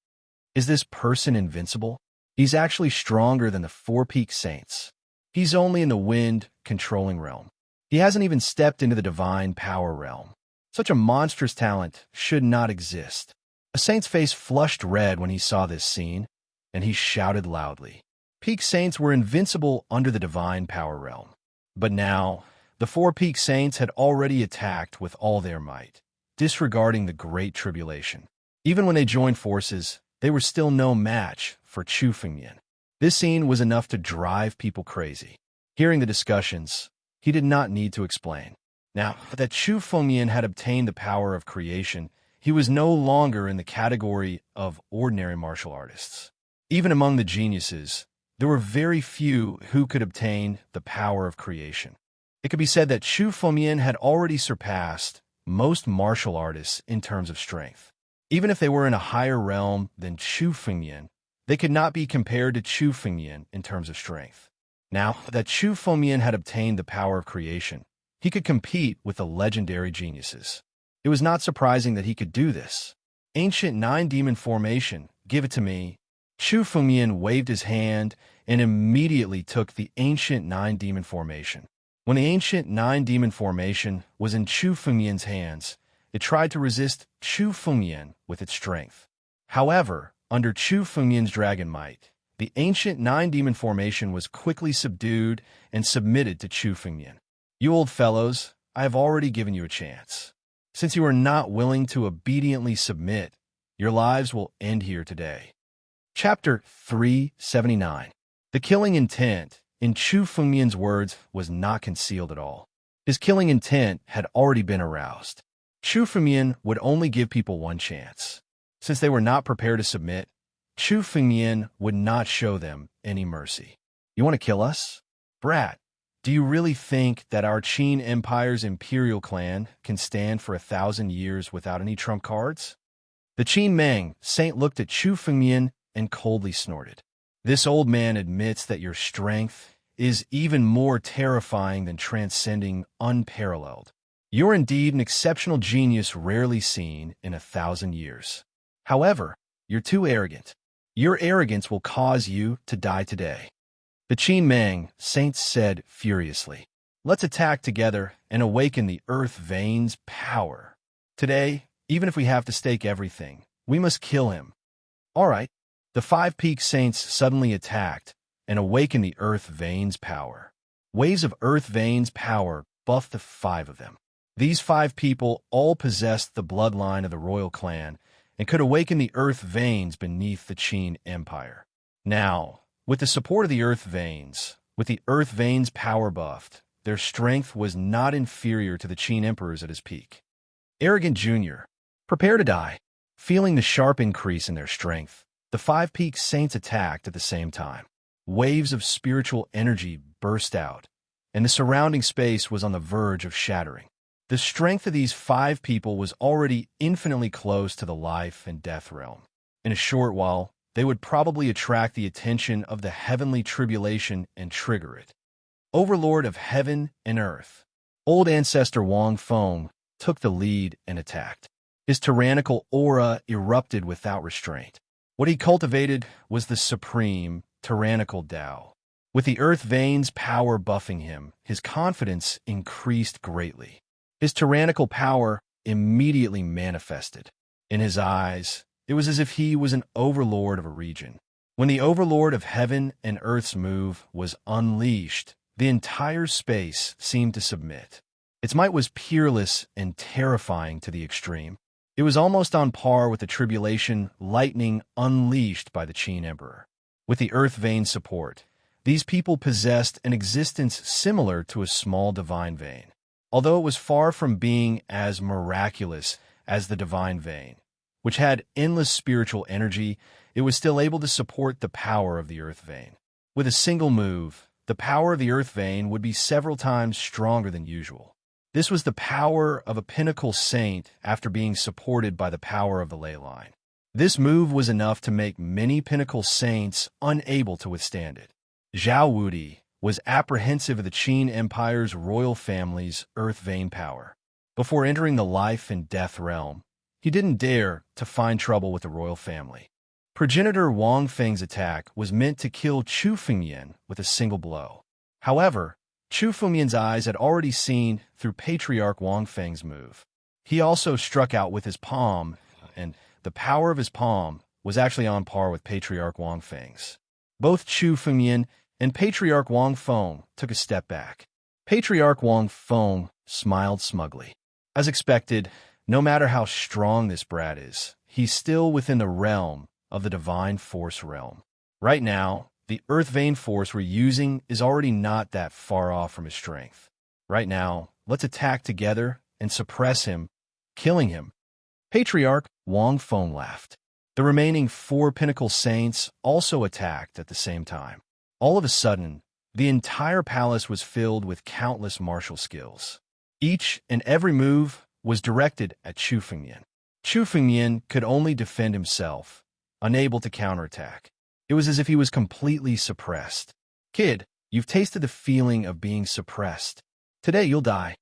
Is this person invincible? He's actually stronger than the 4 peak saints. He's only in the wind controlling realm. He hasn't even stepped into the divine power realm. Such a monstrous talent should not exist. A saint's face flushed red when he saw this scene, and he shouted loudly. Peak saints were invincible under the divine power realm. But now, the 4 peak saints had already attacked with all their might, disregarding the Great Tribulation. Even when they joined forces, they were still no match for Chu Fengmian. This scene was enough to drive people crazy. Hearing the discussions, he did not need to explain. Now that Chu Fengmian had obtained the power of creation, he was no longer in the category of ordinary martial artists. Even among the geniuses, there were very few who could obtain the power of creation. It could be said that Chu Fengmian had already surpassed most martial artists in terms of strength. Even if they were in a higher realm than Chu Fengmian, they could not be compared to Chu Fengmian in terms of strength. Now that Chu Fengmian had obtained the power of creation, he could compete with the legendary geniuses. It was not surprising that he could do this. Ancient Nine-Demon Formation, give it to me. Chu Fengmian waved his hand and immediately took the Ancient Nine-Demon Formation. When the Ancient Nine-Demon Formation was in Chu Fengmian's hands, it tried to resist Chu Fengmian with its strength. However, under Chu Fengmian's dragon might, the Ancient Nine-Demon Formation was quickly subdued and submitted to Chu Fengmian. You old fellows, I have already given you a chance. Since you are not willing to obediently submit, your lives will end here today. Chapter 379. The killing intent, in Chu Fengmian's words, was not concealed at all. His killing intent had already been aroused. Chu Fengmian would only give people one chance. Since they were not prepared to submit, Chu Fengmian would not show them any mercy. You want to kill us? Brat, do you really think that our Qin Empire's imperial clan can stand for 1,000 years without any trump cards? The Qin Meng Saint looked at Chu Fengmian and coldly snorted. This old man admits that your strength is even more terrifying than transcending unparalleled. You're indeed an exceptional genius rarely seen in 1,000 years. However, you're too arrogant. Your arrogance will cause you to die today. The Qin Meng Saints said furiously. Let's attack together and awaken the Earth Vein's power. Today, even if we have to stake everything, we must kill him. All right. The Five Peak Saints suddenly attacked and awakened the Earth Vein's power. Waves of Earth Vein's power buffed the five of them. These five people all possessed the bloodline of the royal clan and could awaken the Earth Veins beneath the Qin Empire. Now, with the support of the Earth Veins, with the Earth Veins power buffed, their strength was not inferior to the Qin Emperor's at his peak. Arrogant Jr., prepare to die. Feeling the sharp increase in their strength, the Five Peak Saints attacked at the same time. Waves of spiritual energy burst out, and the surrounding space was on the verge of shattering. The strength of these five people was already infinitely close to the life and death realm. In a short while, they would probably attract the attention of the heavenly tribulation and trigger it. Overlord of heaven and earth, old ancestor Wang Feng took the lead and attacked. His tyrannical aura erupted without restraint. What he cultivated was the supreme, tyrannical Tao. With the Earth Vein's power buffing him, his confidence increased greatly. His tyrannical power immediately manifested. In his eyes, it was as if he was an overlord of a region. When the overlord of heaven and earth's move was unleashed, the entire space seemed to submit. Its might was peerless and terrifying to the extreme. It was almost on par with the tribulation lightning unleashed by the Qin Emperor. With the Earth Vein support, these people possessed an existence similar to a small divine vein. Although it was far from being as miraculous as the divine vein, which had endless spiritual energy, it was still able to support the power of the Earth Vein. With a single move, the power of the Earth Vein would be several times stronger than usual. This was the power of a pinnacle saint after being supported by the power of the ley line. This move was enough to make many pinnacle saints unable to withstand it. Zhao Wudi was apprehensive of the Qin Empire's royal family's Earth Vein power. Before entering the life and death realm, he didn't dare to find trouble with the royal family. Progenitor Wang Feng's attack was meant to kill Chu Fengmian with a single blow. However, Chu Fengmian's eyes had already seen through Patriarch Wang Feng's move. He also struck out with his palm, and the power of his palm was actually on par with Patriarch Wang Feng's. Both Chu Fengmian and Patriarch Wang Feng took a step back. Patriarch Wang Feng smiled smugly. As expected, no matter how strong this brat is, he's still within the realm of the divine force realm. Right now, the Earth Vein force we're using is already not that far off from his strength. Right now, let's attack together and suppress him, killing him. Patriarch Wang Feng laughed. The remaining four pinnacle saints also attacked at the same time. All of a sudden, the entire palace was filled with countless martial skills. Each and every move was directed at Chu Fengmian. Chu Fengmian could only defend himself, unable to counterattack. It was as if he was completely suppressed. Kid, You've tasted the feeling of being suppressed. Today you'll die."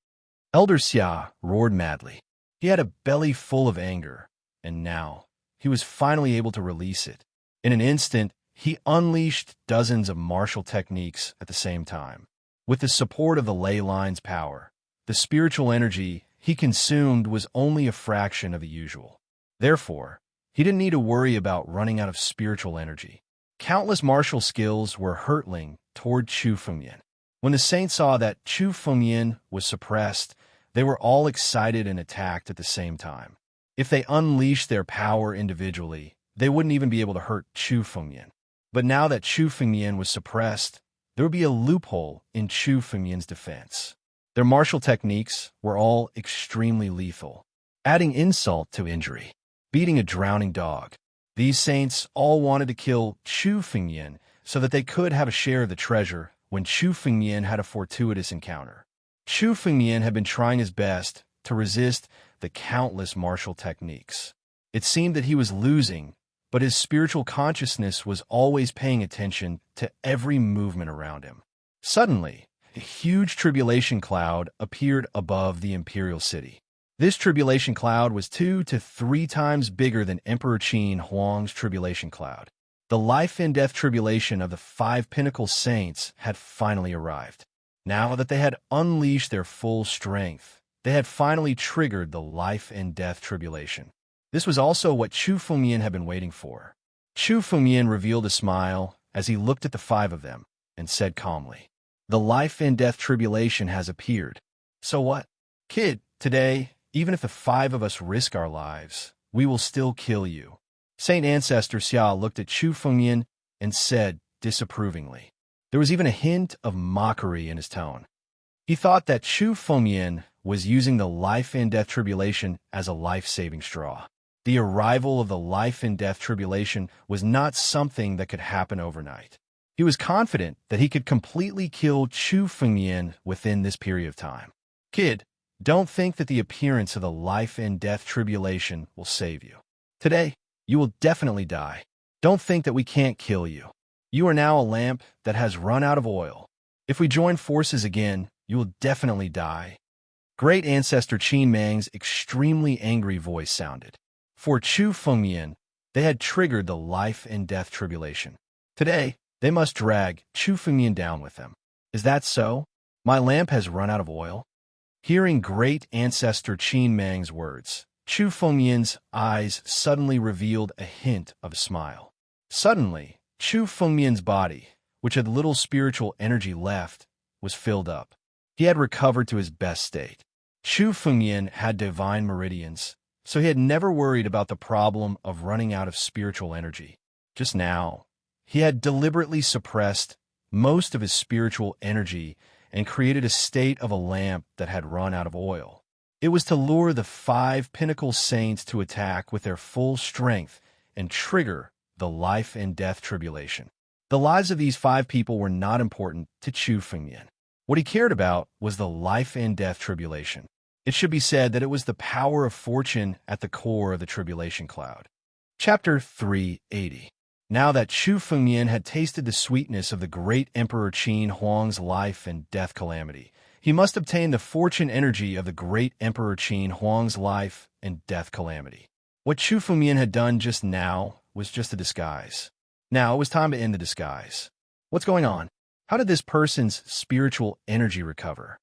Elder Xia roared madly. He had a belly full of anger, and now he was finally able to release it. In an instant, he unleashed dozens of martial techniques at the same time. With the support of the ley line's power, the spiritual energy he consumed was only a fraction of the usual. Therefore, he didn't need to worry about running out of spiritual energy. Countless martial skills were hurtling toward Chu Fengyan. When the saints saw that Chu Fengyan was suppressed, they were all excited and attacked at the same time. If they unleashed their power individually, they wouldn't even be able to hurt Chu Fengyan. But now that Chu Fengyan was suppressed, there would be a loophole in Chu Fengyan's defense. Their martial techniques were all extremely lethal, adding insult to injury. Beating a drowning dog. These saints all wanted to kill Chu Fengyan so that they could have a share of the treasure when Chu Fengyan had a fortuitous encounter. Chu Fengyan had been trying his best to resist the countless martial techniques. It seemed that he was losing, but his spiritual consciousness was always paying attention to every movement around him. Suddenly, a huge tribulation cloud appeared above the imperial city. This tribulation cloud was 2 to 3 times bigger than Emperor Qin Huang's tribulation cloud. The life and death tribulation of the 5 pinnacle saints had finally arrived. Now that they had unleashed their full strength, they had finally triggered the life and death tribulation. This was also what Chu Fengyan had been waiting for. Chu Fengyan revealed a smile as he looked at the 5 of them and said calmly, "The life and death tribulation has appeared. So what? Kid, today, even if the 5 of us risk our lives, we will still kill you." Saint Ancestor Xia looked at Chu Fengyan and said disapprovingly. There was even a hint of mockery in his tone. He thought that Chu Fengyan was using the life and death tribulation as a life-saving straw. The arrival of the life and death tribulation was not something that could happen overnight. He was confident that he could completely kill Chu Fengyan within this period of time. "Kid, don't think that the appearance of the life and death tribulation will save you. Today, you will definitely die. Don't think that we can't kill you. You are now a lamp that has run out of oil. If we join forces again, you will definitely die." Great Ancestor Qin Mang's extremely angry voice sounded. For Chu Fengyan, they had triggered the life and death tribulation. Today, they must drag Chu Fengyan down with them. "Is that so? My lamp has run out of oil?" Hearing Great Ancestor Qin Mang's words, Chu Fengyan's eyes suddenly revealed a hint of a smile. Suddenly, Chu Fengyan's body, which had little spiritual energy left, was filled up. He had recovered to his best state. Chu Fengyan had divine meridians, so he had never worried about the problem of running out of spiritual energy. Just now, he had deliberately suppressed most of his spiritual energy and created a state of a lamp that had run out of oil. It was to lure the 5 pinnacle saints to attack with their full strength and trigger the life and death tribulation. The lives of these 5 people were not important to Chu Fengyan. What he cared about was the life and death tribulation. It should be said that it was the power of fortune at the core of the tribulation cloud. Chapter 380. Now that Chu Fengyan had tasted the sweetness of the great Emperor Qin Huang's life and death calamity, he must obtain the fortune energy of the great Emperor Qin Huang's life and death calamity. What Chu Fengyan had done just now was just a disguise. Now it was time to end the disguise. What's going on? How did this person's spiritual energy recover?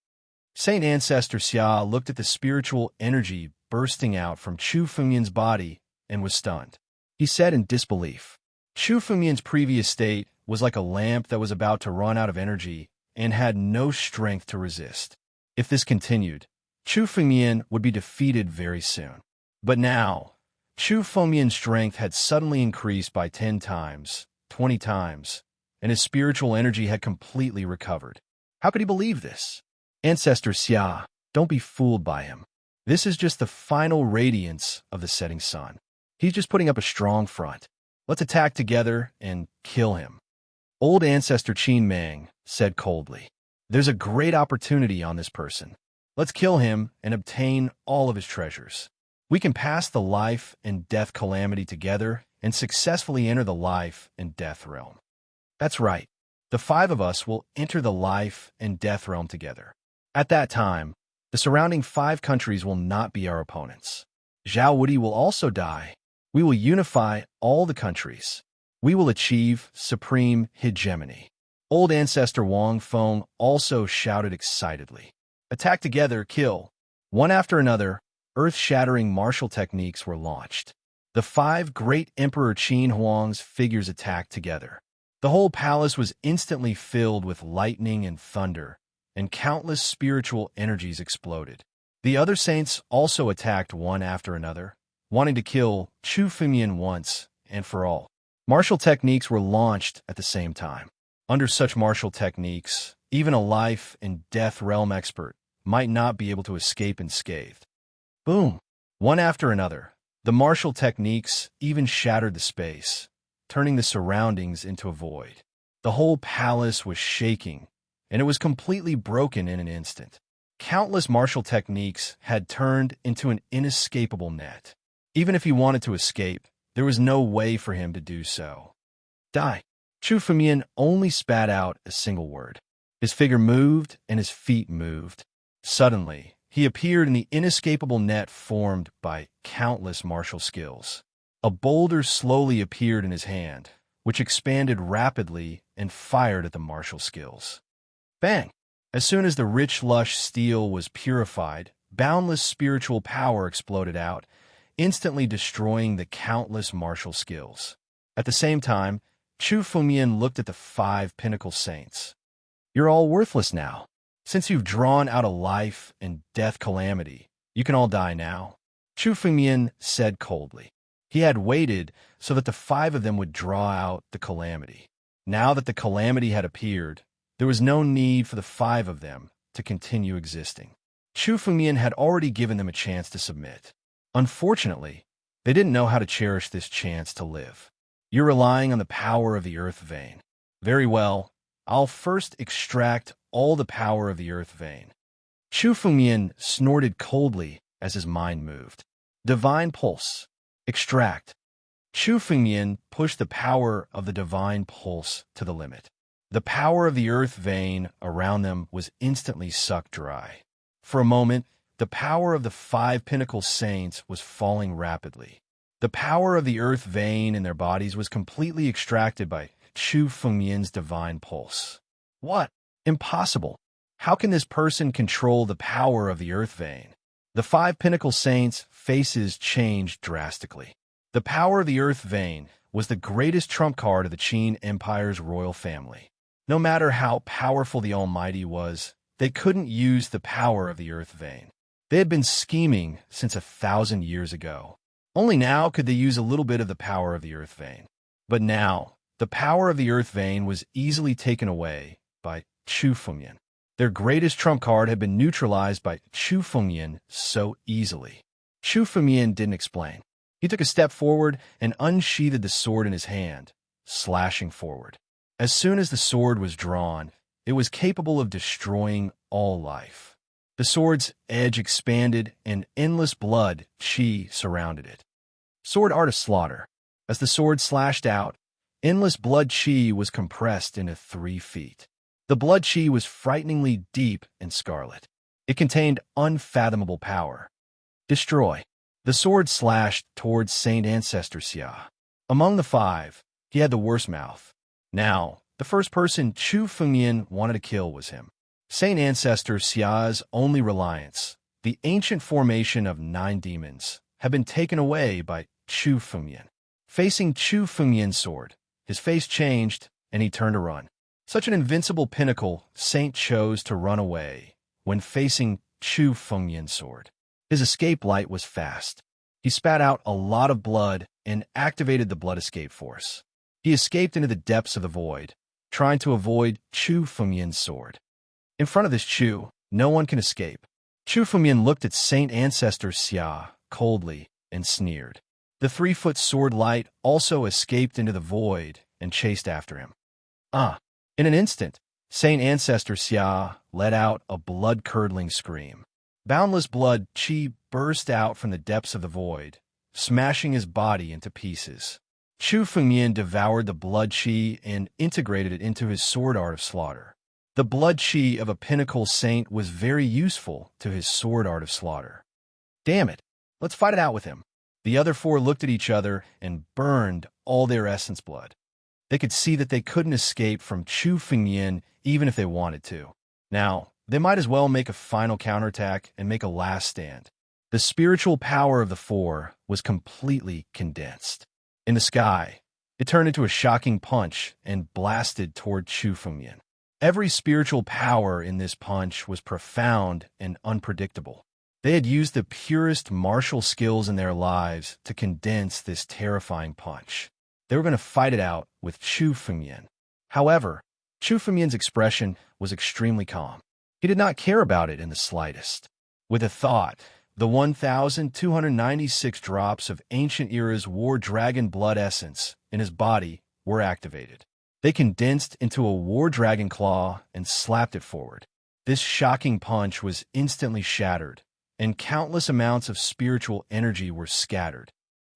Saint Ancestor Xia looked at the spiritual energy bursting out from Chu Fengyan's body and was stunned. He said in disbelief, Chu Fengyan's previous state was like a lamp that was about to run out of energy and had no strength to resist. If this continued, Chu Fengyan would be defeated very soon. But now, Chu Fengyan's strength had suddenly increased by 10 times, 20 times, and his spiritual energy had completely recovered. How could he believe this? Ancestor Xia, don't be fooled by him. This is just the final radiance of the setting sun. He's just putting up a strong front. Let's attack together and kill him. Old Ancestor Qin Mang said coldly, "There's a great opportunity on this person. Let's kill him and obtain all of his treasures. We can pass the life and death calamity together and successfully enter the life and death realm." That's right. The 5 of us will enter the life and death realm together. At that time, the surrounding 5 countries will not be our opponents. Zhao Wudi will also die. We will unify all the countries. We will achieve supreme hegemony. Old ancestor Wang Feng also shouted excitedly. Attack together, kill. One after another, earth-shattering martial techniques were launched. The 5 great Emperor Qin Huang's figures attacked together. The whole palace was instantly filled with lightning and thunder, and countless spiritual energies exploded. The other saints also attacked one after another, wanting to kill Chu Fengmian once and for all. Martial techniques were launched at the same time. Under such martial techniques, even a life and death realm expert might not be able to escape unscathed. Boom! One after another, the martial techniques even shattered the space, turning the surroundings into a void. The whole palace was shaking, and it was completely broken in an instant. Countless martial techniques had turned into an inescapable net. Even if he wanted to escape, there was no way for him to do so. Die. Chu Fengmian only spat out a single word. His figure moved and his feet moved. Suddenly, he appeared in the inescapable net formed by countless martial skills. A boulder slowly appeared in his hand, which expanded rapidly and fired at the martial skills. Bang! As soon as the rich, lush steel was purified, boundless spiritual power exploded out, instantly destroying the countless martial skills. At the same time, Chu Fengmian looked at the 5 pinnacle saints. You're all worthless now. Since you've drawn out a life and death calamity, you can all die now. Chu Fengmian said coldly. He had waited so that the 5 of them would draw out the calamity. Now that the calamity had appeared, there was no need for the 5 of them to continue existing. Chu Fengmian had already given them a chance to submit. Unfortunately, they didn't know how to cherish this chance to live. You're relying on the power of the earth vein. Very well, I'll first extract all the power of the earth vein. Chu Fengmian snorted coldly as his mind moved. Divine pulse. Extract. Chu Fengmian pushed the power of the divine pulse to the limit. The power of the earth vein around them was instantly sucked dry. For a moment, the power of the 5 pinnacle saints was falling rapidly. The power of the earth vein in their bodies was completely extracted by Chu Fengmian's divine pulse. What? Impossible. How can this person control the power of the earth vein? The 5 pinnacle saints' faces changed drastically. The power of the earth vein was the greatest trump card of the Qin Empire's royal family. No matter how powerful the Almighty was, they couldn't use the power of the earth vein. They had been scheming since 1,000 years ago. Only now could they use a little bit of the power of the earth vein. But now, the power of the earth vein was easily taken away by Chu Fengmian. Their greatest trump card had been neutralized by Chu Fengmian so easily. Chu Fengmian didn't explain. He took a step forward and unsheathed the sword in his hand, slashing forward. As soon as the sword was drawn, it was capable of destroying all life. The sword's edge expanded and endless blood chi surrounded it. Sword art of slaughter. As the sword slashed out, endless blood chi was compressed into 3 feet. The blood chi was frighteningly deep and scarlet. It contained unfathomable power. Destroy. The sword slashed towards Saint Ancestor Xia. Among the 5, he had the worst mouth. Now, the first person Chu Fengmian wanted to kill was him. Saint Ancestor Xia's only reliance, the ancient formation of 9 demons, had been taken away by Chu Fengmian. Facing Chu Fengmian's sword, his face changed and he turned to run. Such an invincible pinnacle, Saint chose to run away when facing Chu Fengmian's sword. His escape light was fast. He spat out a lot of blood and activated the blood escape force. He escaped into the depths of the void, trying to avoid Chu Fengmian's sword. In front of this Chu, no one can escape. Chu Fengmian looked at Saint Ancestor Xia coldly and sneered. The 3-foot sword light also escaped into the void and chased after him. In an instant, Saint Ancestor Xia let out a blood-curdling scream. Boundless blood chi burst out from the depths of the void, smashing his body into pieces. Chu Fengmian devoured the blood qi and integrated it into his sword art of slaughter. The blood qi of a pinnacle saint was very useful to his sword art of slaughter. Damn it, let's fight it out with him. The other four looked at each other and burned all their essence blood. They could see that they couldn't escape from Chu Fengmian even if they wanted to. Now, they might as well make a final counterattack and make a last stand. The spiritual power of the four was completely condensed. In the sky, it turned into a shocking punch and blasted toward Chu Fengmian. Every spiritual power in this punch was profound and unpredictable. They had used the purest martial skills in their lives to condense this terrifying punch. They were going to fight it out with Chu Fengmian. However, Chu Fengmian's expression was extremely calm. He did not care about it in the slightest. With a thought, the 1,296 drops of Ancient Era's War Dragon blood essence in his body were activated. They condensed into a War Dragon claw and slapped it forward. This shocking punch was instantly shattered, and countless amounts of spiritual energy were scattered.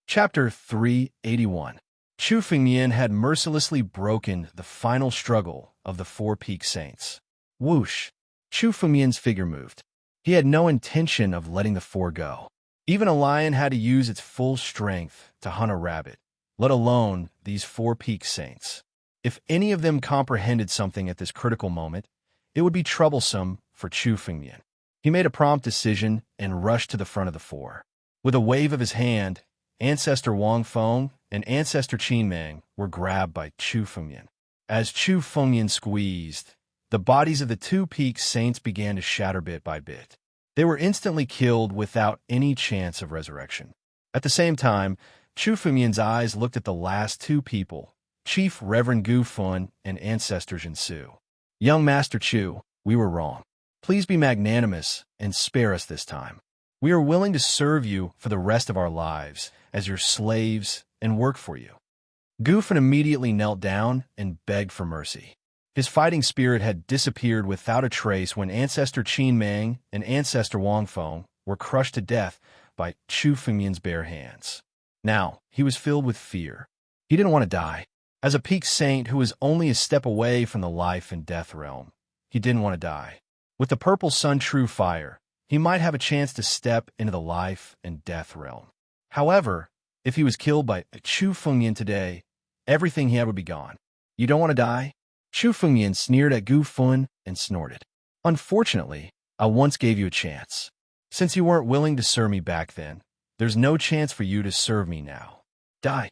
Chapter 381. Chu Fengmian had mercilessly broken the final struggle of the Four Peak Saints. Whoosh! Chu Fengmian's figure moved. He had no intention of letting the four go. Even a lion had to use its full strength to hunt a rabbit, let alone these Four Peak Saints. If any of them comprehended something at this critical moment, it would be troublesome for Chu Fengmian. He made a prompt decision and rushed to the front of the four. With a wave of his hand, Ancestor Wang Feng and Ancestor Qin Meng were grabbed by Chu Fengmian. As Chu Fengmian squeezed, the bodies of the two peak saints began to shatter bit by bit. They were instantly killed without any chance of resurrection. At the same time, Chu Fengmian's eyes looked at the last two people, Chief Reverend Gu Fun and Ancestor Jinsu. Young Master Chu, we were wrong. Please be magnanimous and spare us this time. We are willing to serve you for the rest of our lives as your slaves and work for you. Gu Fun immediately knelt down and begged for mercy. His fighting spirit had disappeared without a trace when Ancestor Qin Meng and Ancestor Wang Feng were crushed to death by Chu Fengmian's bare hands. Now, he was filled with fear. He didn't want to die. As a peak saint who was only a step away from the life and death realm, he didn't want to die. With the purple sun true fire, he might have a chance to step into the life and death realm. However, if he was killed by Chu Fengmian today, everything he had would be gone. You don't want to die? Chu Fengmian sneered at Gu Fun and snorted. Unfortunately, I once gave you a chance. Since you weren't willing to serve me back then, there's no chance for you to serve me now. Die.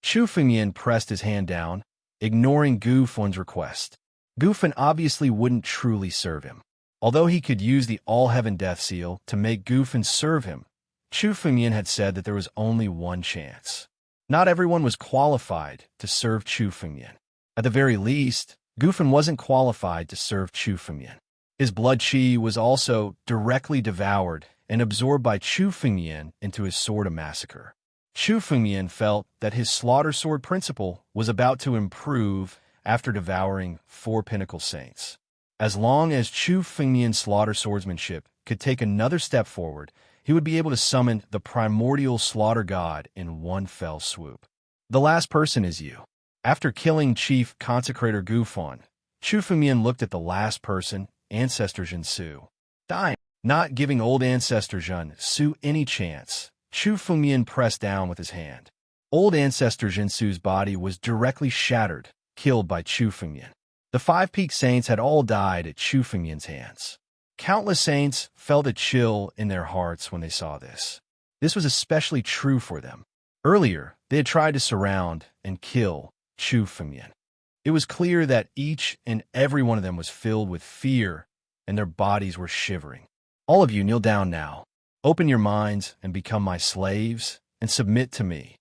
Chu Fengmian pressed his hand down, ignoring Gu Fun's request. Gu Fun obviously wouldn't truly serve him. Although he could use the All-Heaven Death Seal to make Gu Fun serve him, Chu Fengmian had said that there was only one chance. Not everyone was qualified to serve Chu Fengmian. At the very least, Gu Fun wasn't qualified to serve Chu Fengmian. His blood qi was also directly devoured and absorbed by Chu Fengmian into his sword of massacre. Chu Fengmian felt that his slaughter sword principle was about to improve after devouring four pinnacle saints. As long as Chu Fengmian's slaughter swordsmanship could take another step forward, he would be able to summon the primordial slaughter god in one fell swoop. The last person is you. After killing Chief Consecrator Gu Fun, Chu Fengmian looked at the last person, Ancestor Jinsu. Dying, not giving old Ancestor Jinsu any chance, Chu Fengmian pressed down with his hand. Old Ancestor Jinsu's body was directly shattered, killed by Chu Fengmian. The five peak saints had all died at Chu Fengmian's hands. Countless saints felt a chill in their hearts when they saw this. This was especially true for them. Earlier, they had tried to surround and kill Chu Fengmian. It was clear that each and every one of them was filled with fear, and their bodies were shivering. All of you kneel down now. Open your minds and become my slaves and submit to me.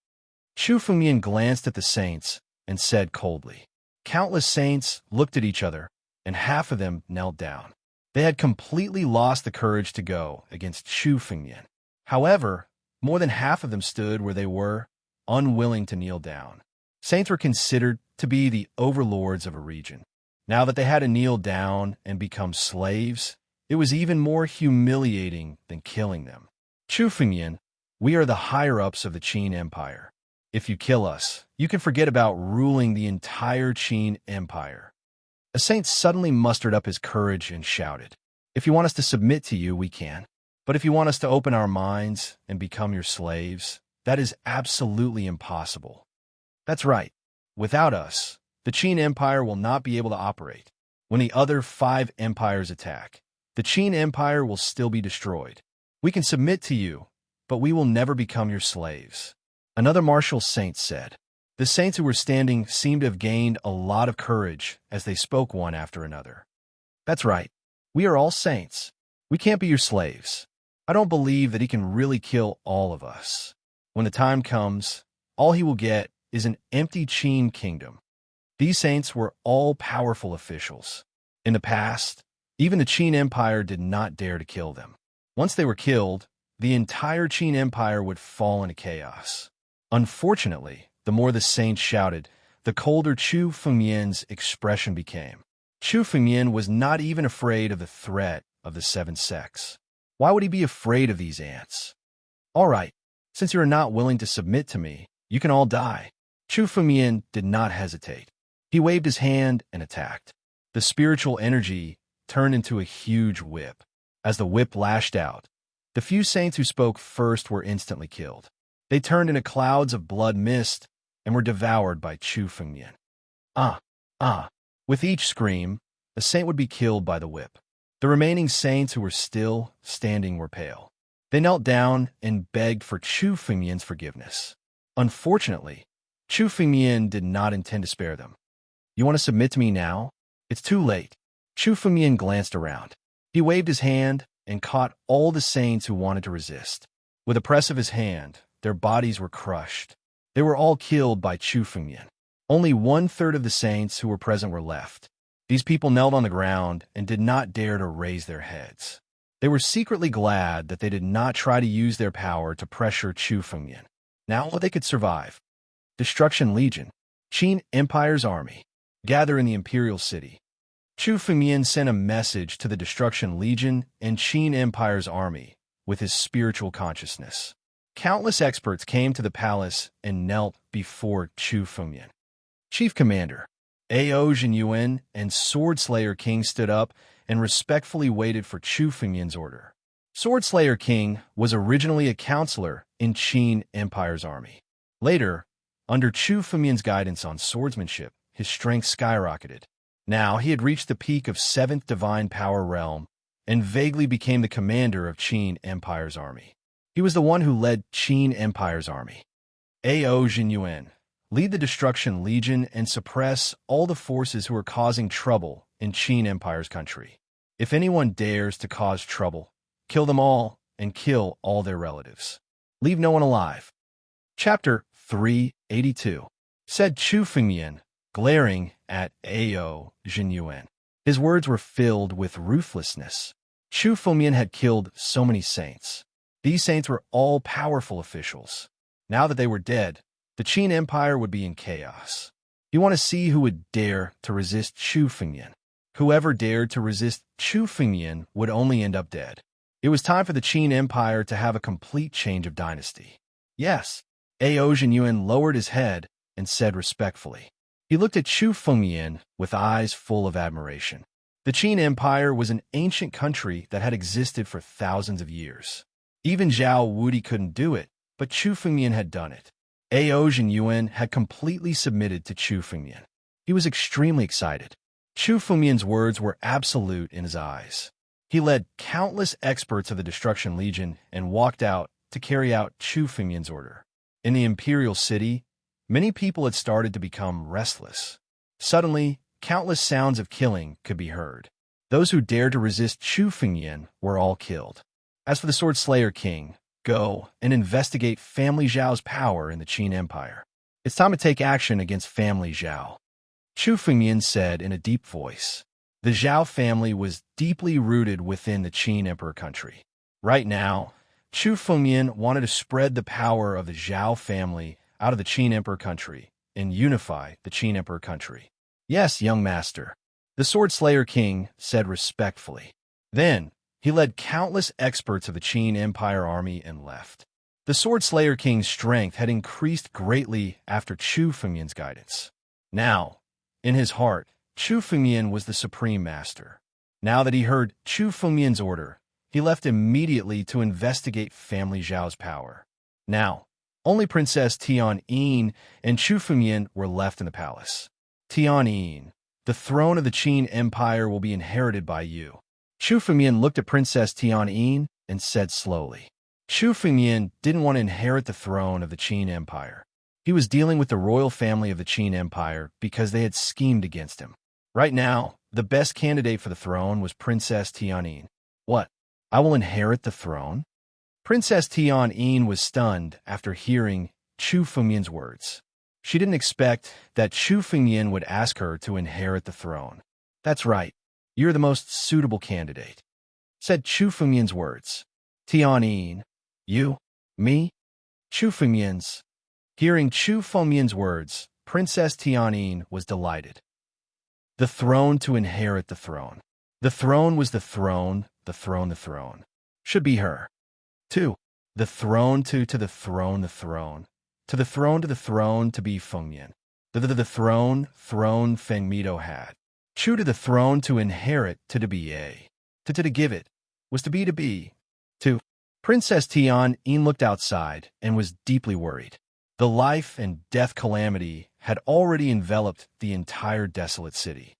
Chu Fengmian glanced at the saints and said coldly. Countless saints looked at each other, and half of them knelt down. They had completely lost the courage to go against Chu Fengmian. However, more than half of them stood where they were, unwilling to kneel down. Saints were considered to be the overlords of a region. Now that they had to kneel down and become slaves, it was even more humiliating than killing them. Chu Fengmian, we are the higher-ups of the Qin Empire. If you kill us, you can forget about ruling the entire Qin Empire. A saint suddenly mustered up his courage and shouted, "If you want us to submit to you, we can. But if you want us to open our minds and become your slaves, that is absolutely impossible." That's right. Without us, the Qin Empire will not be able to operate. When the other 5 empires attack, the Qin Empire will still be destroyed. We can submit to you, but we will never become your slaves. Another martial saint said. The saints who were standing seemed to have gained a lot of courage as they spoke one after another. That's right. We are all saints. We can't be your slaves. I don't believe that he can really kill all of us. When the time comes, all he will get is an empty Qin kingdom. These saints were all powerful officials. In the past, even the Qin Empire did not dare to kill them. Once they were killed, the entire Qin Empire would fall into chaos. Unfortunately, the more the saints shouted, the colder Chu Fengmian's expression became. Chu Fengmian was not even afraid of the threat of the 7 sects. Why would he be afraid of these ants? All right, since you are not willing to submit to me, you can all die. Chu Fengmian did not hesitate. He waved his hand and attacked. The spiritual energy turned into a huge whip. As the whip lashed out, the few saints who spoke first were instantly killed. They turned into clouds of blood mist and were devoured by Chu Fengmian. With each scream, a saint would be killed by the whip. The remaining saints who were still standing were pale. They knelt down and begged for Chu Fengmian's forgiveness. Unfortunately, Chu Fengmian did not intend to spare them. You want to submit to me now? It's too late. Chu Fengmian glanced around. He waved his hand and caught all the saints who wanted to resist. With a press of his hand, their bodies were crushed. They were all killed by Chu Fengmian. Only 1/3 of the saints who were present were left. These people knelt on the ground and did not dare to raise their heads. They were secretly glad that they did not try to use their power to pressure Chu Fengmian. Now they could survive. Destruction Legion, Qin Empire's army, gather in the Imperial City. Chu Fengmian sent a message to the Destruction Legion and Qin Empire's army with his spiritual consciousness. Countless experts came to the palace and knelt before Chu Fengmian. Chief Commander, Ao Jinyuan and Sword Slayer King stood up and respectfully waited for Chu Fengmian's order. Sword Slayer King was originally a counselor in Qin Empire's army. Later, under Chu Fengmian's guidance on swordsmanship, his strength skyrocketed. Now he had reached the peak of 7th Divine Power Realm and vaguely became the commander of Qin Empire's army. He was the one who led Qin Empire's army. Ao Jinyuan, lead the Destruction Legion and suppress all the forces who are causing trouble in Qin Empire's country. If anyone dares to cause trouble, kill them all and kill all their relatives. Leave no one alive. Chapter 382, said Chu Fengmian, glaring at Ao Jinyuan. His words were filled with ruthlessness. Chu Fengmian had killed so many saints. These saints were all powerful officials. Now that they were dead, the Qin Empire would be in chaos. You want to see who would dare to resist Chu Fengmian. Whoever dared to resist Chu Fengmian would only end up dead. It was time for the Qin Empire to have a complete change of dynasty. Yes, Ao Jinyuan lowered his head and said respectfully. He looked at Chu Fengmian with eyes full of admiration. The Qin Empire was an ancient country that had existed for thousands of years. Even Zhao Wudi couldn't do it, but Chu Fengmian had done it. Ao Jinyuan had completely submitted to Chu Fengmian. He was extremely excited. Chu Fengmian's words were absolute in his eyes. He led countless experts of the Destruction Legion and walked out to carry out Chu Fengmian's order. In the Imperial City, many people had started to become restless. Suddenly, countless sounds of killing could be heard. Those who dared to resist Chu Fengmian were all killed. As for the Sword Slayer King, go and investigate Family Zhao's power in the Qin Empire. It's time to take action against Family Zhao. Chu Fengmian said in a deep voice. The Zhao family was deeply rooted within the Qin Emperor country. Right now, Chu Fengmian wanted to spread the power of the Zhao family out of the Qin Emperor country and unify the Qin Emperor country. Yes, young master, the Sword Slayer King said respectfully. Then, he led countless experts of the Qin Empire army and left. The The Sword Slayer King's strength had increased greatly after Chu Fengmian's guidance. Now, in his heart, Chu Fengmian was the supreme master. Now that he heard Chu Fengmian's order, he left immediately to investigate family Zhao's power. Now, only Princess Tian and Chu Fengmian were left in the palace. Tian, the throne of the Qin Empire will be inherited by you. Chu Fengmian looked at Princess Tian and said slowly. Chu Fengmian didn't want to inherit the throne of the Qin Empire. He was dealing with the royal family of the Qin Empire because they had schemed against him. Right now, the best candidate for the throne was Princess Tian. What? I will inherit the throne? Princess Tian was stunned after hearing Chu Fengmian's words. She didn't expect that Chu Fengmian would ask her to inherit the throne. That's right. You're the most suitable candidate, said Chu Fengmian's words. Tian, you? Me? Chu Fengmian's. Hearing Chu Fengmian's words, Princess Tian was delighted. The throne to inherit the throne. The throne was the throne. Should be her. 2. The throne to the throne. To the throne to be Fengmian. The throne Fengmido had. Chu to the throne to inherit to be a. To give it was to be. 2. Princess Tian looked outside and was deeply worried. The life and death calamity had already enveloped the entire desolate city.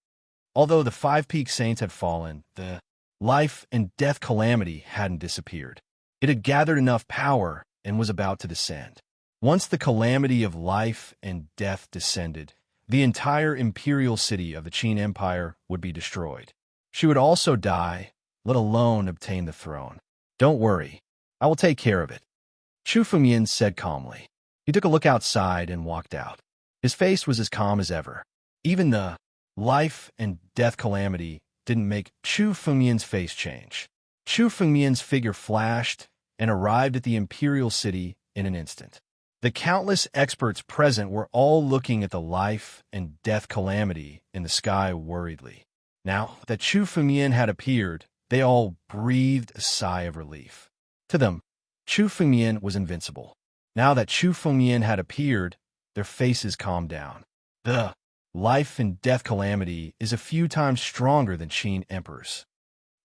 Although the 5 peak saints had fallen, the life and death calamity hadn't disappeared. It had gathered enough power and was about to descend. Once the calamity of life and death descended, the entire imperial city of the Qin Empire would be destroyed. She would also die, let alone obtain the throne. Don't worry, I will take care of it, Chu Fengmian said calmly. He took a look outside and walked out. His face was as calm as ever. Even the life and death calamity didn't make Chu Fengmian's face change. Chu Fengmian's figure flashed and arrived at the imperial city in an instant. The countless experts present were all looking at the life and death calamity in the sky worriedly. Now that Chu Fengmian had appeared, they all breathed a sigh of relief. To them, Chu Fengmian was invincible. Now that Chu Fengmian had appeared, their faces calmed down. The life and death calamity is a few times stronger than Qin emperors.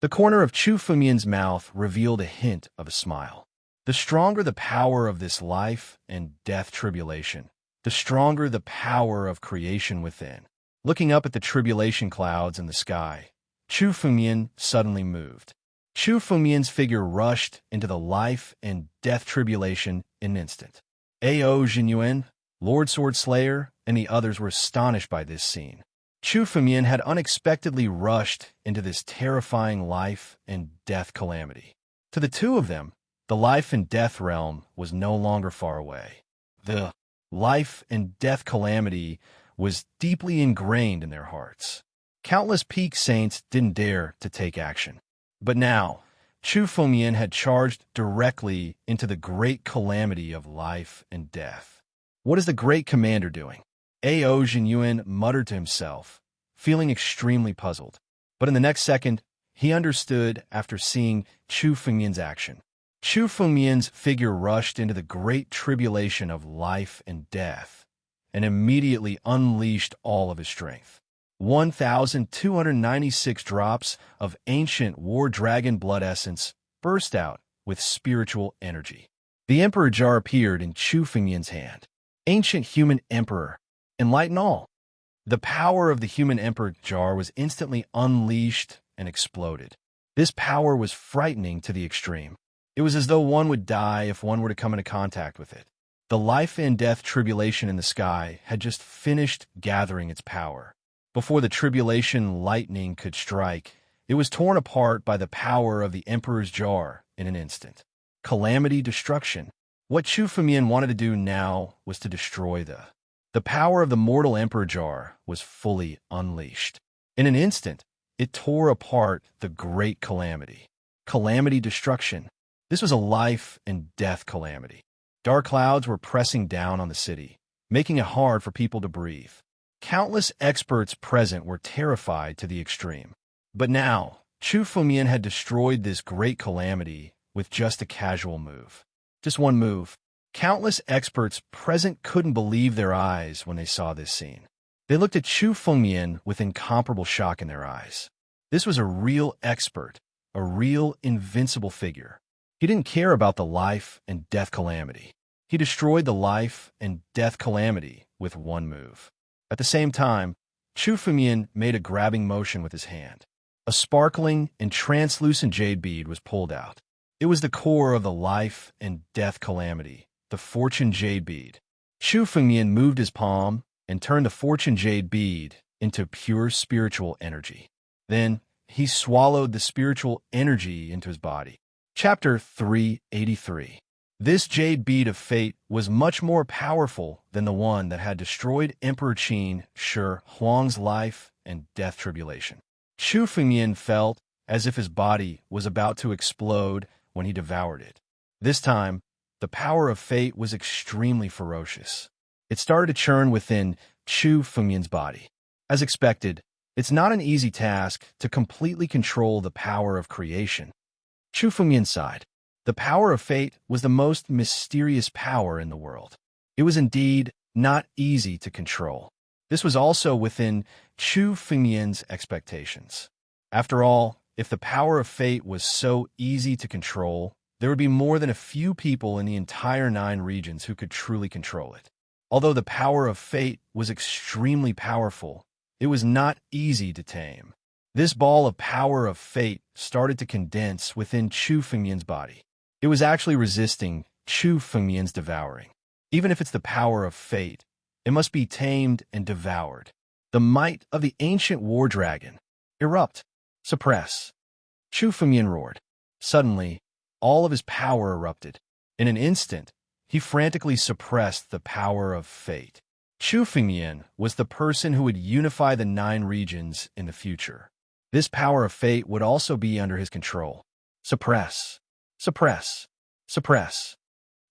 The corner of Chu Fengmian's mouth revealed a hint of a smile. The stronger the power of this life and death tribulation, the stronger the power of creation within. Looking up at the tribulation clouds in the sky, Chu Fengmian suddenly moved. Chu Fengmian's figure rushed into the life and death tribulation in an instant. Ao Jinyuan, Lord Sword Slayer, and the others were astonished by this scene. Chu Fengmian had unexpectedly rushed into this terrifying life and death calamity. To the two of them, the life and death realm was no longer far away. The life and death calamity was deeply ingrained in their hearts. Countless peak saints didn't dare to take action. But now, Chu Fengmian had charged directly into the great calamity of life and death. What is the great commander doing? Ao Jinyuan muttered to himself, feeling extremely puzzled. But in the next second, he understood after seeing Chu Fengmian's action. Chu Fengmian's figure rushed into the great tribulation of life and death, and immediately unleashed all of his strength. 1,296 drops of ancient war dragon blood essence burst out with spiritual energy. The Emperor Jar appeared in Chu Fengmian's hand. Ancient human emperor, enlighten all. The power of the human emperor Jar was instantly unleashed and exploded. This power was frightening to the extreme. It was as though one would die if one were to come into contact with it. The life and death tribulation in the sky had just finished gathering its power. Before the tribulation lightning could strike, it was torn apart by the power of the Emperor's Jar in an instant. Calamity destruction. What Chu Fengmian wanted to do now was to destroy the power of the mortal Emperor Jar was fully unleashed. In an instant, it tore apart the great calamity. Calamity destruction. This was a life and death calamity. Dark clouds were pressing down on the city, making it hard for people to breathe. Countless experts present were terrified to the extreme. But now, Chu Fengmian had destroyed this great calamity with just a casual move. Just one move. Countless experts present couldn't believe their eyes when they saw this scene. They looked at Chu Fengmian with incomparable shock in their eyes. This was a real expert, a real invincible figure. He didn't care about the life and death calamity. He destroyed the life and death calamity with one move. At the same time, Chu Fengmian made a grabbing motion with his hand. A sparkling and translucent jade bead was pulled out. It was the core of the life and death calamity, the fortune jade bead. Chu Fengmian moved his palm and turned the fortune jade bead into pure spiritual energy. Then, he swallowed the spiritual energy into his body. Chapter 383. This jade bead of fate was much more powerful than the one that had destroyed Emperor Qin Shi Huang's life and death tribulation. Chu Fengmian felt as if his body was about to explode when he devoured it. This time, the power of fate was extremely ferocious. It started to churn within Chu Fengmian's body. As expected, it's not an easy task to completely control the power of creation. Chu Fengmian sighed. The power of fate was the most mysterious power in the world. It was indeed not easy to control. This was also within Chu Fengmian's expectations. After all, if the power of fate was so easy to control, there would be more than a few people in the entire 9 regions who could truly control it. Although the power of fate was extremely powerful, it was not easy to tame. This ball of power of fate started to condense within Chu Fengmian's body. It was actually resisting Chu Fengmian's devouring. Even if it's the power of fate, it must be tamed and devoured. The might of the ancient war dragon. Erupt. Suppress. Chu Fengmian roared. Suddenly, all of his power erupted. In an instant, he frantically suppressed the power of fate. Chu Fengmian was the person who would unify the 9 regions in the future. This power of fate would also be under his control. Suppress. Suppress. Suppress.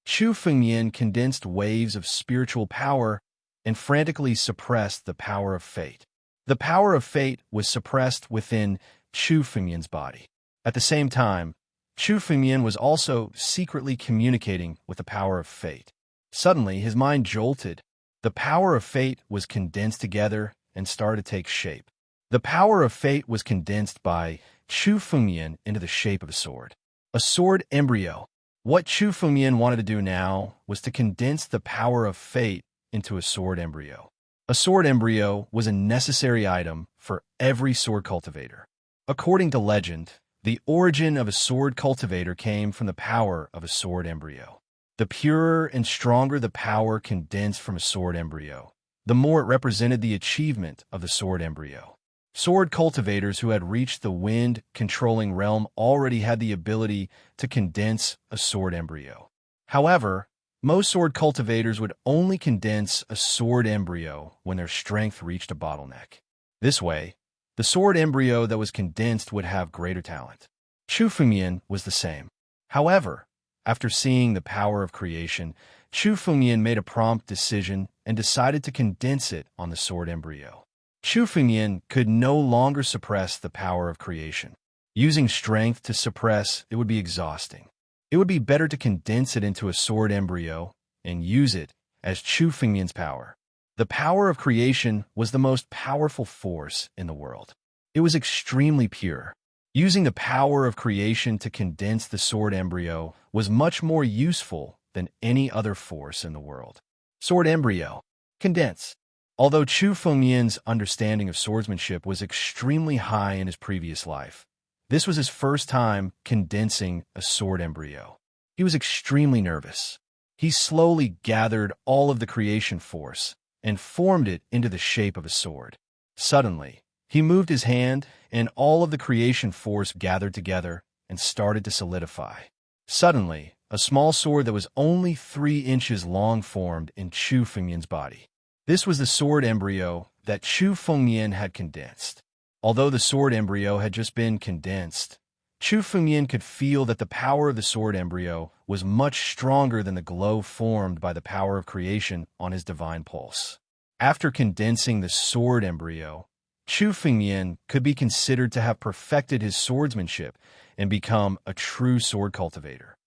Chu Fengmian condensed waves of spiritual power and frantically suppressed the power of fate. The power of fate was suppressed within Chu Fengmian's body. At the same time, Chu Fengmian was also secretly communicating with the power of fate. Suddenly, his mind jolted. The power of fate was condensed together and started to take shape. The power of fate was condensed by Chu Fengmian into the shape of a sword. A sword embryo. What Chu Fengmian wanted to do now was to condense the power of fate into a sword embryo. A sword embryo was a necessary item for every sword cultivator. According to legend, the origin of a sword cultivator came from the power of a sword embryo. The purer and stronger the power condensed from a sword embryo, the more it represented the achievement of the sword embryo. Sword cultivators who had reached the wind-controlling realm already had the ability to condense a sword embryo. However, most sword cultivators would only condense a sword embryo when their strength reached a bottleneck. This way, the sword embryo that was condensed would have greater talent. Chu Fengmian was the same. However, after seeing the power of creation, Chu Fengmian made a prompt decision and decided to condense it on the sword embryo. Chu Fengmian could no longer suppress the power of creation. Using strength to suppress it would be exhausting. It would be better to condense it into a sword embryo and use it as Chu Fengmian's power. The power of creation was the most powerful force in the world. It was extremely pure. Using the power of creation to condense the sword embryo was much more useful than any other force in the world. Sword embryo. Condense. Although Chu Fengmian's understanding of swordsmanship was extremely high in his previous life, this was his first time condensing a sword embryo. He was extremely nervous. He slowly gathered all of the creation force and formed it into the shape of a sword. Suddenly, he moved his hand, and all of the creation force gathered together and started to solidify. Suddenly, a small sword that was only 3 inches long formed in Chu Fengmian's body. This was the sword embryo that Chu Fengmian had condensed. Although the sword embryo had just been condensed, Chu Fengmian could feel that the power of the sword embryo was much stronger than the glow formed by the power of creation on his divine pulse. After condensing the sword embryo, Chu Fengmian could be considered to have perfected his swordsmanship and become a true sword cultivator.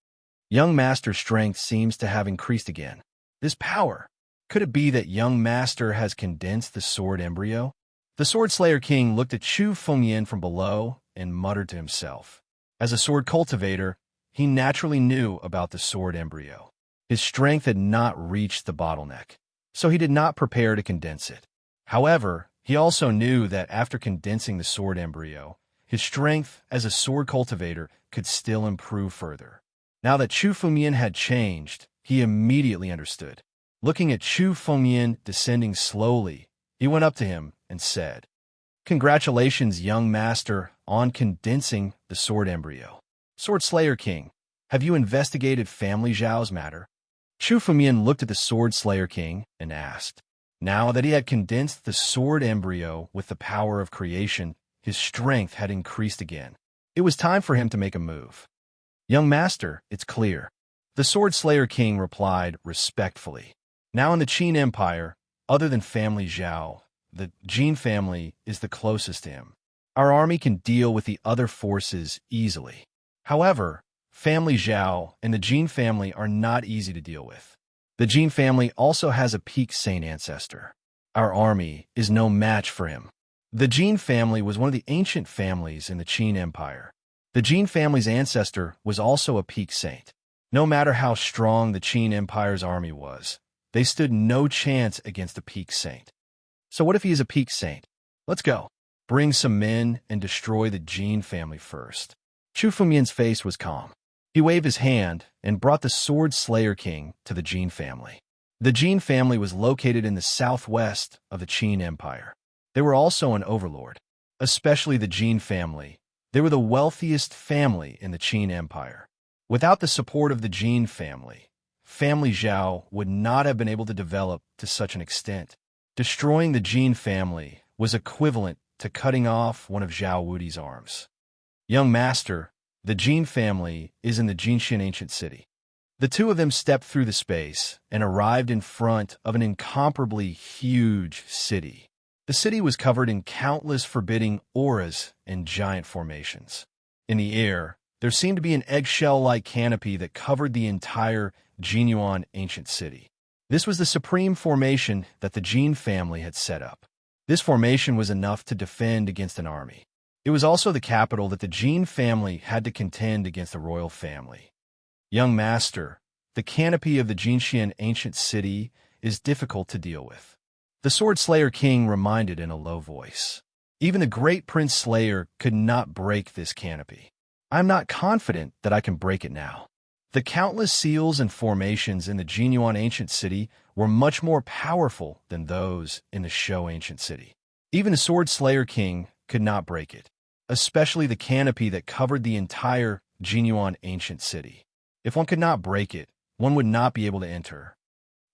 Young Master's strength seems to have increased again. This power. Could it be that Young Master has condensed the sword embryo? The Sword Slayer King looked at Chu Fengyan from below and muttered to himself. As a sword cultivator, he naturally knew about the sword embryo. His strength had not reached the bottleneck, so he did not prepare to condense it. However, he also knew that after condensing the sword embryo, his strength as a sword cultivator could still improve further. Now that Chu Fengyan had changed, he immediately understood. Looking at Chu Fengyan descending slowly, he went up to him and said, "Congratulations, young master, on condensing the sword embryo. Sword Slayer King, have you investigated family Zhao's matter?" Chu Fengyan looked at the Sword Slayer King and asked. Now that he had condensed the sword embryo with the power of creation, his strength had increased again. It was time for him to make a move. "Young master, it's clear," the Sword Slayer King replied respectfully. Now in the Qin Empire, other than family Zhao, the Jin family is the closest to him. Our army can deal with the other forces easily. However, family Zhao and the Jin family are not easy to deal with. The Jin family also has a peak saint ancestor. Our army is no match for him. The Jin family was one of the ancient families in the Qin Empire. The Jin family's ancestor was also a peak saint. No matter how strong the Qin Empire's army was, they stood no chance against a peak saint. So what if he is a peak saint? Let's go. Bring some men and destroy the Jin family first. Chu Fengyan's face was calm. He waved his hand and brought the Sword Slayer King to the Jin family. The Jin family was located in the southwest of the Qin Empire. They were also an overlord. Especially the Jin family. They were the wealthiest family in the Qin Empire. Without the support of the Jin family, family Zhao would not have been able to develop to such an extent. Destroying the Jin family was equivalent to cutting off one of Zhao Wudi's arms. "Young master, the Jin family is in the Jinshan ancient city." The two of them stepped through the space and arrived in front of an incomparably huge city. The city was covered in countless forbidding auras and giant formations. In the air, there seemed to be an eggshell-like canopy that covered the entire Jinyuan ancient city. This was the supreme formation that the Jin family had set up. This formation was enough to defend against an army. It was also the capital that the Jin family had to contend against the royal family. "Young master, the canopy of the Jinshan ancient city is difficult to deal with," the Sword Slayer King reminded in a low voice. "Even the great Prince Slayer could not break this canopy. I'm not confident that I can break it now." The countless seals and formations in the Jinyuan ancient city were much more powerful than those in the Shou ancient city. Even the Sword Slayer King could not break it, especially the canopy that covered the entire Jinyuan ancient city. If one could not break it, one would not be able to enter.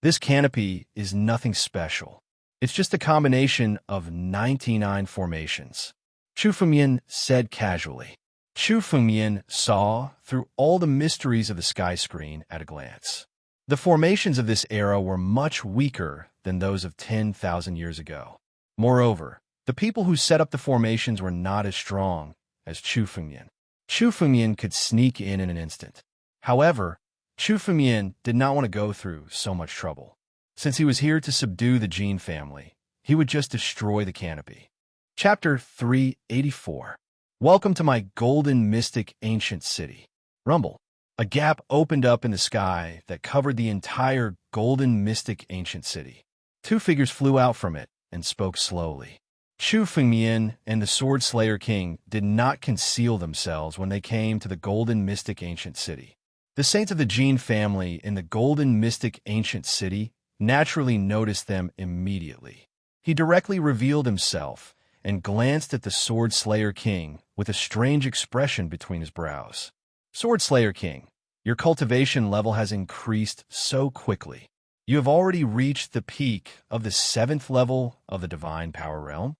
This canopy is nothing special. It's just a combination of 99 formations, Chu Fengyan said casually. Chu Fengyan saw through all the mysteries of the sky screen at a glance. The formations of this era were much weaker than those of 10,000 years ago. Moreover, the people who set up the formations were not as strong as Chu Fengyan. Chu Fengyan could sneak in an instant. However, Chu Fengyan did not want to go through so much trouble. Since he was here to subdue the Jin family, he would just destroy the canopy. Chapter 384. Welcome to my golden mystic ancient city. Rumble. A gap opened up in the sky that covered the entire golden mystic ancient city. Two figures flew out from it and spoke slowly. Chu Fengyan and the Sword Slayer King did not conceal themselves when they came to the golden mystic ancient city. The saints of the Jin family in the golden mystic ancient city naturally noticed them immediately. He directly revealed himself and glanced at the Sword Slayer King with a strange expression between his brows. "Sword Slayer King, your cultivation level has increased so quickly. You have already reached the peak of the 7th level of the Divine Power Realm."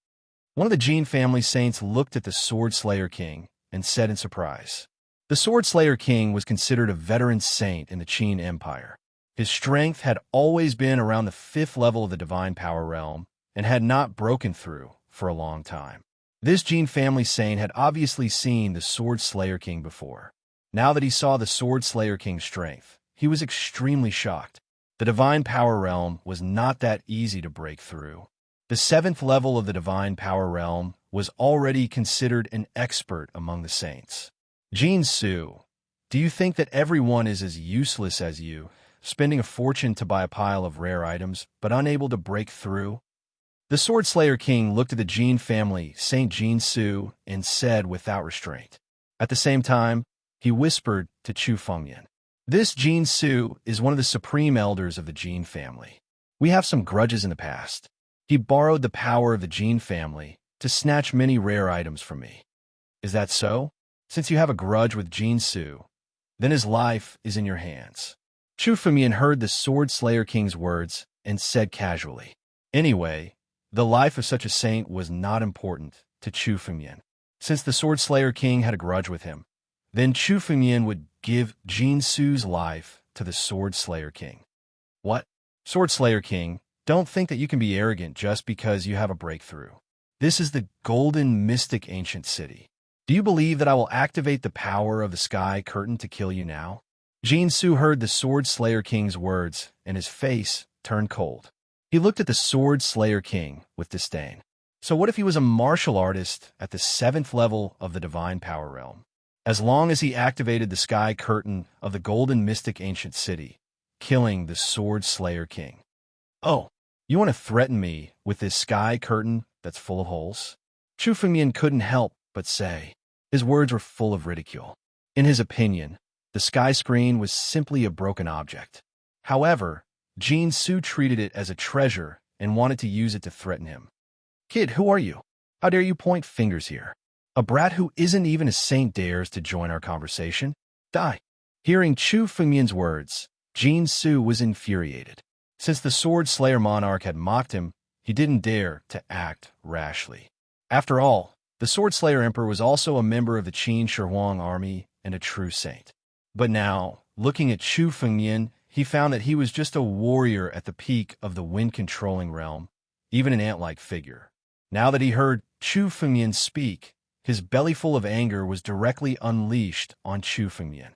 One of the Jin family saints looked at the Sword Slayer King and said in surprise. The Sword Slayer King was considered a veteran saint in the Qin Empire. His strength had always been around the 5th level of the Divine Power Realm and had not broken through for a long time. This Jin family saint had obviously seen the Sword Slayer King before. Now that he saw the Sword Slayer King's strength, he was extremely shocked. The Divine Power Realm was not that easy to break through. The 7th level of the Divine Power Realm was already considered an expert among the saints. Jin-Su, do you think that everyone is as useless as you, spending a fortune to buy a pile of rare items, but unable to break through? The Sword Slayer King looked at the Jin family, Saint Jin-Su, and said without restraint. At the same time, he whispered to Chu Fengyan. This Jin-Su is one of the supreme elders of the Jin family. We have some grudges in the past. He borrowed the power of the Jin family to snatch many rare items from me. Is that so? Since you have a grudge with Jin-Su, then his life is in your hands. Chu Fengyan heard the Sword Slayer King's words and said casually. Anyway, the life of such a saint was not important to Chu Fengyan. Since the Sword Slayer King had a grudge with him, then Chu Fengyan would give Jin-Su's life to the Sword Slayer King. What? Sword Slayer King, don't think that you can be arrogant just because you have a breakthrough. This is the golden mystic ancient city. Do you believe that I will activate the power of the sky curtain to kill you now? Jin-Su heard the Sword Slayer King's words, and his face turned cold. He looked at the Sword Slayer King with disdain. So what if he was a martial artist at the 7th level of the Divine Power Realm? As long as he activated the sky curtain of the golden mystic ancient city, killing the Sword Slayer King. Oh, you want to threaten me with this sky curtain that's full of holes? Chu Fengyan couldn't help but say. His words were full of ridicule. In his opinion, the sky screen was simply a broken object. However, Jin-Su treated it as a treasure and wanted to use it to threaten him. Kid, who are you? How dare you point fingers here? A brat who isn't even a saint dares to join our conversation? Die. Hearing Chu Fengyan's words, Jin-Su was infuriated. Since the Sword Slayer monarch had mocked him, he didn't dare to act rashly. After all, the Sword Slayer Emperor was also a member of the Qin Shi Huang army and a true saint. But now, looking at Chu Fengyan, he found that he was just a warrior at the peak of the wind-controlling realm, even an ant-like figure. Now that he heard Chu Fengyan speak, his belly full of anger was directly unleashed on Chu Fengyan.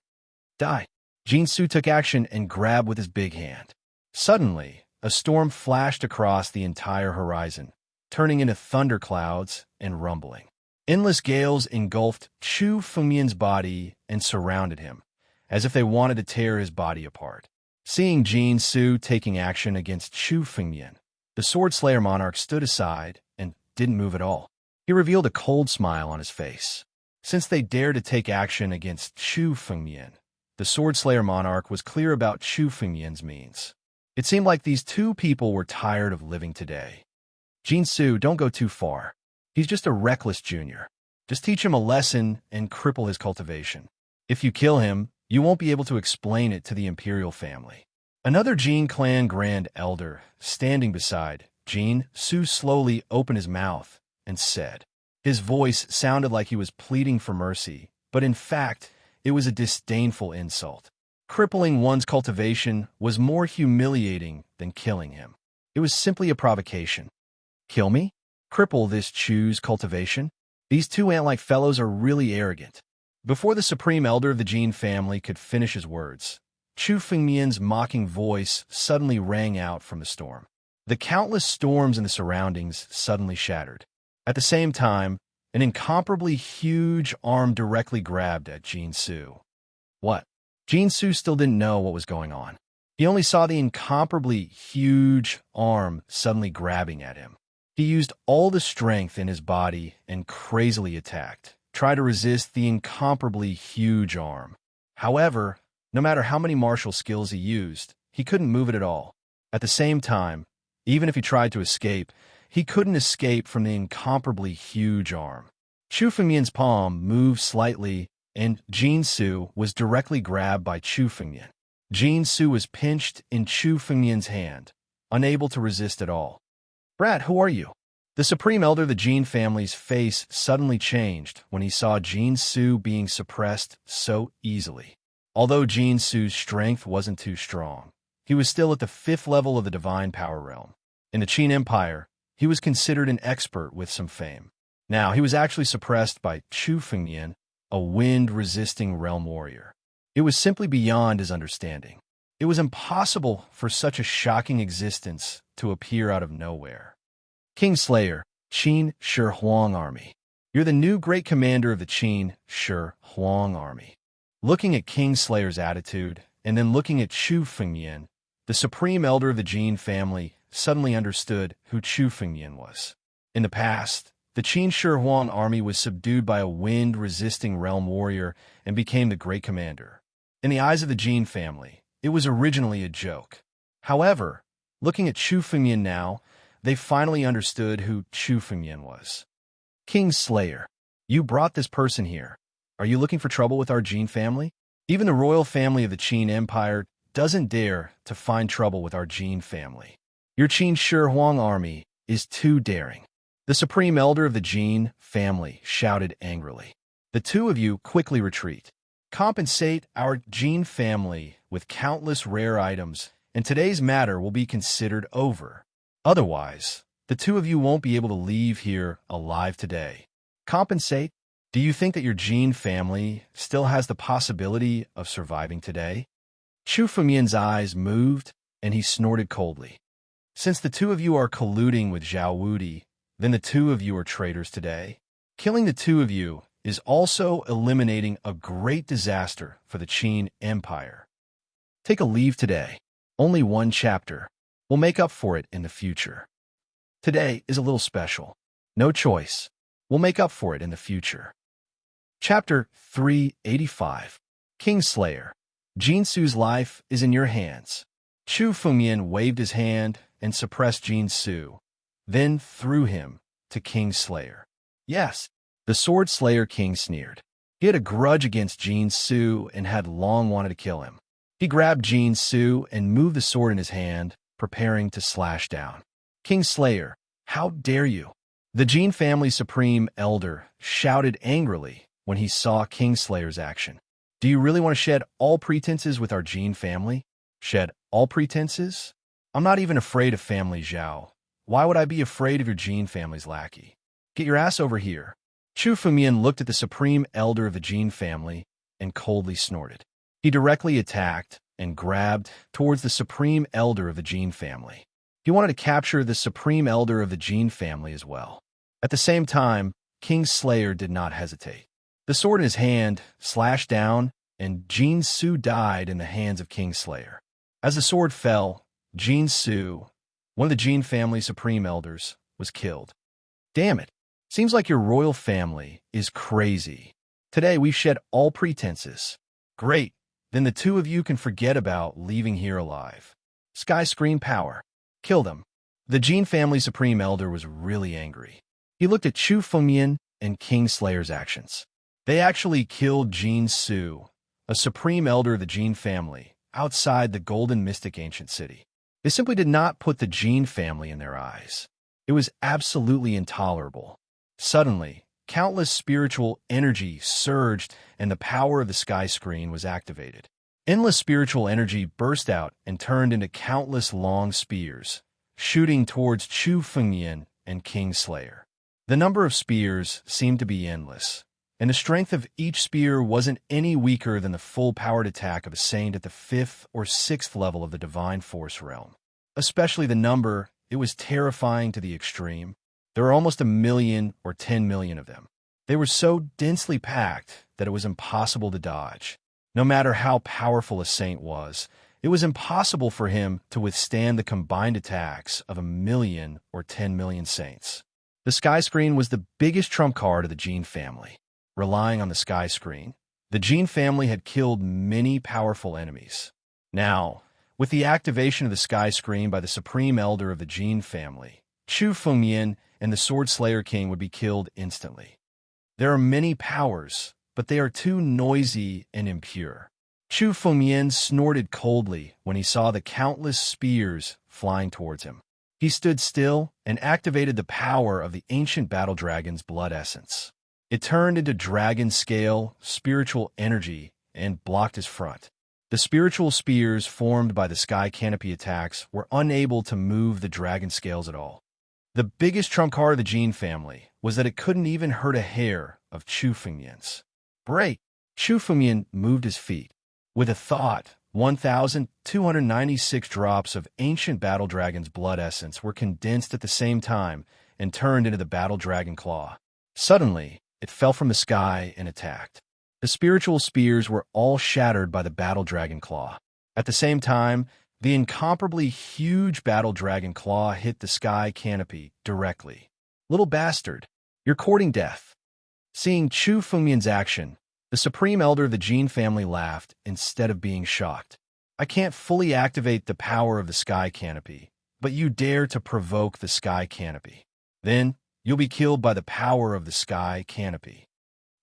Die. Jin-Su took action and grabbed with his big hand. Suddenly, a storm flashed across the entire horizon, turning into thunderclouds and rumbling. Endless gales engulfed Chu Fengyan's body and surrounded him, as if they wanted to tear his body apart. Seeing Jin-Su taking action against Chu Fengyan, the Sword Slayer monarch stood aside and didn't move at all. He revealed a cold smile on his face. Since they dared to take action against Chu Fengyan, the Sword Slayer monarch was clear about Chu Fengyan's means. It seemed like these two people were tired of living today. Jin-Su, don't go too far. He's just a reckless junior. Just teach him a lesson and cripple his cultivation. If you kill him, you won't be able to explain it to the imperial family. Another Jin clan grand elder, standing beside Jin-Su, slowly opened his mouth and said. His voice sounded like he was pleading for mercy, but in fact, it was a disdainful insult. Crippling one's cultivation was more humiliating than killing him. It was simply a provocation. Kill me? Cripple this Chu's cultivation? These two ant-like fellows are really arrogant. Before the supreme elder of the Jin family could finish his words, Chu Fengyan's mocking voice suddenly rang out from the storm. The countless storms in the surroundings suddenly shattered. At the same time, an incomparably huge arm directly grabbed at Jin-Su. What? Jin-Su still didn't know what was going on. He only saw the incomparably huge arm suddenly grabbing at him. He used all the strength in his body and crazily attacked, tried to resist the incomparably huge arm. However, no matter how many martial skills he used, he couldn't move it at all. At the same time, even if he tried to escape, he couldn't escape from the incomparably huge arm. Chu Fengyan's palm moved slightly, and Jin-Su was directly grabbed by Chu Fengyan. Jin-Su was pinched in Chu Fengyan's hand, unable to resist at all. Brat, who are you? The supreme elder of the Jin family's face suddenly changed when he saw Jin-Su being suppressed so easily. Although Jin-Su's strength wasn't too strong, he was still at the 5th level of the Divine Power Realm. In the Qin Empire, he was considered an expert with some fame. Now, he was actually suppressed by Chu Fengyan, a wind-resisting realm warrior. It was simply beyond his understanding. It was impossible for such a shocking existence to appear out of nowhere. Kingslayer, Qin Shi Huang Army. You're the new great commander of the Qin Shi Huang Army. Looking at Kingslayer's attitude, and then looking at Chu Fengyan, the supreme elder of the Jin family suddenly understood who Chu Fengyan was. In the past, the Qin Shi Huang Army was subdued by a wind-resisting realm warrior and became the great commander. In the eyes of the Jin family, it was originally a joke. However, looking at Chu Fengyan now, they finally understood who Chu Fengyan was. Kingslayer, you brought this person here. Are you looking for trouble with our Jin family? Even the royal family of the Qin Empire doesn't dare to find trouble with our Jin family. Your Qin Shi Huang Army is too daring. The supreme elder of the Jin family shouted angrily. The two of you quickly retreat. Compensate our Jin family with countless rare items, and today's matter will be considered over. Otherwise, the two of you won't be able to leave here alive today. Compensate? Do you think that your Jin family still has the possibility of surviving today? Chu Fengyan's eyes moved, and he snorted coldly. Since the two of you are colluding with Zhao Wudi, then the two of you are traitors today. Killing the two of you is also eliminating a great disaster for the Qin Empire. Take a leave today. Only one chapter. We'll make up for it in the future. Today is a little special. No choice. We'll make up for it in the future. Chapter 385. Kingslayer. Jinsu's life is in your hands. Chu Fengyan waved his hand and suppressed Jinsu, then threw him to Kingslayer. Yes, the Sword Slayer King sneered. He had a grudge against Jinsu and had long wanted to kill him. He grabbed Jinsu and moved the sword in his hand, preparing to slash down. Kingslayer, how dare you? The Jin family supreme elder shouted angrily when he saw Kingslayer's action. Do you really want to shed all pretenses with our Jin family? Shed all pretenses? I'm not even afraid of family Zhao. Why would I be afraid of your Jin family's lackey? Get your ass over here. Chu Fengyan looked at the supreme elder of the Jin family and coldly snorted. He directly attacked and grabbed towards the supreme elder of the Jin family. He wanted to capture the supreme elder of the Jin family as well. At the same time, Kingslayer did not hesitate. The sword in his hand slashed down, and Jinsu died in the hands of Kingslayer. As the sword fell, Jinsu, one of the Jin family supreme elders, was killed. Damn it. Seems like your royal family is crazy. Today we've shed all pretenses. Great. Then the two of you can forget about leaving here alive. Sky screen power. Kill them. The Jin family supreme elder was really angry. He looked at Chu Fengyan and Kingslayer's actions. They actually killed Jinsu, a supreme elder of the Jin family, outside the golden mystic ancient city. They simply did not put the Jin family in their eyes. It was absolutely intolerable. Suddenly, countless spiritual energy surged and the power of the sky screen was activated. Endless spiritual energy burst out and turned into countless long spears, shooting towards Chu Fengyan and Kingslayer. The number of spears seemed to be endless, and the strength of each spear wasn't any weaker than the full-powered attack of a saint at the 5th or 6th level of the Divine Force realm. Especially the number, it was terrifying to the extreme. There were almost 1 million or 10 million of them. They were so densely packed that it was impossible to dodge. No matter how powerful a saint was, it was impossible for him to withstand the combined attacks of 1 million or 10 million saints. The sky screen was the biggest trump card of the Jin family. Relying on the sky screen, the Jin family had killed many powerful enemies. Now, with the activation of the sky screen by the supreme elder of the Jin family, Chu Fengyan and the Sword Slayer King would be killed instantly. There are many powers, but they are too noisy and impure. Chu Fengyan snorted coldly when he saw the countless spears flying towards him. He stood still and activated the power of the ancient battle dragon's blood essence. It turned into dragon-scale spiritual energy and blocked his front. The spiritual spears formed by the sky canopy attacks were unable to move the dragon scales at all. The biggest trump card of the Jin family was that it couldn't even hurt a hair of Chu Fengyan's. Break! Chu Fengmian moved his feet. With a thought, 1,296 drops of ancient battle dragon's blood essence were condensed at the same time and turned into the battle dragon claw. Suddenly, it fell from the sky and attacked. The spiritual spears were all shattered by the battle dragon claw. At the same time, the incomparably huge battle dragon claw hit the sky canopy directly. Little bastard, you're courting death. Seeing Chu Fengmian's action, the Supreme Elder of the Jin family laughed instead of being shocked. I can't fully activate the power of the sky canopy, but you dare to provoke the sky canopy. Then, you'll be killed by the power of the sky canopy.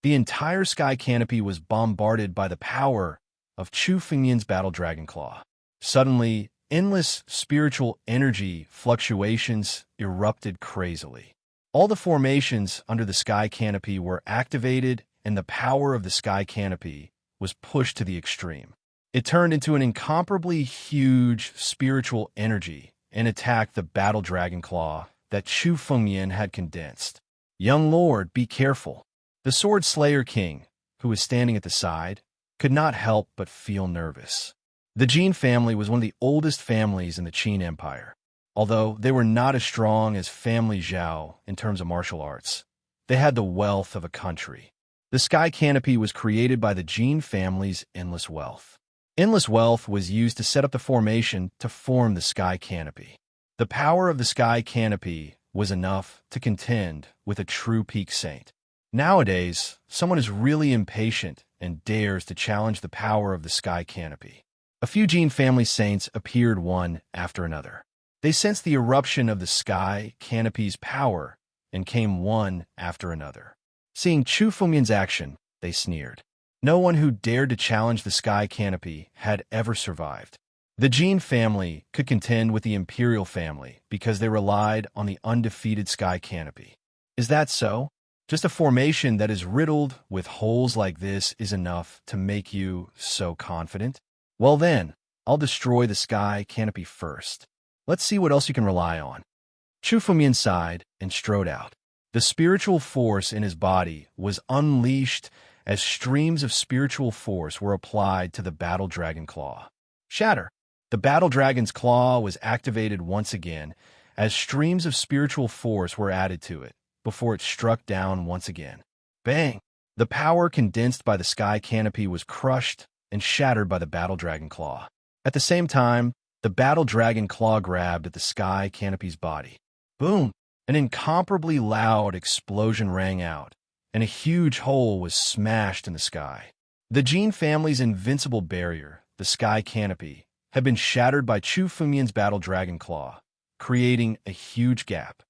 The entire sky canopy was bombarded by the power of Chu Fengmian's battle dragon claw. Suddenly, endless spiritual energy fluctuations erupted crazily. All the formations under the sky canopy were activated, and the power of the sky canopy was pushed to the extreme. It turned into an incomparably huge spiritual energy and attacked the battle dragon claw that Chu Fengmian had condensed. Young lord, be careful. The sword slayer king, who was standing at the side, could not help but feel nervous. The Jin family was one of the oldest families in the Qin Empire. Although they were not as strong as family Zhao in terms of martial arts, they had the wealth of a country. The sky canopy was created by the Jin family's endless wealth. Endless wealth was used to set up the formation to form the sky canopy. The power of the sky canopy was enough to contend with a true peak saint. Nowadays, someone is really impatient and dares to challenge the power of the sky canopy. A few Jin family saints appeared one after another. They sensed the eruption of the sky canopy's power and came one after another. Seeing Chu Fengmian's action, they sneered. No one who dared to challenge the sky canopy had ever survived. The Jin family could contend with the imperial family because they relied on the undefeated sky canopy. Is that so? Just a formation that is riddled with holes like this is enough to make you so confident? Well then, I'll destroy the sky canopy first. Let's see what else you can rely on. Chu Fengmian sighed and strode out. The spiritual force in his body was unleashed as streams of spiritual force were applied to the battle dragon claw. Shatter! The battle dragon's claw was activated once again as streams of spiritual force were added to it before it struck down once again. Bang! The power condensed by the sky canopy was crushed and shattered by the battle dragon claw. At the same time, the battle dragon claw grabbed at the sky canopy's body. Boom! An incomparably loud explosion rang out, and a huge hole was smashed in the sky. The Jin family's invincible barrier, the sky canopy, had been shattered by Chu Fengmian's battle dragon claw, creating a huge gap.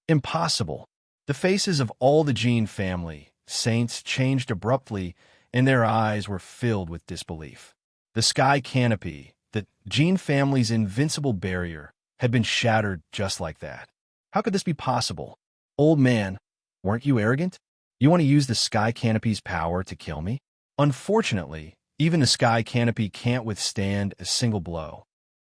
Impossible! The faces of all the Jin family saints changed abruptly, and their eyes were filled with disbelief. The sky canopy, the Jin family's invincible barrier, had been shattered just like that. How could this be possible? Old man, weren't you arrogant? You want to use the sky canopy's power to kill me? Unfortunately, even the sky canopy can't withstand a single blow.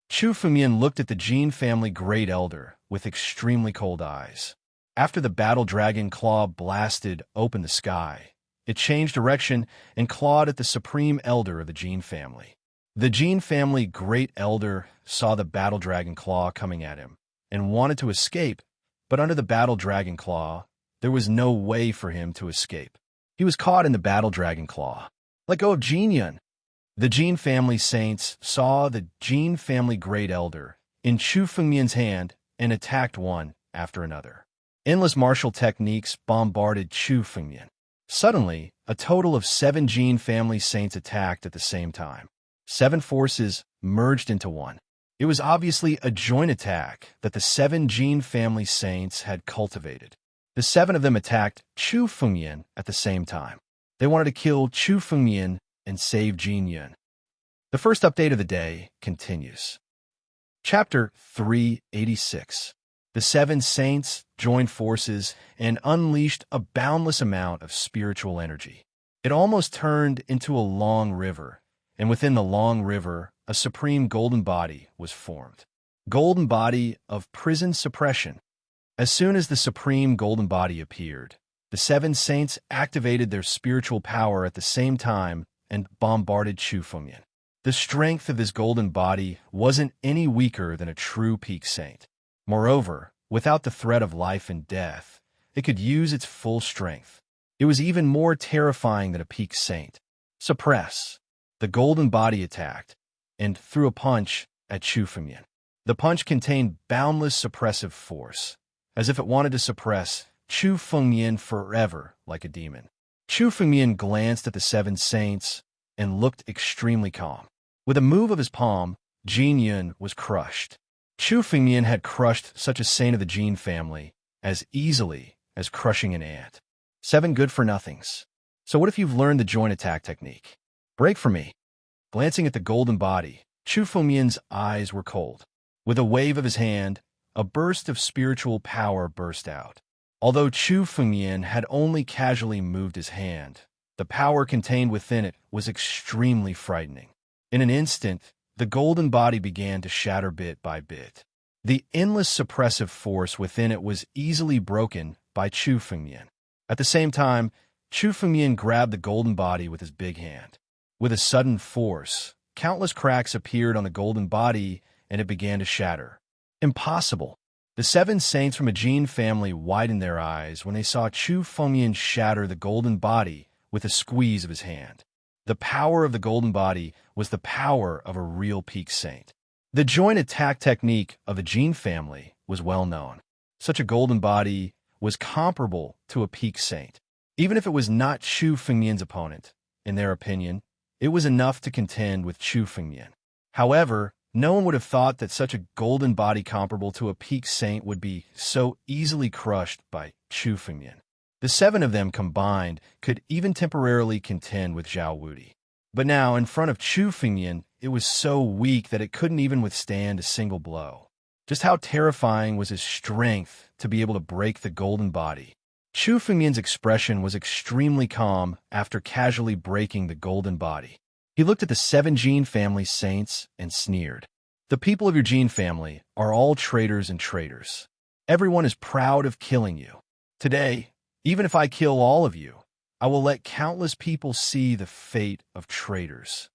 Chu Fengmian looked at the Jin family great elder with extremely cold eyes. After the battle dragon claw blasted open the sky, it changed direction and clawed at the supreme elder of the Jin family. The Jin family great elder saw the battle dragon claw coming at him and wanted to escape, but under the battle dragon claw, there was no way for him to escape. He was caught in the battle dragon claw. Let go of Jin Yun. The Jin family saints saw the Jin family great elder in Chu Fengmian's hand and attacked one after another. Endless martial techniques bombarded Chu Fengmian. Suddenly, a total of 7 Jin family saints attacked at the same time. 7 forces merged into one. It was obviously a joint attack that the 7 Jin family saints had cultivated. The 7 of them attacked Chu Fengmian at the same time. They wanted to kill Chu Fengmian and save Jin Yun. The first update of the day continues. Chapter 386. The 7 saints joined forces and unleashed a boundless amount of spiritual energy. It almost turned into a long river, and within the long river, a supreme golden body was formed. Golden body of prison suppression. As soon as the supreme golden body appeared, The seven saints activated their spiritual power at the same time and bombarded Chu Fengmian. The strength of this golden body wasn't any weaker than a true peak saint. Moreover, without the threat of life and death, it could use its full strength. It was even more terrifying than a peak saint. Suppress. The golden body attacked and threw a punch at Chu Fengmian. The punch contained boundless suppressive force, as if it wanted to suppress Chu Fengmian forever like a demon. Chu Fengmian glanced at the seven saints and looked extremely calm. With a move of his palm, Jin Yun was crushed. Chu Fengmian had crushed such a saint of the Jin family as easily as crushing an ant. 7 good-for-nothings. So what if you've learned the joint attack technique? Break for me. Glancing at the golden body, Chu Fengmian's eyes were cold. With a wave of his hand, a burst of spiritual power burst out. Although Chu Fengmian had only casually moved his hand, the power contained within it was extremely frightening. In an instant, the golden body began to shatter bit by bit. The endless suppressive force within it was easily broken by Chu Fengmian. At the same time, Chu Fengmian grabbed the golden body with his big hand. With a sudden force, countless cracks appeared on the golden body and it began to shatter. Impossible! The seven saints from a Jin family widened their eyes when they saw Chu Fengmian shatter the golden body with a squeeze of his hand. The power of the golden body was the power of a real peak saint. The joint attack technique of the Jin family was well known. Such a golden body was comparable to a peak saint. Even if it was not Chu Fengmian's opponent, in their opinion, it was enough to contend with Chu Fengmian. However, no one would have thought that such a golden body comparable to a peak saint would be so easily crushed by Chu Fengmian. The 7 of them combined could even temporarily contend with Zhao Wudi. But now, in front of Chu Fengmian, it was so weak that it couldn't even withstand a single blow. Just how terrifying was his strength to be able to break the golden body. Chu Fengmian's expression was extremely calm after casually breaking the golden body. He looked at the 7 Jin family saints and sneered. The people of your Jin family are all traitors and traitors. Everyone is proud of killing you. Today, even if I kill all of you, I will let countless people see the fate of traitors.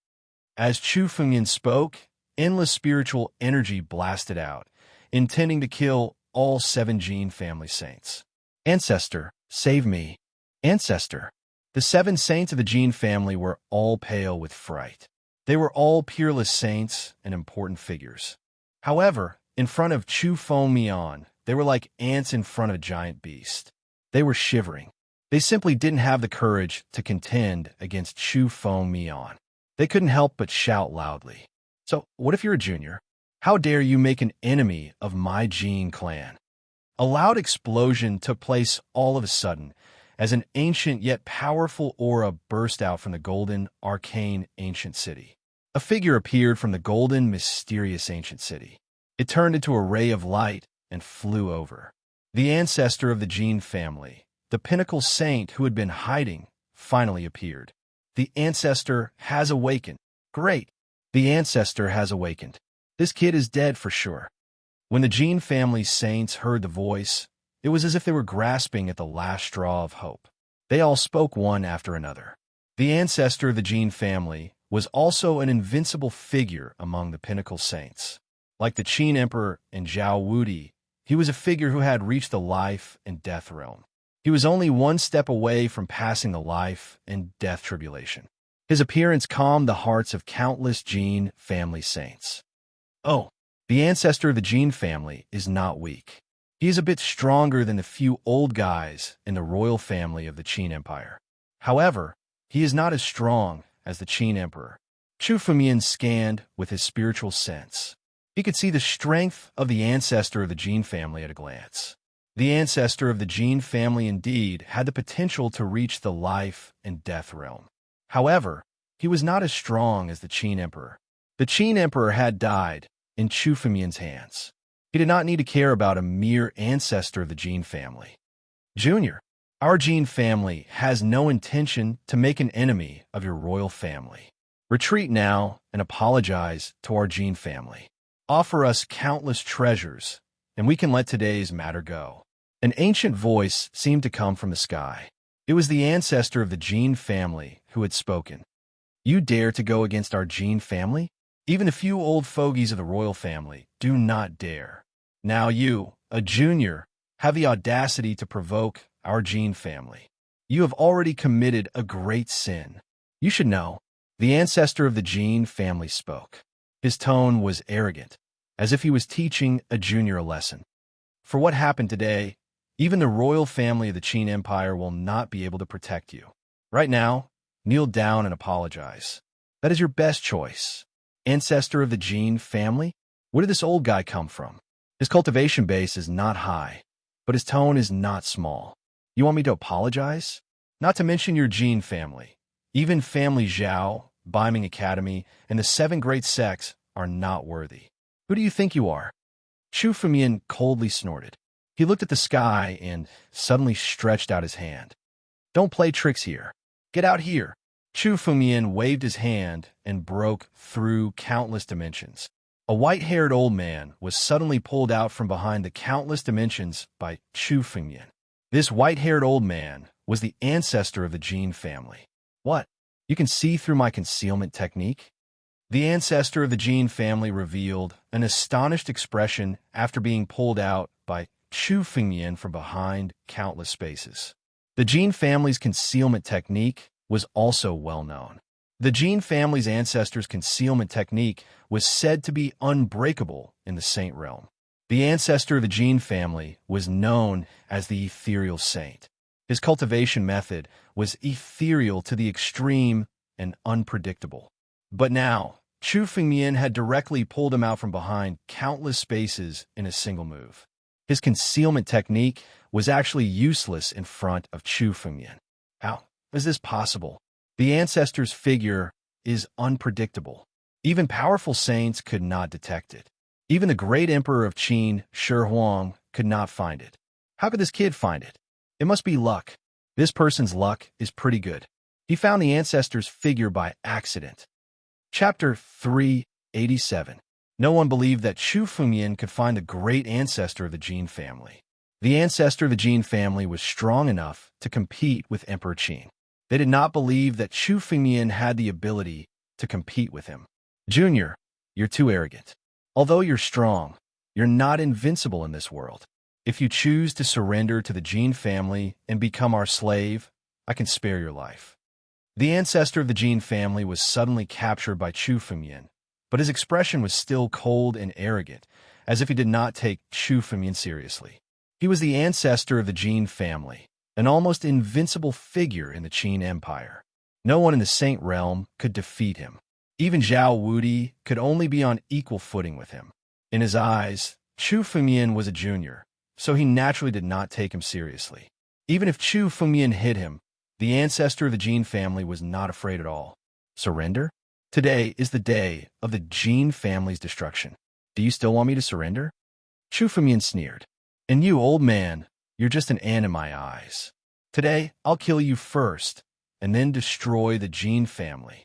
As Chu Fengmian spoke, endless spiritual energy blasted out, intending to kill all 7 Jin family saints. Ancestor, save me. Ancestor. The 7 saints of the Jin family were all pale with fright. They were all peerless saints and important figures. However, in front of Chu Fengmian, they were like ants in front of a giant beast. They were shivering. They simply didn't have the courage to contend against Chu Fengmian. They couldn't help but shout loudly. So, what if you're a junior? How dare you make an enemy of my Jin clan? A loud explosion took place all of a sudden, as an ancient yet powerful aura burst out from the golden, arcane ancient city. A figure appeared from the golden, mysterious ancient city. It turned into a ray of light and flew over. The ancestor of the Jin family, the pinnacle saint who had been hiding, finally appeared. The ancestor has awakened. Great! The ancestor has awakened. This kid is dead for sure. When the Jin family's saints heard the voice, it was as if they were grasping at the last straw of hope. They all spoke one after another. The ancestor of the Jin family was also an invincible figure among the pinnacle saints. Like the Qin Emperor and Zhao Wudi, he was a figure who had reached the life and death realm. He was only one step away from passing the life and death tribulation. His appearance calmed the hearts of countless Jin family saints. Oh, the ancestor of the Jin family is not weak. He is a bit stronger than the few old guys in the royal family of the Qin Empire. However, he is not as strong as the Qin Emperor. Chu Fengmian scanned with his spiritual sense. He could see the strength of the ancestor of the Jin family at a glance. The ancestor of the Jin family indeed had the potential to reach the life and death realm. However, he was not as strong as the Qin Emperor. The Qin Emperor had died in Chu Fengmian's hands. He did not need to care about a mere ancestor of the Jin family. Junior, our Jin family has no intention to make an enemy of your royal family. Retreat now and apologize to our Jin family. Offer us countless treasures, and we can let today's matter go. An ancient voice seemed to come from the sky. It was the ancestor of the Jin family who had spoken. You dare to go against our Jin family? Even the few old fogies of the royal family do not dare. Now you, a junior, have the audacity to provoke our Jin family. You have already committed a great sin. You should know. The ancestor of the Jin family spoke. His tone was arrogant, as if he was teaching a junior a lesson. For what happened today, even the royal family of the Qin Empire will not be able to protect you. Right now, kneel down and apologize. That is your best choice. Ancestor of the Jin family? Where did this old guy come from? His cultivation base is not high, but his tone is not small. You want me to apologize? Not to mention your Jin family. Even family Zhao, Biming Academy, and the 7 great sects are not worthy. Who do you think you are? Chu Fumian coldly snorted. He looked at the sky and suddenly stretched out his hand. Don't play tricks here. Get out here. Chu Fumian waved his hand and broke through countless dimensions. A white-haired old man was suddenly pulled out from behind the countless dimensions by Chu Fumian. This white-haired old man was the ancestor of the Jin family. What? You can see through my concealment technique? The ancestor of the Jin family revealed an astonished expression after being pulled out by Chu Fumian from behind countless spaces. The Jin family's concealment technique was also well known. The Jin family's ancestors' concealment technique was said to be unbreakable in the Saint realm. The ancestor of the Jin family was known as the Ethereal Saint. His cultivation method was ethereal to the extreme and unpredictable. But now, Chu Fumian had directly pulled him out from behind countless spaces in a single move. His concealment technique was actually useless in front of Chu Fumian. How is this possible? The ancestor's figure is unpredictable. Even powerful saints could not detect it. Even the great emperor of Qin, Shi Huang, could not find it. How could this kid find it? It must be luck. This person's luck is pretty good. He found the ancestor's figure by accident. Chapter 387. No one believed that Chu Fumian could find the great ancestor of the Jin family. The ancestor of the Jin family was strong enough to compete with Emperor Qin. They did not believe that Chu Fumian had the ability to compete with him. Junior, you're too arrogant. Although you're strong, you're not invincible in this world. If you choose to surrender to the Jin family and become our slave, I can spare your life. The ancestor of the Jin family was suddenly captured by Chu Fumian, but his expression was still cold and arrogant, as if he did not take Chu Fumian seriously. He was the ancestor of the Jin family, an almost invincible figure in the Qin Empire. No one in the Saint realm could defeat him. Even Zhao Wudi could only be on equal footing with him. In his eyes, Chu Fumian was a junior, so he naturally did not take him seriously. Even if Chu Fumian hit him, the ancestor of the Jin family was not afraid at all. Surrender? Today is the day of the Jin family's destruction. Do you still want me to surrender? Chu Fumian sneered. And you, old man, you're just an ant in my eyes. Today, I'll kill you first, and then destroy the Jin family.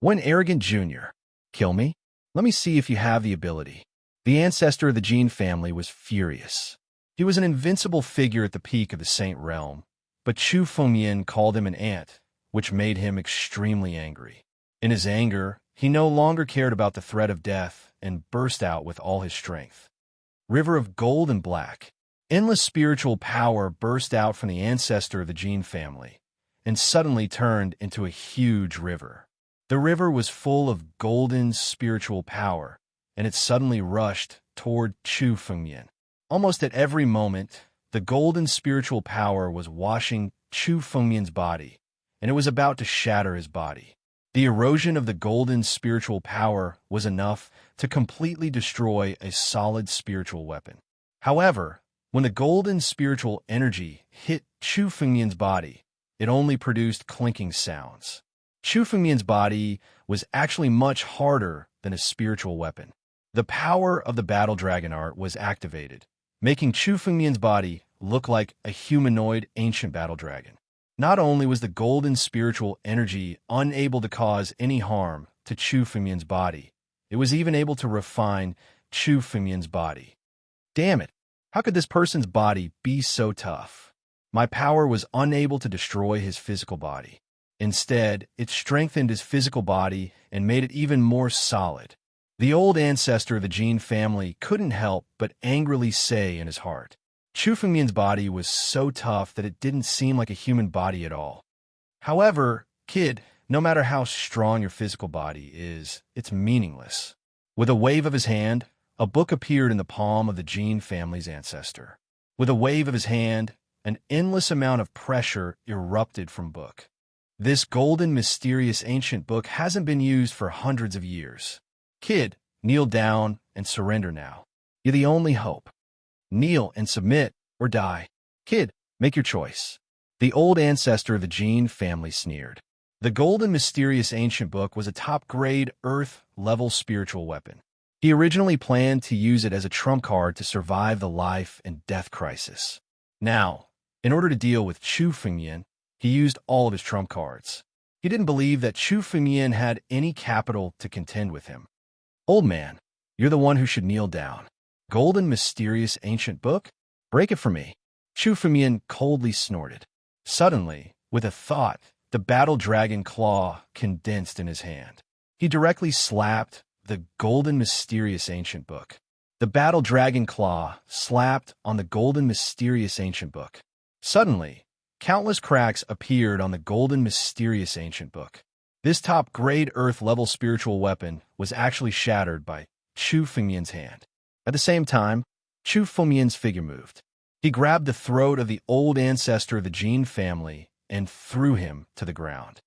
One arrogant junior. Kill me? Let me see if you have the ability. The ancestor of the Jin family was furious. He was an invincible figure at the peak of the Saint realm, but Chu Fumian called him an ant, which made him extremely angry. In his anger, he no longer cared about the threat of death and burst out with all his strength. River of gold and black. Endless spiritual power burst out from the ancestor of the Jin family and suddenly turned into a huge river. The river was full of golden spiritual power, and it suddenly rushed toward Chu Fumian. Almost at every moment, the golden spiritual power was washing Chu Fumian's body, and it was about to shatter his body. The erosion of the golden spiritual power was enough to completely destroy a solid spiritual weapon. However, when the golden spiritual energy hit Chu Fumian's body, it only produced clinking sounds. Chu Fumian's body was actually much harder than a spiritual weapon. The power of the battle dragon art was activated, making Chu Fumian's body look like a humanoid ancient battle dragon. Not only was the golden spiritual energy unable to cause any harm to Chu Fumian's body, it was even able to refine Chu Fumian's body. Damn it! How could this person's body be so tough? My power was unable to destroy his physical body. Instead, it strengthened his physical body and made it even more solid. The old ancestor of the Jin family couldn't help but angrily say in his heart. Chu Fengmian's body was so tough that it didn't seem like a human body at all. However, kid, no matter how strong your physical body is, it's meaningless. With a wave of his hand, a book appeared in the palm of the Jin family's ancestor. With a wave of his hand, an endless amount of pressure erupted from book. This golden, mysterious ancient book hasn't been used for hundreds of years. Kid, kneel down and surrender now. You're the only hope. Kneel and submit or die. Kid, make your choice. The old ancestor of the Jin family sneered. The golden, mysterious ancient book was a top-grade, Earth-level spiritual weapon. He originally planned to use it as a trump card to survive the life and death crisis. Now, in order to deal with Chu Fengmian, he used all of his trump cards. He didn't believe that Chu Fengmian had any capital to contend with him. Old man, you're the one who should kneel down. Golden, mysterious ancient book? Break it for me. Chu Fengmian coldly snorted. Suddenly, with a thought, the battle dragon claw condensed in his hand. He directly slapped the golden, mysterious ancient book. The battle dragon claw slapped on the golden, mysterious ancient book. Suddenly, countless cracks appeared on the golden, mysterious ancient book. This top-grade Earth-level spiritual weapon was actually shattered by Chu Fengmian's hand. At the same time, Chu Fengmian's figure moved. He grabbed the throat of the old ancestor of the Jin family and threw him to the ground.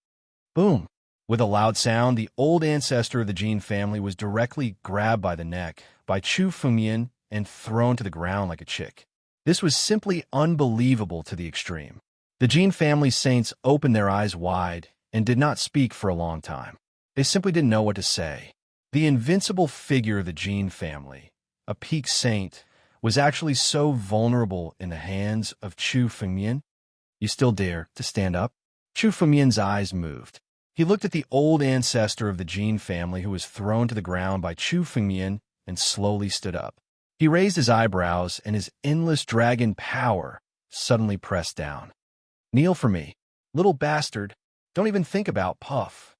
Boom! With a loud sound, the old ancestor of the Jin family was directly grabbed by the neck by Chu Fengmian and thrown to the ground like a chick. This was simply unbelievable to the extreme. The Jin family saints opened their eyes wide and did not speak for a long time. They simply didn't know what to say. The invincible figure of the Jin family, a peak saint, was actually so vulnerable in the hands of Chu Fengmian. You still dare to stand up? Chu Fengmian's eyes moved. He looked at the old ancestor of the Jin family who was thrown to the ground by Chu Fengmian and slowly stood up. He raised his eyebrows and his endless dragon power suddenly pressed down. Kneel for me, little bastard. Don't even think about Puff.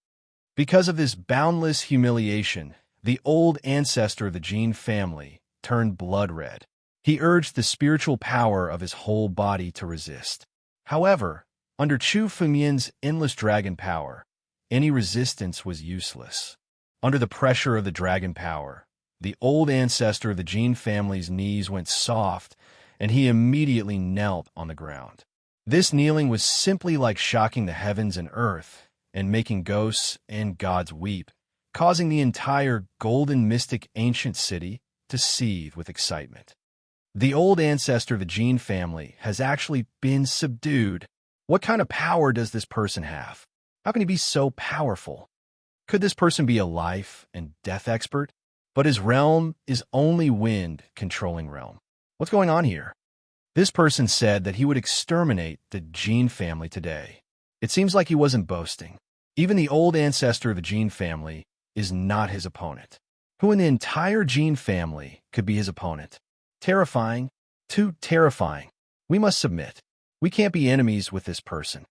Because of this boundless humiliation, the old ancestor of the Jin family turned blood red. He urged the spiritual power of his whole body to resist. However, under Chu Fengmian's endless dragon power, any resistance was useless. Under the pressure of the dragon power, the old ancestor of the Jin family's knees went soft, and he immediately knelt on the ground. This kneeling was simply like shocking the heavens and earth and making ghosts and gods weep, causing the entire golden mystic ancient city to seethe with excitement. The old ancestor of the Jin family has actually been subdued. What kind of power does this person have? How can he be so powerful? Could this person be a life and death expert? But his realm is only wind controlling realm. What's going on here? This person said that he would exterminate the Jin family today. It seems like he wasn't boasting. Even the old ancestor of the Jin family is not his opponent. Who in the entire Jin family could be his opponent? Terrifying. Too terrifying. We must submit. We can't be enemies with this person.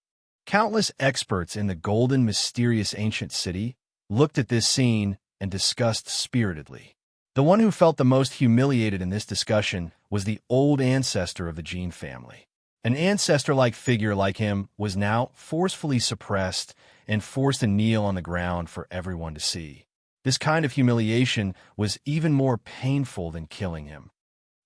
Countless experts in the golden, mysterious ancient city looked at this scene and discussed spiritedly. The one who felt the most humiliated in this discussion was the old ancestor of the Jin family. An ancestor-like figure like him was now forcefully suppressed and forced to kneel on the ground for everyone to see. This kind of humiliation was even more painful than killing him.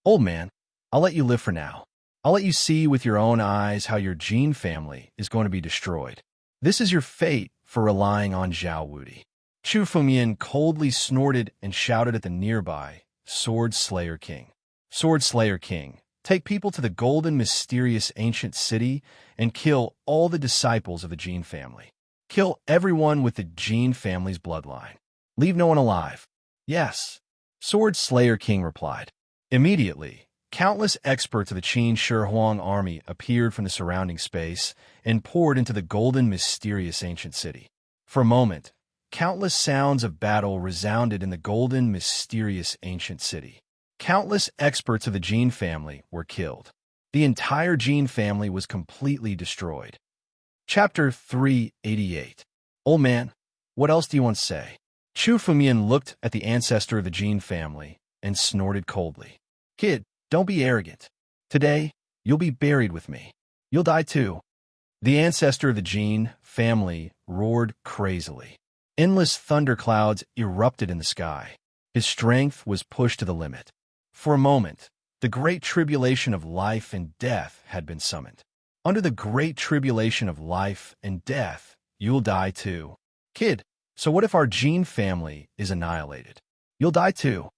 Old man, I'll let you live for now. I'll let you see with your own eyes how your Jin family is going to be destroyed. This is your fate for relying on Zhao Wudi. Chu Fengmian coldly snorted and shouted at the nearby Sword Slayer King. Sword Slayer King, take people to the golden, mysterious ancient city and kill all the disciples of the Jin family. Kill everyone with the Jin family's bloodline. Leave no one alive. Yes, Sword Slayer King replied. Immediately, countless experts of the Qin Shi Huang army appeared from the surrounding space and poured into the golden, mysterious ancient city. For a moment, countless sounds of battle resounded in the golden, mysterious ancient city. Countless experts of the Jin family were killed. The entire Jin family was completely destroyed. Chapter 388. Old man, what else do you want to say? Chu Fumian looked at the ancestor of the Jin family and snorted coldly. Kid, don't be arrogant. Today, you'll be buried with me. You'll die too. The ancestor of the Jin family roared crazily. Endless thunderclouds erupted in the sky. His strength was pushed to the limit. For a moment, the great tribulation of life and death had been summoned. Under the great tribulation of life and death, you'll die too. Kid, so what if our Jin family is annihilated? You'll die too.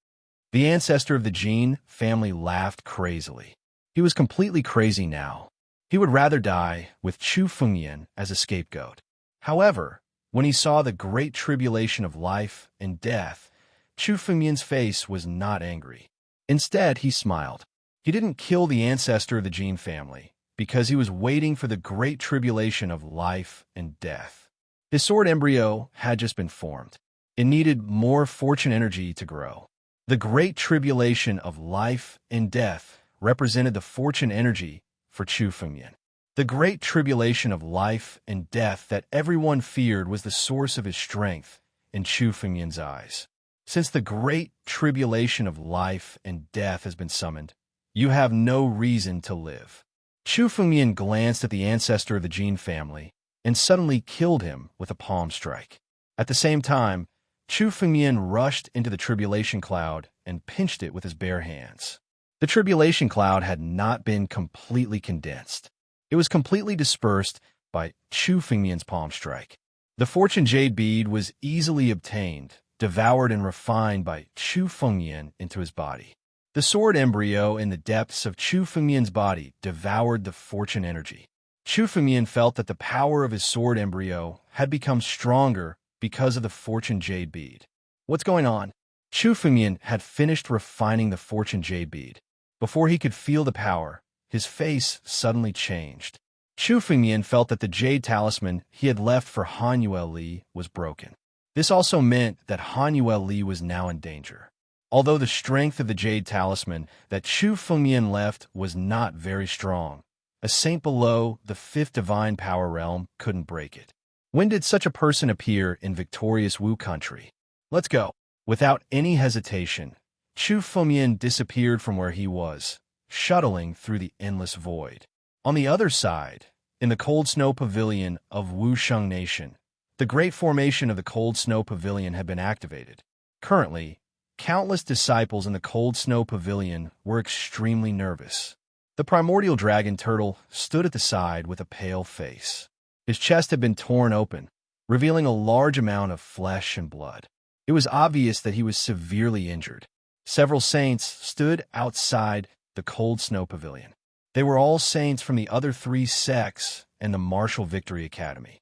The ancestor of the Jin family laughed crazily. He was completely crazy now. He would rather die with Chu Fengyan as a scapegoat. However, when he saw the great tribulation of life and death, Chu Fengyan's face was not angry. Instead, he smiled. He didn't kill the ancestor of the Jin family because he was waiting for the great tribulation of life and death. His sword embryo had just been formed. It needed more fortune energy to grow. The great tribulation of life and death represented the fortune energy for Chu Fengyan. The great tribulation of life and death that everyone feared was the source of his strength in Chu Fengyan's eyes. Since the great tribulation of life and death has been summoned, you have no reason to live. Chu Fengyan glanced at the ancestor of the Jin family and suddenly killed him with a palm strike. At the same time, Chu Fengyan rushed into the tribulation cloud and pinched it with his bare hands. The tribulation cloud had not been completely condensed. It was completely dispersed by Chu Fengyan's palm strike. The fortune jade bead was easily obtained, devoured and refined by Chu Fengyan into his body. The sword embryo in the depths of Chu Fengyan's body devoured the fortune energy. Chu Fengyan felt that the power of his sword embryo had become stronger because of the fortune jade bead. What's going on? Chu Fengyan had finished refining the fortune jade bead. Before he could feel the power, his face suddenly changed. Chu Fengyan felt that the jade talisman he had left for Han Yueli was broken. This also meant that Han Yueli was now in danger. Although the strength of the jade talisman that Chu Fengyan left was not very strong, a saint below the fifth divine power realm couldn't break it. When did such a person appear in victorious Wu country? Let's go. Without any hesitation, Chu Fengyan disappeared from where he was, shuttling through the endless void. On the other side, in the cold snow pavilion of Wusheng Nation, the great formation of the cold snow pavilion had been activated. Currently, countless disciples in the cold snow pavilion were extremely nervous. The primordial dragon turtle stood at the side with a pale face. His chest had been torn open, revealing a large amount of flesh and blood. It was obvious that he was severely injured. Several saints stood outside the cold snow pavilion. They were all saints from the other three sects and the Martial Victory Academy.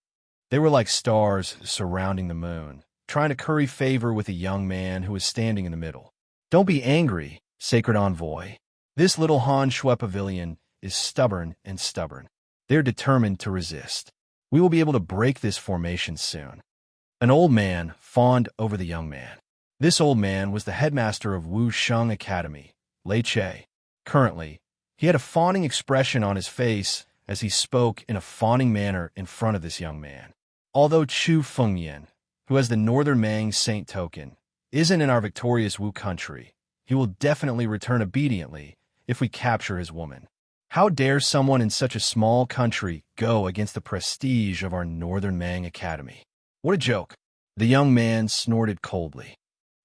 They were like stars surrounding the moon, trying to curry favor with a young man who was standing in the middle. Don't be angry, Sacred Envoy. This little Han Shui pavilion is stubborn and stubborn. They're determined to resist. We will be able to break this formation soon. An old man fawned over the young man. This old man was the headmaster of Wusheng Academy, Lei Che. Currently, he had a fawning expression on his face as he spoke in a fawning manner in front of this young man. Although Chu Fengyan, who has the Northern Mang Saint token, isn't in our victorious Wu country, he will definitely return obediently if we capture his woman. How dare someone in such a small country go against the prestige of our Northern Mang Academy? What a joke. The young man snorted coldly.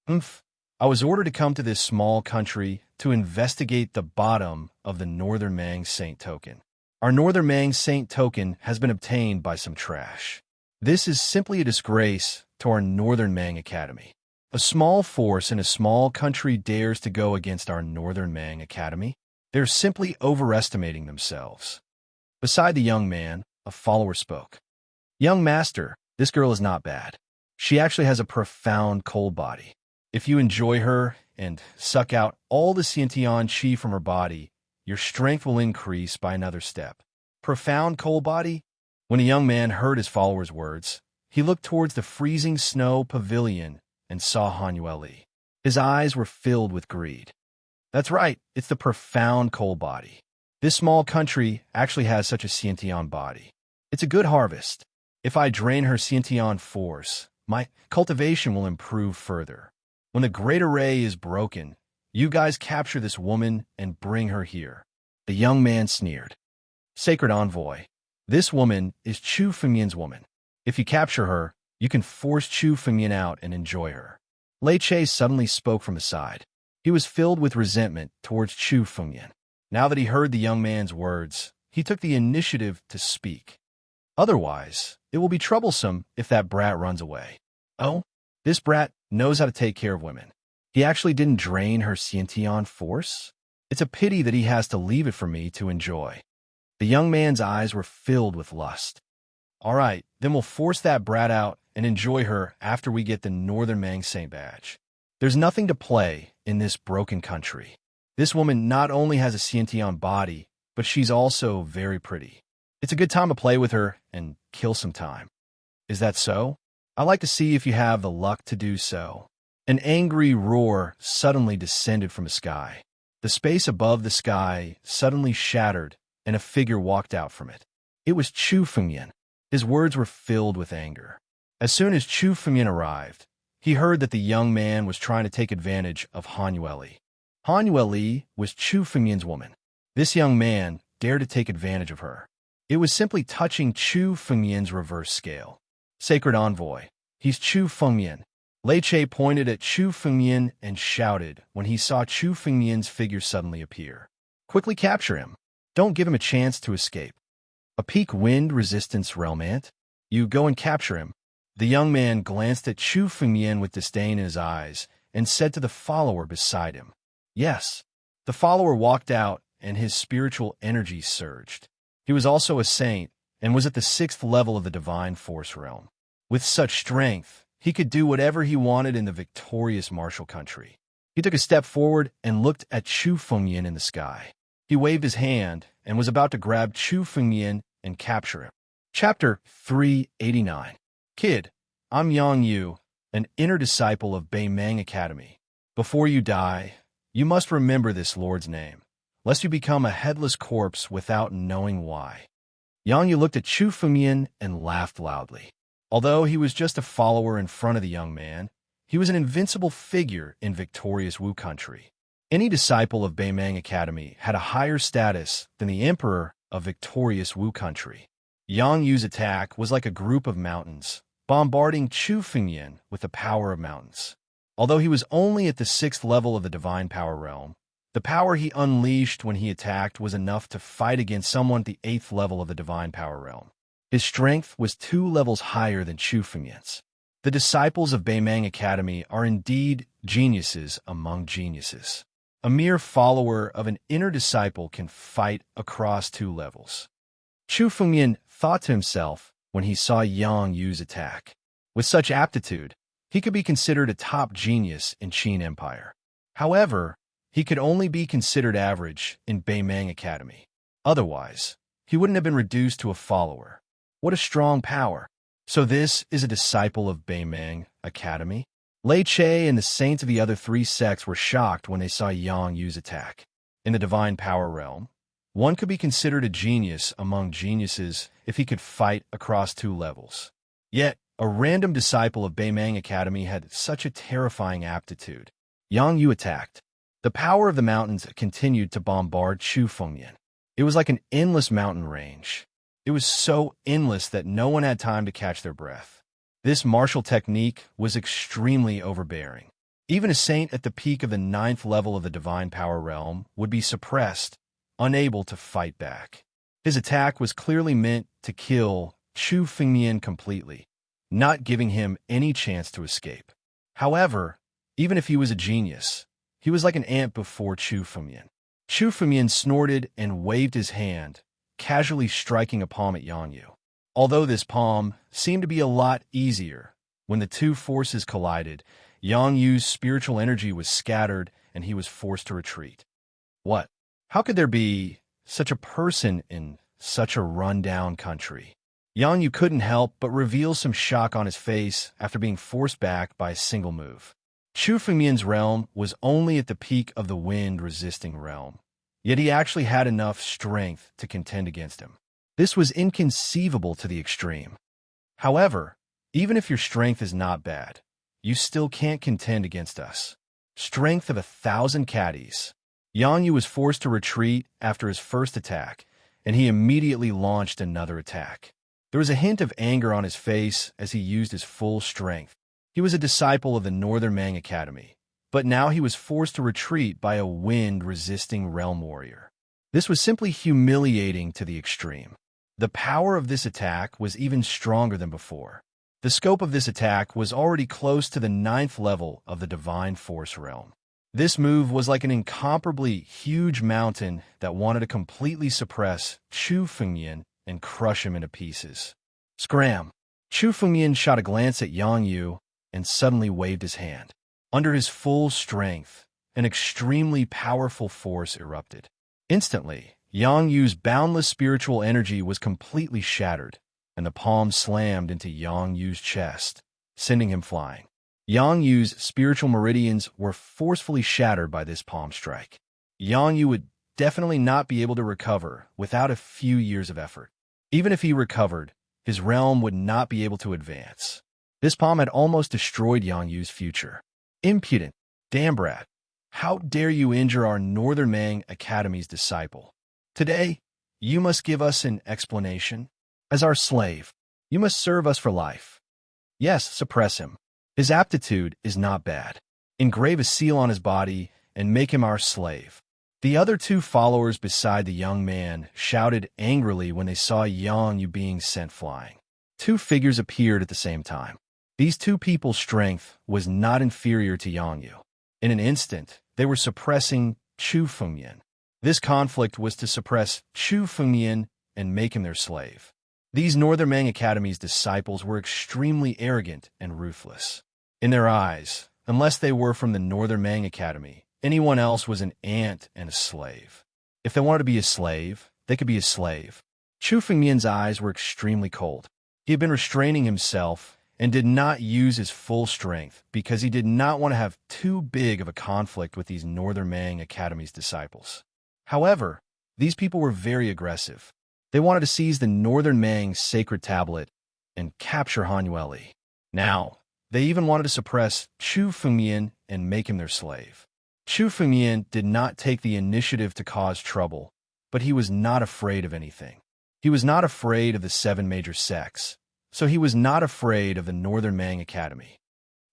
I was ordered to come to this small country to investigate the bottom of the Northern Mang Saint token. Our Northern Mang Saint token has been obtained by some trash. This is simply a disgrace to our Northern Mang Academy. A small force in a small country dares to go against our Northern Mang Academy. They're simply overestimating themselves. Beside the young man, a follower spoke. Young master, this girl is not bad. She actually has a profound cold body. If you enjoy her and suck out all the Xiantian qi from her body, your strength will increase by another step. Profound cold body? When a young man heard his follower's words, he looked towards the freezing snow pavilion and saw Han Yueli. His eyes were filled with greed. That's right, it's the profound coal body. This small country actually has such a Sciention body. It's a good harvest. If I drain her Sciention force, my cultivation will improve further. When the great array is broken, you guys capture this woman and bring her here. The young man sneered. Sacred Envoy, this woman is Chu Fengmian's woman. If you capture her, you can force Chu Fengmian out and enjoy her. Lei Che suddenly spoke from the side. He was filled with resentment towards Chu Fengmian. Now that he heard the young man's words, he took the initiative to speak. Otherwise, it will be troublesome if that brat runs away. Oh, this brat knows how to take care of women. He actually didn't drain her Sciention force? It's a pity that he has to leave it for me to enjoy. The young man's eyes were filled with lust. All right, then we'll force that brat out and enjoy her after we get the Northern Mang Saint badge. There's nothing to play in this broken country. This woman not only has a Sciention body, but she's also very pretty. It's a good time to play with her and kill some time. Is that so? I'd like to see if you have the luck to do so. An angry roar suddenly descended from the sky. The space above the sky suddenly shattered, and a figure walked out from it. It was Chu Fengmian. His words were filled with anger. As soon as Chu Fengmian arrived, he heard that the young man was trying to take advantage of Han Yueli. Han Yueli was Chu Fengmian's woman. This young man dared to take advantage of her. It was simply touching Chu Fengmian's reverse scale. Sacred Envoy, he's Chu Fengmian. Lei Che pointed at Chu Fengmian and shouted when he saw Chu Fengmian's figure suddenly appear. Quickly capture him. Don't give him a chance to escape. A peak wind resistance realm ant? You go and capture him. The young man glanced at Chu Fengmian with disdain in his eyes and said to the follower beside him, Yes. The follower walked out and his spiritual energy surged. He was also a saint and was at the 6th level of the divine force realm. With such strength, he could do whatever he wanted in the victorious martial country. He took a step forward and looked at Chu Fengmian in the sky. He waved his hand and was about to grab Chu Fengmian and capture him. Chapter 389. Kid, I'm Yang Yu, an inner disciple of Beimang Academy. Before you die, you must remember this Lord's name, lest you become a headless corpse without knowing why. Yang Yu looked at Chu Fengmian and laughed loudly. Although he was just a follower in front of the young man, he was an invincible figure in victorious Wu country. Any disciple of Beimang Academy had a higher status than the emperor of victorious Wu country. Yang Yu's attack was like a group of mountains, bombarding Chu Fengmian with the power of mountains. Although he was only at the 6th level of the divine power realm, the power he unleashed when he attacked was enough to fight against someone at the 8th level of the divine power realm. His strength was 2 levels higher than Chu Fengmian's. The disciples of Beimang Academy are indeed geniuses among geniuses. A mere follower of an inner disciple can fight across 2 levels. Chu Fengmian thought to himself when he saw Yang Yu's attack. With such aptitude, he could be considered a top genius in Qin Empire. However, he could only be considered average in Beimang Academy. Otherwise, he wouldn't have been reduced to a follower. What a strong power. So this is a disciple of Beimang Academy? Lei Che and the saints of the other 3 sects were shocked when they saw Yang Yu's attack. In the divine power realm, one could be considered a genius among geniuses if he could fight across 2 levels. Yet, a random disciple of Beimang Academy had such a terrifying aptitude. Yang Yu attacked. The power of the mountains continued to bombard Chu Fengmian. It was like an endless mountain range. It was so endless that no one had time to catch their breath. This martial technique was extremely overbearing. Even a saint at the peak of the 9th level of the divine power realm would be suppressed, unable to fight back. His attack was clearly meant to kill Chu Fengmian completely, not giving him any chance to escape. However, even if he was a genius, he was like an ant before Chu Fengmian. Chu Fengmian snorted and waved his hand, casually striking a palm at Yang Yu. Although this palm seemed to be a lot easier, when the 2 forces collided, Yang Yu's spiritual energy was scattered and he was forced to retreat. What? How could there be such a person in such a run-down country? Yang Yu couldn't help but reveal some shock on his face after being forced back by a single move. Chu Fengmian's realm was only at the peak of the wind-resisting realm, yet he actually had enough strength to contend against him. This was inconceivable to the extreme. However, even if your strength is not bad, you still can't contend against us. Strength of 1,000 caddies. Yang Yu was forced to retreat after his first attack, and he immediately launched another attack. There was a hint of anger on his face as he used his full strength. He was a disciple of the Northern Mang Academy, but now he was forced to retreat by a wind-resisting realm warrior. This was simply humiliating to the extreme. The power of this attack was even stronger than before. The scope of this attack was already close to the 9th level of the Divine Force realm. This move was like an incomparably huge mountain that wanted to completely suppress Chu Fengmian and crush him into pieces. Scram! Chu Fengmian shot a glance at Yang Yu and suddenly waved his hand. Under his full strength, an extremely powerful force erupted. Instantly, Yang Yu's boundless spiritual energy was completely shattered, and the palm slammed into Yang Yu's chest, sending him flying. Yang Yu's spiritual meridians were forcefully shattered by this palm strike. Yang Yu would definitely not be able to recover without a few years of effort. Even if he recovered, his realm would not be able to advance. This palm had almost destroyed Yang Yu's future. Impudent! Damn brat! How dare you injure our Northern Mang Academy's disciple? Today, you must give us an explanation. As our slave, you must serve us for life. Yes, suppress him. His aptitude is not bad. Engrave a seal on his body and make him our slave. The other two followers beside the young man shouted angrily when they saw Yang Yu being sent flying. Two figures appeared at the same time. These two people's strength was not inferior to Yang Yu. In an instant, they were suppressing Chu Fengmian. This conflict was to suppress Chu Fengmian and make him their slave. These Northern Mang Academy's disciples were extremely arrogant and ruthless. In their eyes, unless they were from the Northern Mang Academy, anyone else was an ant and a slave. If they wanted to be a slave, they could be a slave. Chu Fengmian's eyes were extremely cold. He had been restraining himself and did not use his full strength because he did not want to have too big of a conflict with these Northern Mang Academy's disciples. However, these people were very aggressive. They wanted to seize the Northern Mang sacred tablet and capture Han Yueli. Now, they even wanted to suppress Chu Fengmian and make him their slave. Chu Fengmian did not take the initiative to cause trouble, but he was not afraid of anything. He was not afraid of the 7 major sects, so he was not afraid of the Northern Mang Academy.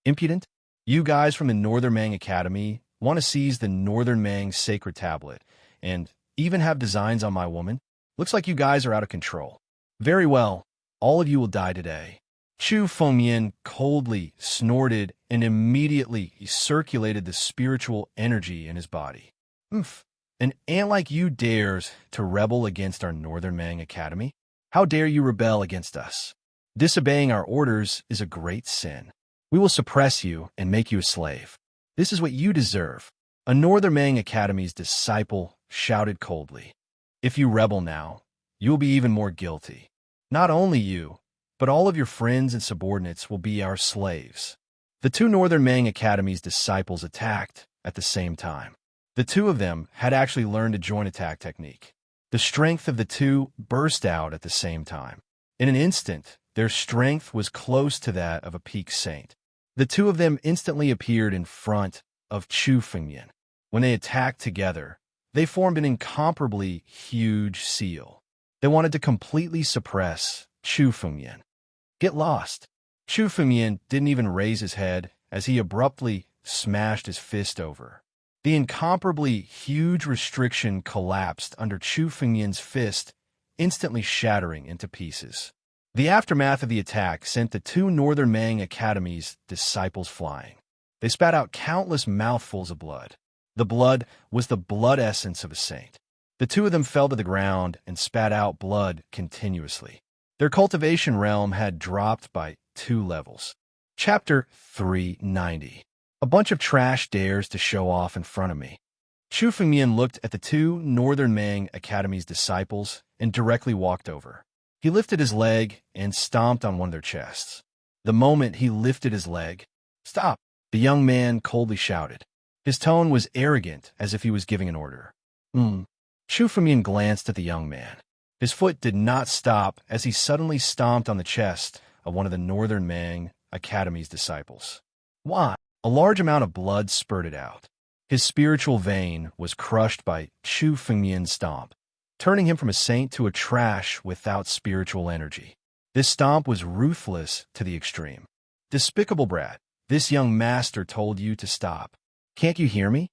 Impudent? You guys from the Northern Mang Academy want to seize the Northern Mang sacred tablet and even have designs on my woman? Looks like you guys are out of control. Very well, all of you will die today. Chu Fengmian coldly snorted and immediately circulated the spiritual energy in his body. Oomph! An ant like you dares to rebel against our Northern Mang Academy? How dare you rebel against us? Disobeying our orders is a great sin. We will suppress you and make you a slave. This is what you deserve. A Northern Mang Academy's disciple shouted coldly. If you rebel now, you will be even more guilty. Not only you, but all of your friends and subordinates will be our slaves. The two Northern Mang Academy's disciples attacked at the same time. The two of them had actually learned a joint attack technique. The strength of the two burst out at the same time. In an instant, their strength was close to that of a peak saint. The two of them instantly appeared in front of Chu Fengmian. When they attacked together, they formed an incomparably huge seal. They wanted to completely suppress Chu Fengmian. Get lost. Chu Fengmian didn't even raise his head as he abruptly smashed his fist over. The incomparably huge restriction collapsed under Chu Fengmian's fist, instantly shattering into pieces. The aftermath of the attack sent the two Northern Mang Academy's disciples flying. They spat out countless mouthfuls of blood. The blood was the blood essence of a saint. The two of them fell to the ground and spat out blood continuously. Their cultivation realm had dropped by 2 levels. Chapter 390. A bunch of trash dares to show off in front of me. Chu Fengmian looked at the two Northern Mang Academy's disciples and directly walked over. He lifted his leg and stomped on one of their chests. The moment he lifted his leg, "Stop! The young man coldly shouted. His tone was arrogant, as if he was giving an order. Chu Fengmian glanced at the young man. His foot did not stop as he suddenly stomped on the chest of one of the Northern Mang Academy's disciples. Why? A large amount of blood spurted out. His spiritual vein was crushed by Chu Fengmian's stomp, turning him from a saint to a trash without spiritual energy. This stomp was ruthless to the extreme. Despicable brat, this young master told you to stop. Can't you hear me?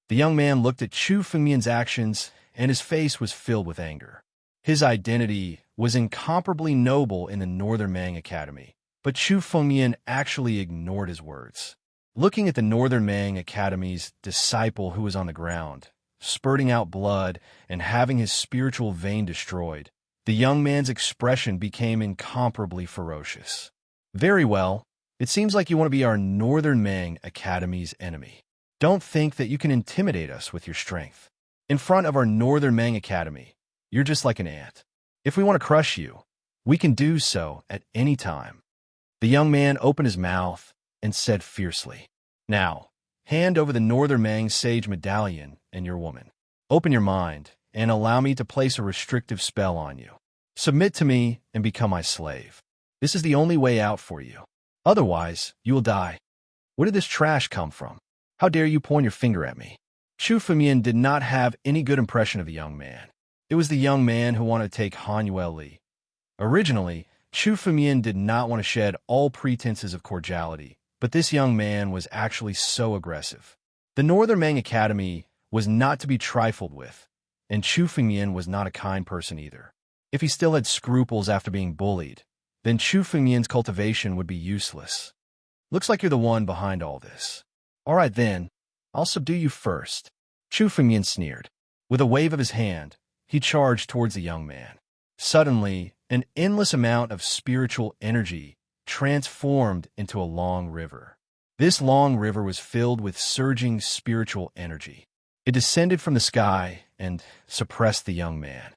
The young man looked at Chu Fengmian's actions, and his face was filled with anger. His identity was incomparably noble in the Northern Mang Academy, but Chu Fengmian actually ignored his words. Looking at the Northern Mang Academy's disciple who was on the ground, spurting out blood and having his spiritual vein destroyed, the young man's expression became incomparably ferocious. Very well, it seems like you want to be our Northern Mang Academy's enemy. Don't think that you can intimidate us with your strength. In front of our Northern Mang Academy, you're just like an ant. If we want to crush you, we can do so at any time. The young man opened his mouth and said fiercely, Now, hand over the Northern Mang Sage Medallion and your woman. Open your mind and allow me to place a restrictive spell on you. Submit to me and become my slave. This is the only way out for you. Otherwise, you will die. Where did this trash come from? How dare you point your finger at me? Chu Fengmian did not have any good impression of the young man. It was the young man who wanted to take Han Yueli. Originally, Chu Fengmian did not want to shed all pretenses of cordiality, but this young man was actually so aggressive. The Northern Mang Academy was not to be trifled with, and Chu Fengmian was not a kind person either. If he still had scruples after being bullied, then Chu Fengmian's cultivation would be useless. Looks like you're the one behind all this. All right then, I'll subdue you first. Chu Fengmian sneered. With a wave of his hand, he charged towards the young man. Suddenly, an endless amount of spiritual energy transformed into a long river. This long river was filled with surging spiritual energy. It descended from the sky and suppressed the young man.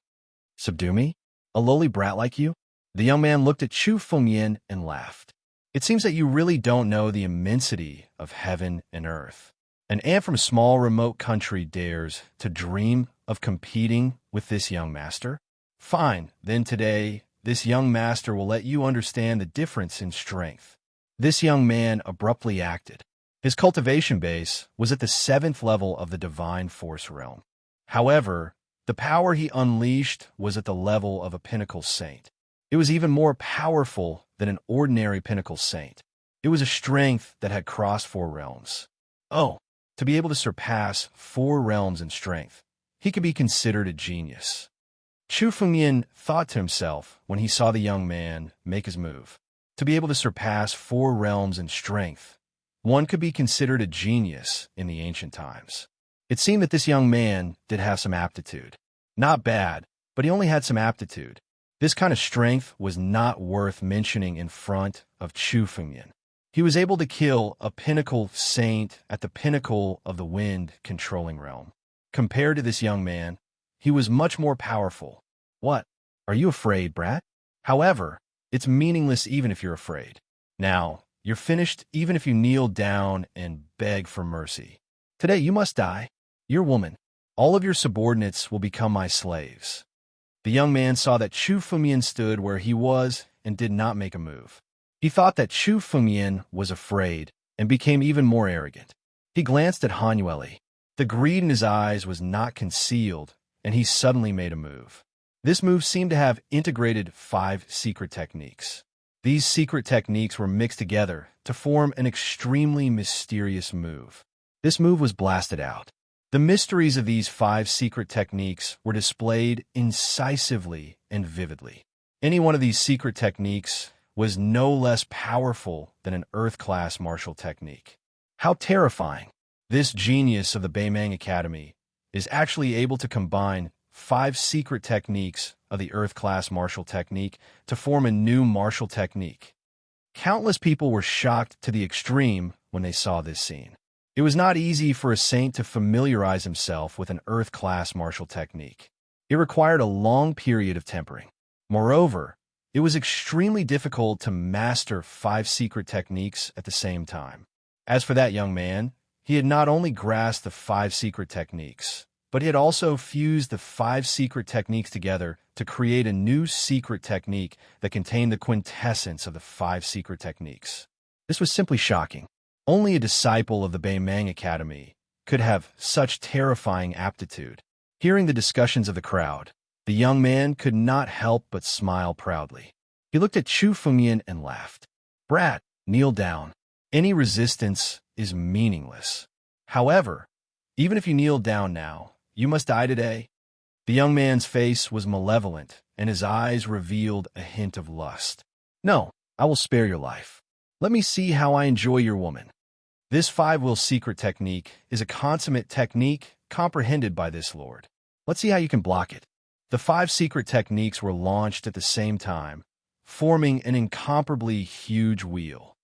Subdue me? A lowly brat like you? The young man looked at Chu Fengmian and laughed. It seems that you really don't know the immensity of heaven and earth. An ant from a small remote country dares to dream of competing with this young master? Fine, then today, this young master will let you understand the difference in strength. This young man abruptly acted. His cultivation base was at the 7th level of the divine force realm. However, the power he unleashed was at the level of a pinnacle saint. It was even more powerful than an ordinary pinnacle saint. It was a strength that had crossed 4 realms. Oh, to be able to surpass 4 realms in strength, he could be considered a genius. Chu Fengmian thought to himself when he saw the young man make his move. To be able to surpass 4 realms in strength, one could be considered a genius in the ancient times. It seemed that this young man did have some aptitude. Not bad, but he only had some aptitude. This kind of strength was not worth mentioning in front of Chu Fengmian. He was able to kill a pinnacle saint at the pinnacle of the wind-controlling realm. Compared to this young man, he was much more powerful. What? Are you afraid, brat? However, it's meaningless even if you're afraid. Now, you're finished even if you kneel down and beg for mercy. Today you must die. Your woman. All of your subordinates will become my slaves. The young man saw that Chu Fengmian stood where he was and did not make a move. He thought that Chu Fengmian was afraid and became even more arrogant. He glanced at Han Yueli. The greed in his eyes was not concealed, and he suddenly made a move. This move seemed to have integrated 5 secret techniques. These secret techniques were mixed together to form an extremely mysterious move. This move was blasted out. The mysteries of these 5 secret techniques were displayed incisively and vividly. Any one of these secret techniques was no less powerful than an Earth-class martial technique. How terrifying! This genius of the Baimang Academy is actually able to combine 5 secret techniques of the Earth-class martial technique to form a new martial technique. Countless people were shocked to the extreme when they saw this scene. It was not easy for a saint to familiarize himself with an Earth-class martial technique. It required a long period of tempering. Moreover, it was extremely difficult to master 5 secret techniques at the same time. As for that young man, he had not only grasped the 5 secret techniques, but he had also fused the 5 secret techniques together to create a new secret technique that contained the quintessence of the 5 secret techniques. This was simply shocking. Only a disciple of the Beimang Academy could have such terrifying aptitude. Hearing the discussions of the crowd, the young man could not help but smile proudly. He looked at Chu Fengyan and laughed. "Brat, kneel down. Any resistance is meaningless. However, even if you kneel down now, you must die today." The young man's face was malevolent, and his eyes revealed a hint of lust. "No, I will spare your life. Let me see how I enjoy your woman." This 5-will secret technique is a consummate technique comprehended by this lord. Let's see how you can block it. The 5 secret techniques were launched at the same time, forming an incomparably huge wheel.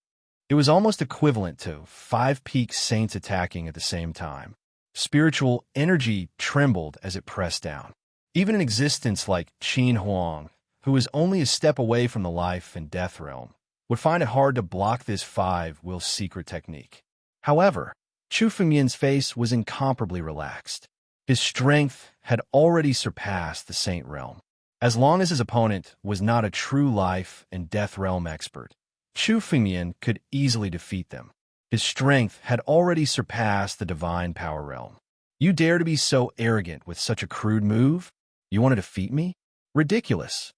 It was almost equivalent to 5 peak saints attacking at the same time. Spiritual energy trembled as it pressed down. Even an existence like Qin Huang, who was only a step away from the life and death realm, would find it hard to block this 5-will secret technique. However, Chu Fengyan's face was incomparably relaxed. His strength had already surpassed the saint realm. As long as his opponent was not a true life and death realm expert, Chu Fengyan could easily defeat them. His strength had already surpassed the divine power realm. "You dare to be so arrogant with such a crude move? You want to defeat me? Ridiculous."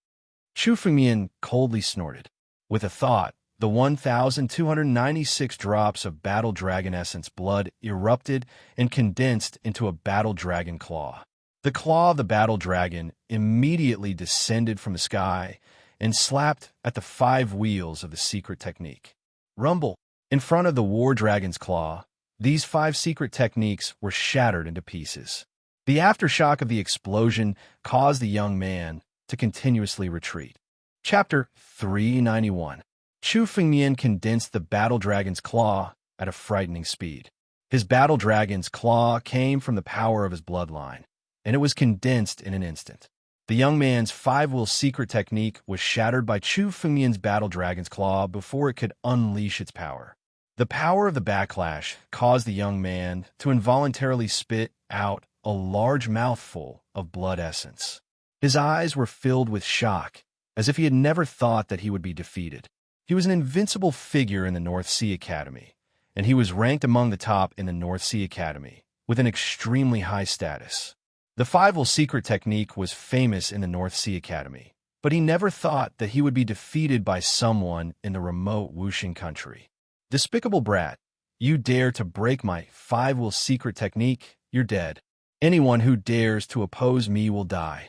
Chu Fengyan coldly snorted. With a thought, the 1,296 drops of battle dragon essence blood erupted and condensed into a battle dragon claw. The claw of the battle dragon immediately descended from the sky and slapped at the 5 wheels of the secret technique. Rumble! In front of the war dragon's claw, these 5 secret techniques were shattered into pieces. The aftershock of the explosion caused the young man to continuously retreat. Chapter 391. Chu Fengyan condensed the battle dragon's claw at a frightening speed. His battle dragon's claw came from the power of his bloodline, and it was condensed in an instant. The young man's 5-will secret technique was shattered by Chu Fengyan's battle dragon's claw before it could unleash its power. The power of the backlash caused the young man to involuntarily spit out a large mouthful of blood essence. His eyes were filled with shock, as if he had never thought that he would be defeated. He was an invincible figure in the North Sea Academy, and he was ranked among the top in the North Sea Academy, with an extremely high status. The 5-will secret technique was famous in the North Sea Academy, but he never thought that he would be defeated by someone in the remote Wuxing country. "Despicable brat, you dare to break my 5-will secret technique? You're dead. Anyone who dares to oppose me will die."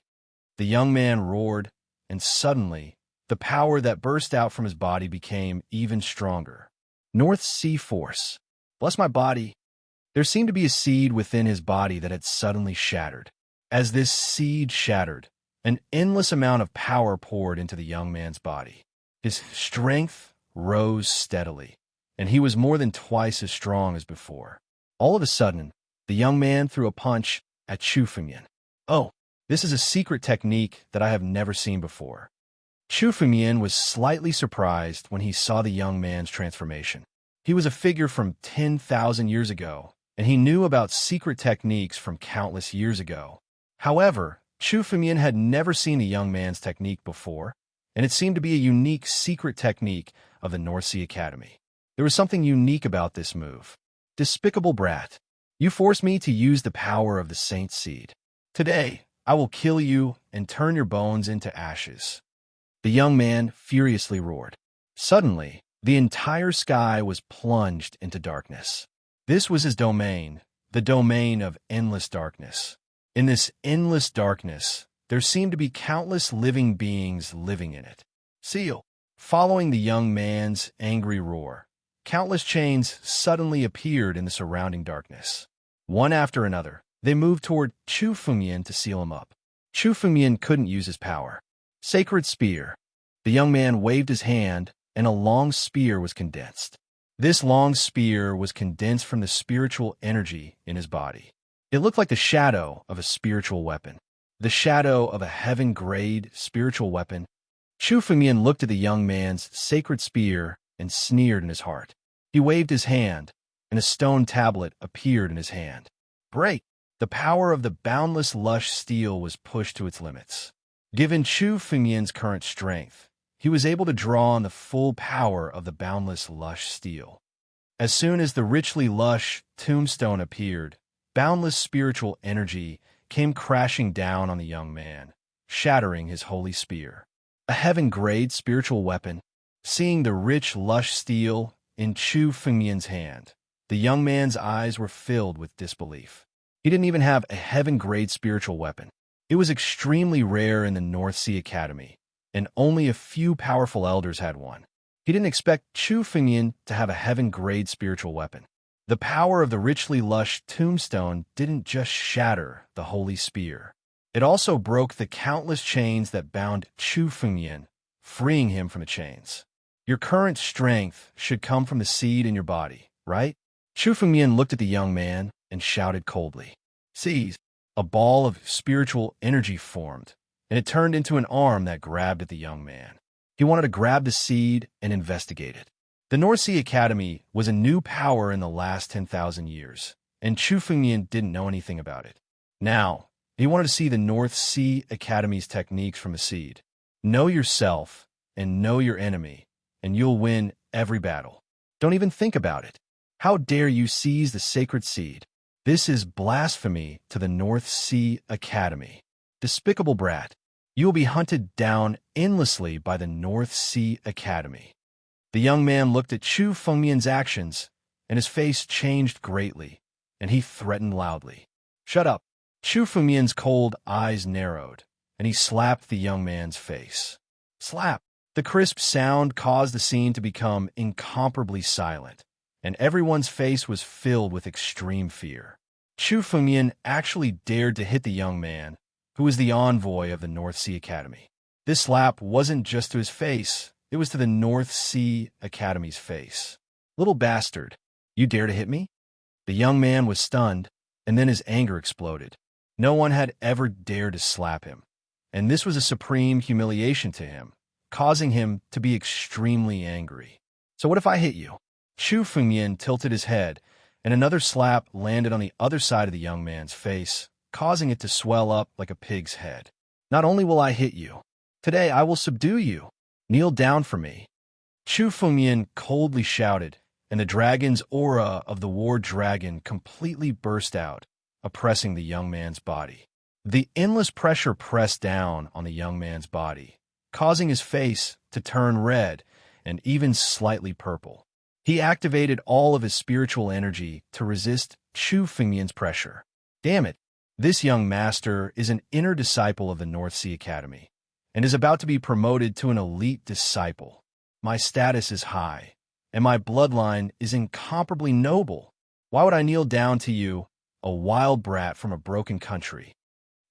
The young man roared, and suddenly, the power that burst out from his body became even stronger. North Sea Force. Bless my body. There seemed to be a seed within his body that had suddenly shattered. As this seed shattered, an endless amount of power poured into the young man's body. His strength rose steadily, and he was more than twice as strong as before. All of a sudden, the young man threw a punch at Chu Fengyan. "Oh, this is a secret technique that I have never seen before." Chu Fengyan was slightly surprised when he saw the young man's transformation. He was a figure from 10,000 years ago, and he knew about secret techniques from countless years ago. However, Chu Fengyan had never seen a young man's technique before, and it seemed to be a unique secret technique of the North Sea Academy. There was something unique about this move. "Despicable brat, you forced me to use the power of the Saint Seed. Today, I will kill you and turn your bones into ashes." The young man furiously roared. Suddenly, the entire sky was plunged into darkness. This was his domain, the domain of endless darkness. In this endless darkness, there seemed to be countless living beings living in it. Seal. Following the young man's angry roar, countless chains suddenly appeared in the surrounding darkness. One after another, they moved toward Chu Fengyan to seal him up. Chu Fengyan couldn't use his power. Sacred Spear. The young man waved his hand, and a long spear was condensed. This long spear was condensed from the spiritual energy in his body. It looked like the shadow of a spiritual weapon, the shadow of a heaven-grade spiritual weapon. Chu Fengyan looked at the young man's sacred spear and sneered in his heart. He waved his hand, and a stone tablet appeared in his hand. Break! The power of the boundless lush steel was pushed to its limits. Given Chu Fengyan's current strength, he was able to draw on the full power of the boundless lush steel. As soon as the richly lush tombstone appeared, boundless spiritual energy came crashing down on the young man, shattering his holy spear. A heaven-grade spiritual weapon. Seeing the rich, lush steel in Chu Fengyan's hand, the young man's eyes were filled with disbelief. He didn't even have a heaven-grade spiritual weapon. It was extremely rare in the North Sea Academy, and only a few powerful elders had one. He didn't expect Chu Fengyan to have a heaven-grade spiritual weapon. The power of the richly lush tombstone didn't just shatter the holy spear. It also broke the countless chains that bound Chu Fengyan, freeing him from the chains. Your current strength should come from the seed in your body, right? Chu Fengyan looked at the young man and shouted coldly. Seize! A ball of spiritual energy formed, and it turned into an arm that grabbed at the young man. He wanted to grab the seed and investigate it. The North Sea Academy was a new power in the last 10,000 years, and Chu Fengyan didn't know anything about it. Now, he wanted to see the North Sea Academy's techniques from the seed. Know yourself and know your enemy, and you'll win every battle. Don't even think about it. How dare you seize the sacred seed? This is blasphemy to the North Sea Academy. Despicable brat. You will be hunted down endlessly by the North Sea Academy. The young man looked at Chu Fengyan's actions, and his face changed greatly, and he threatened loudly. Shut up! Chu Fengyan's cold eyes narrowed, and he slapped the young man's face. Slap! The crisp sound caused the scene to become incomparably silent, and everyone's face was filled with extreme fear. Chu Fengyan actually dared to hit the young man, who was the envoy of the North Sea Academy. This slap wasn't just to his face, it was to the North Sea Academy's face. Little bastard, you dare to hit me? The young man was stunned, and then his anger exploded. No one had ever dared to slap him, and this was a supreme humiliation to him, causing him to be extremely angry. So what if I hit you? Chu Fengyan tilted his head, and another slap landed on the other side of the young man's face, causing it to swell up like a pig's head. Not only will I hit you, today I will subdue you. Kneel down for me. Chu Fengyan coldly shouted, and the dragon's aura of the war dragon completely burst out, oppressing the young man's body. The endless pressure pressed down on the young man's body, causing his face to turn red and even slightly purple. He activated all of his spiritual energy to resist Chu Fengyan's pressure. Damn it! This young master is an inner disciple of the North Sea Academy, and is about to be promoted to an elite disciple. My status is high, and my bloodline is incomparably noble. Why would I kneel down to you, a wild brat from a broken country?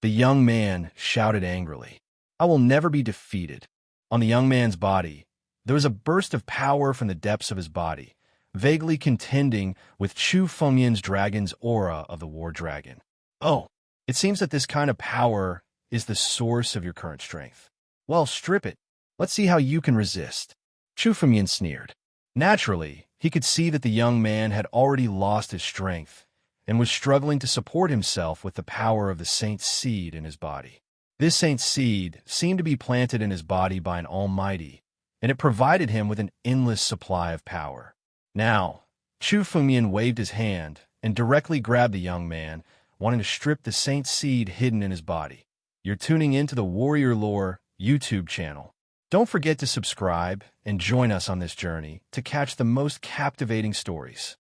The young man shouted angrily. I will never be defeated. On the young man's body, there was a burst of power from the depths of his body, vaguely contending with Chu Fengyan's dragon's aura of the war dragon. Oh, it seems that this kind of power is the source of your current strength. Well, strip it. Let's see how you can resist. Chu Fengyan sneered. Naturally, he could see that the young man had already lost his strength and was struggling to support himself with the power of the saint's seed in his body. This saint's seed seemed to be planted in his body by an almighty, and it provided him with an endless supply of power. Now, Chu Fengyan waved his hand and directly grabbed the young man, wanting to strip the saint's seed hidden in his body. You're tuning into the Warrior Lore YouTube channel. Don't forget to subscribe and join us on this journey to catch the most captivating stories.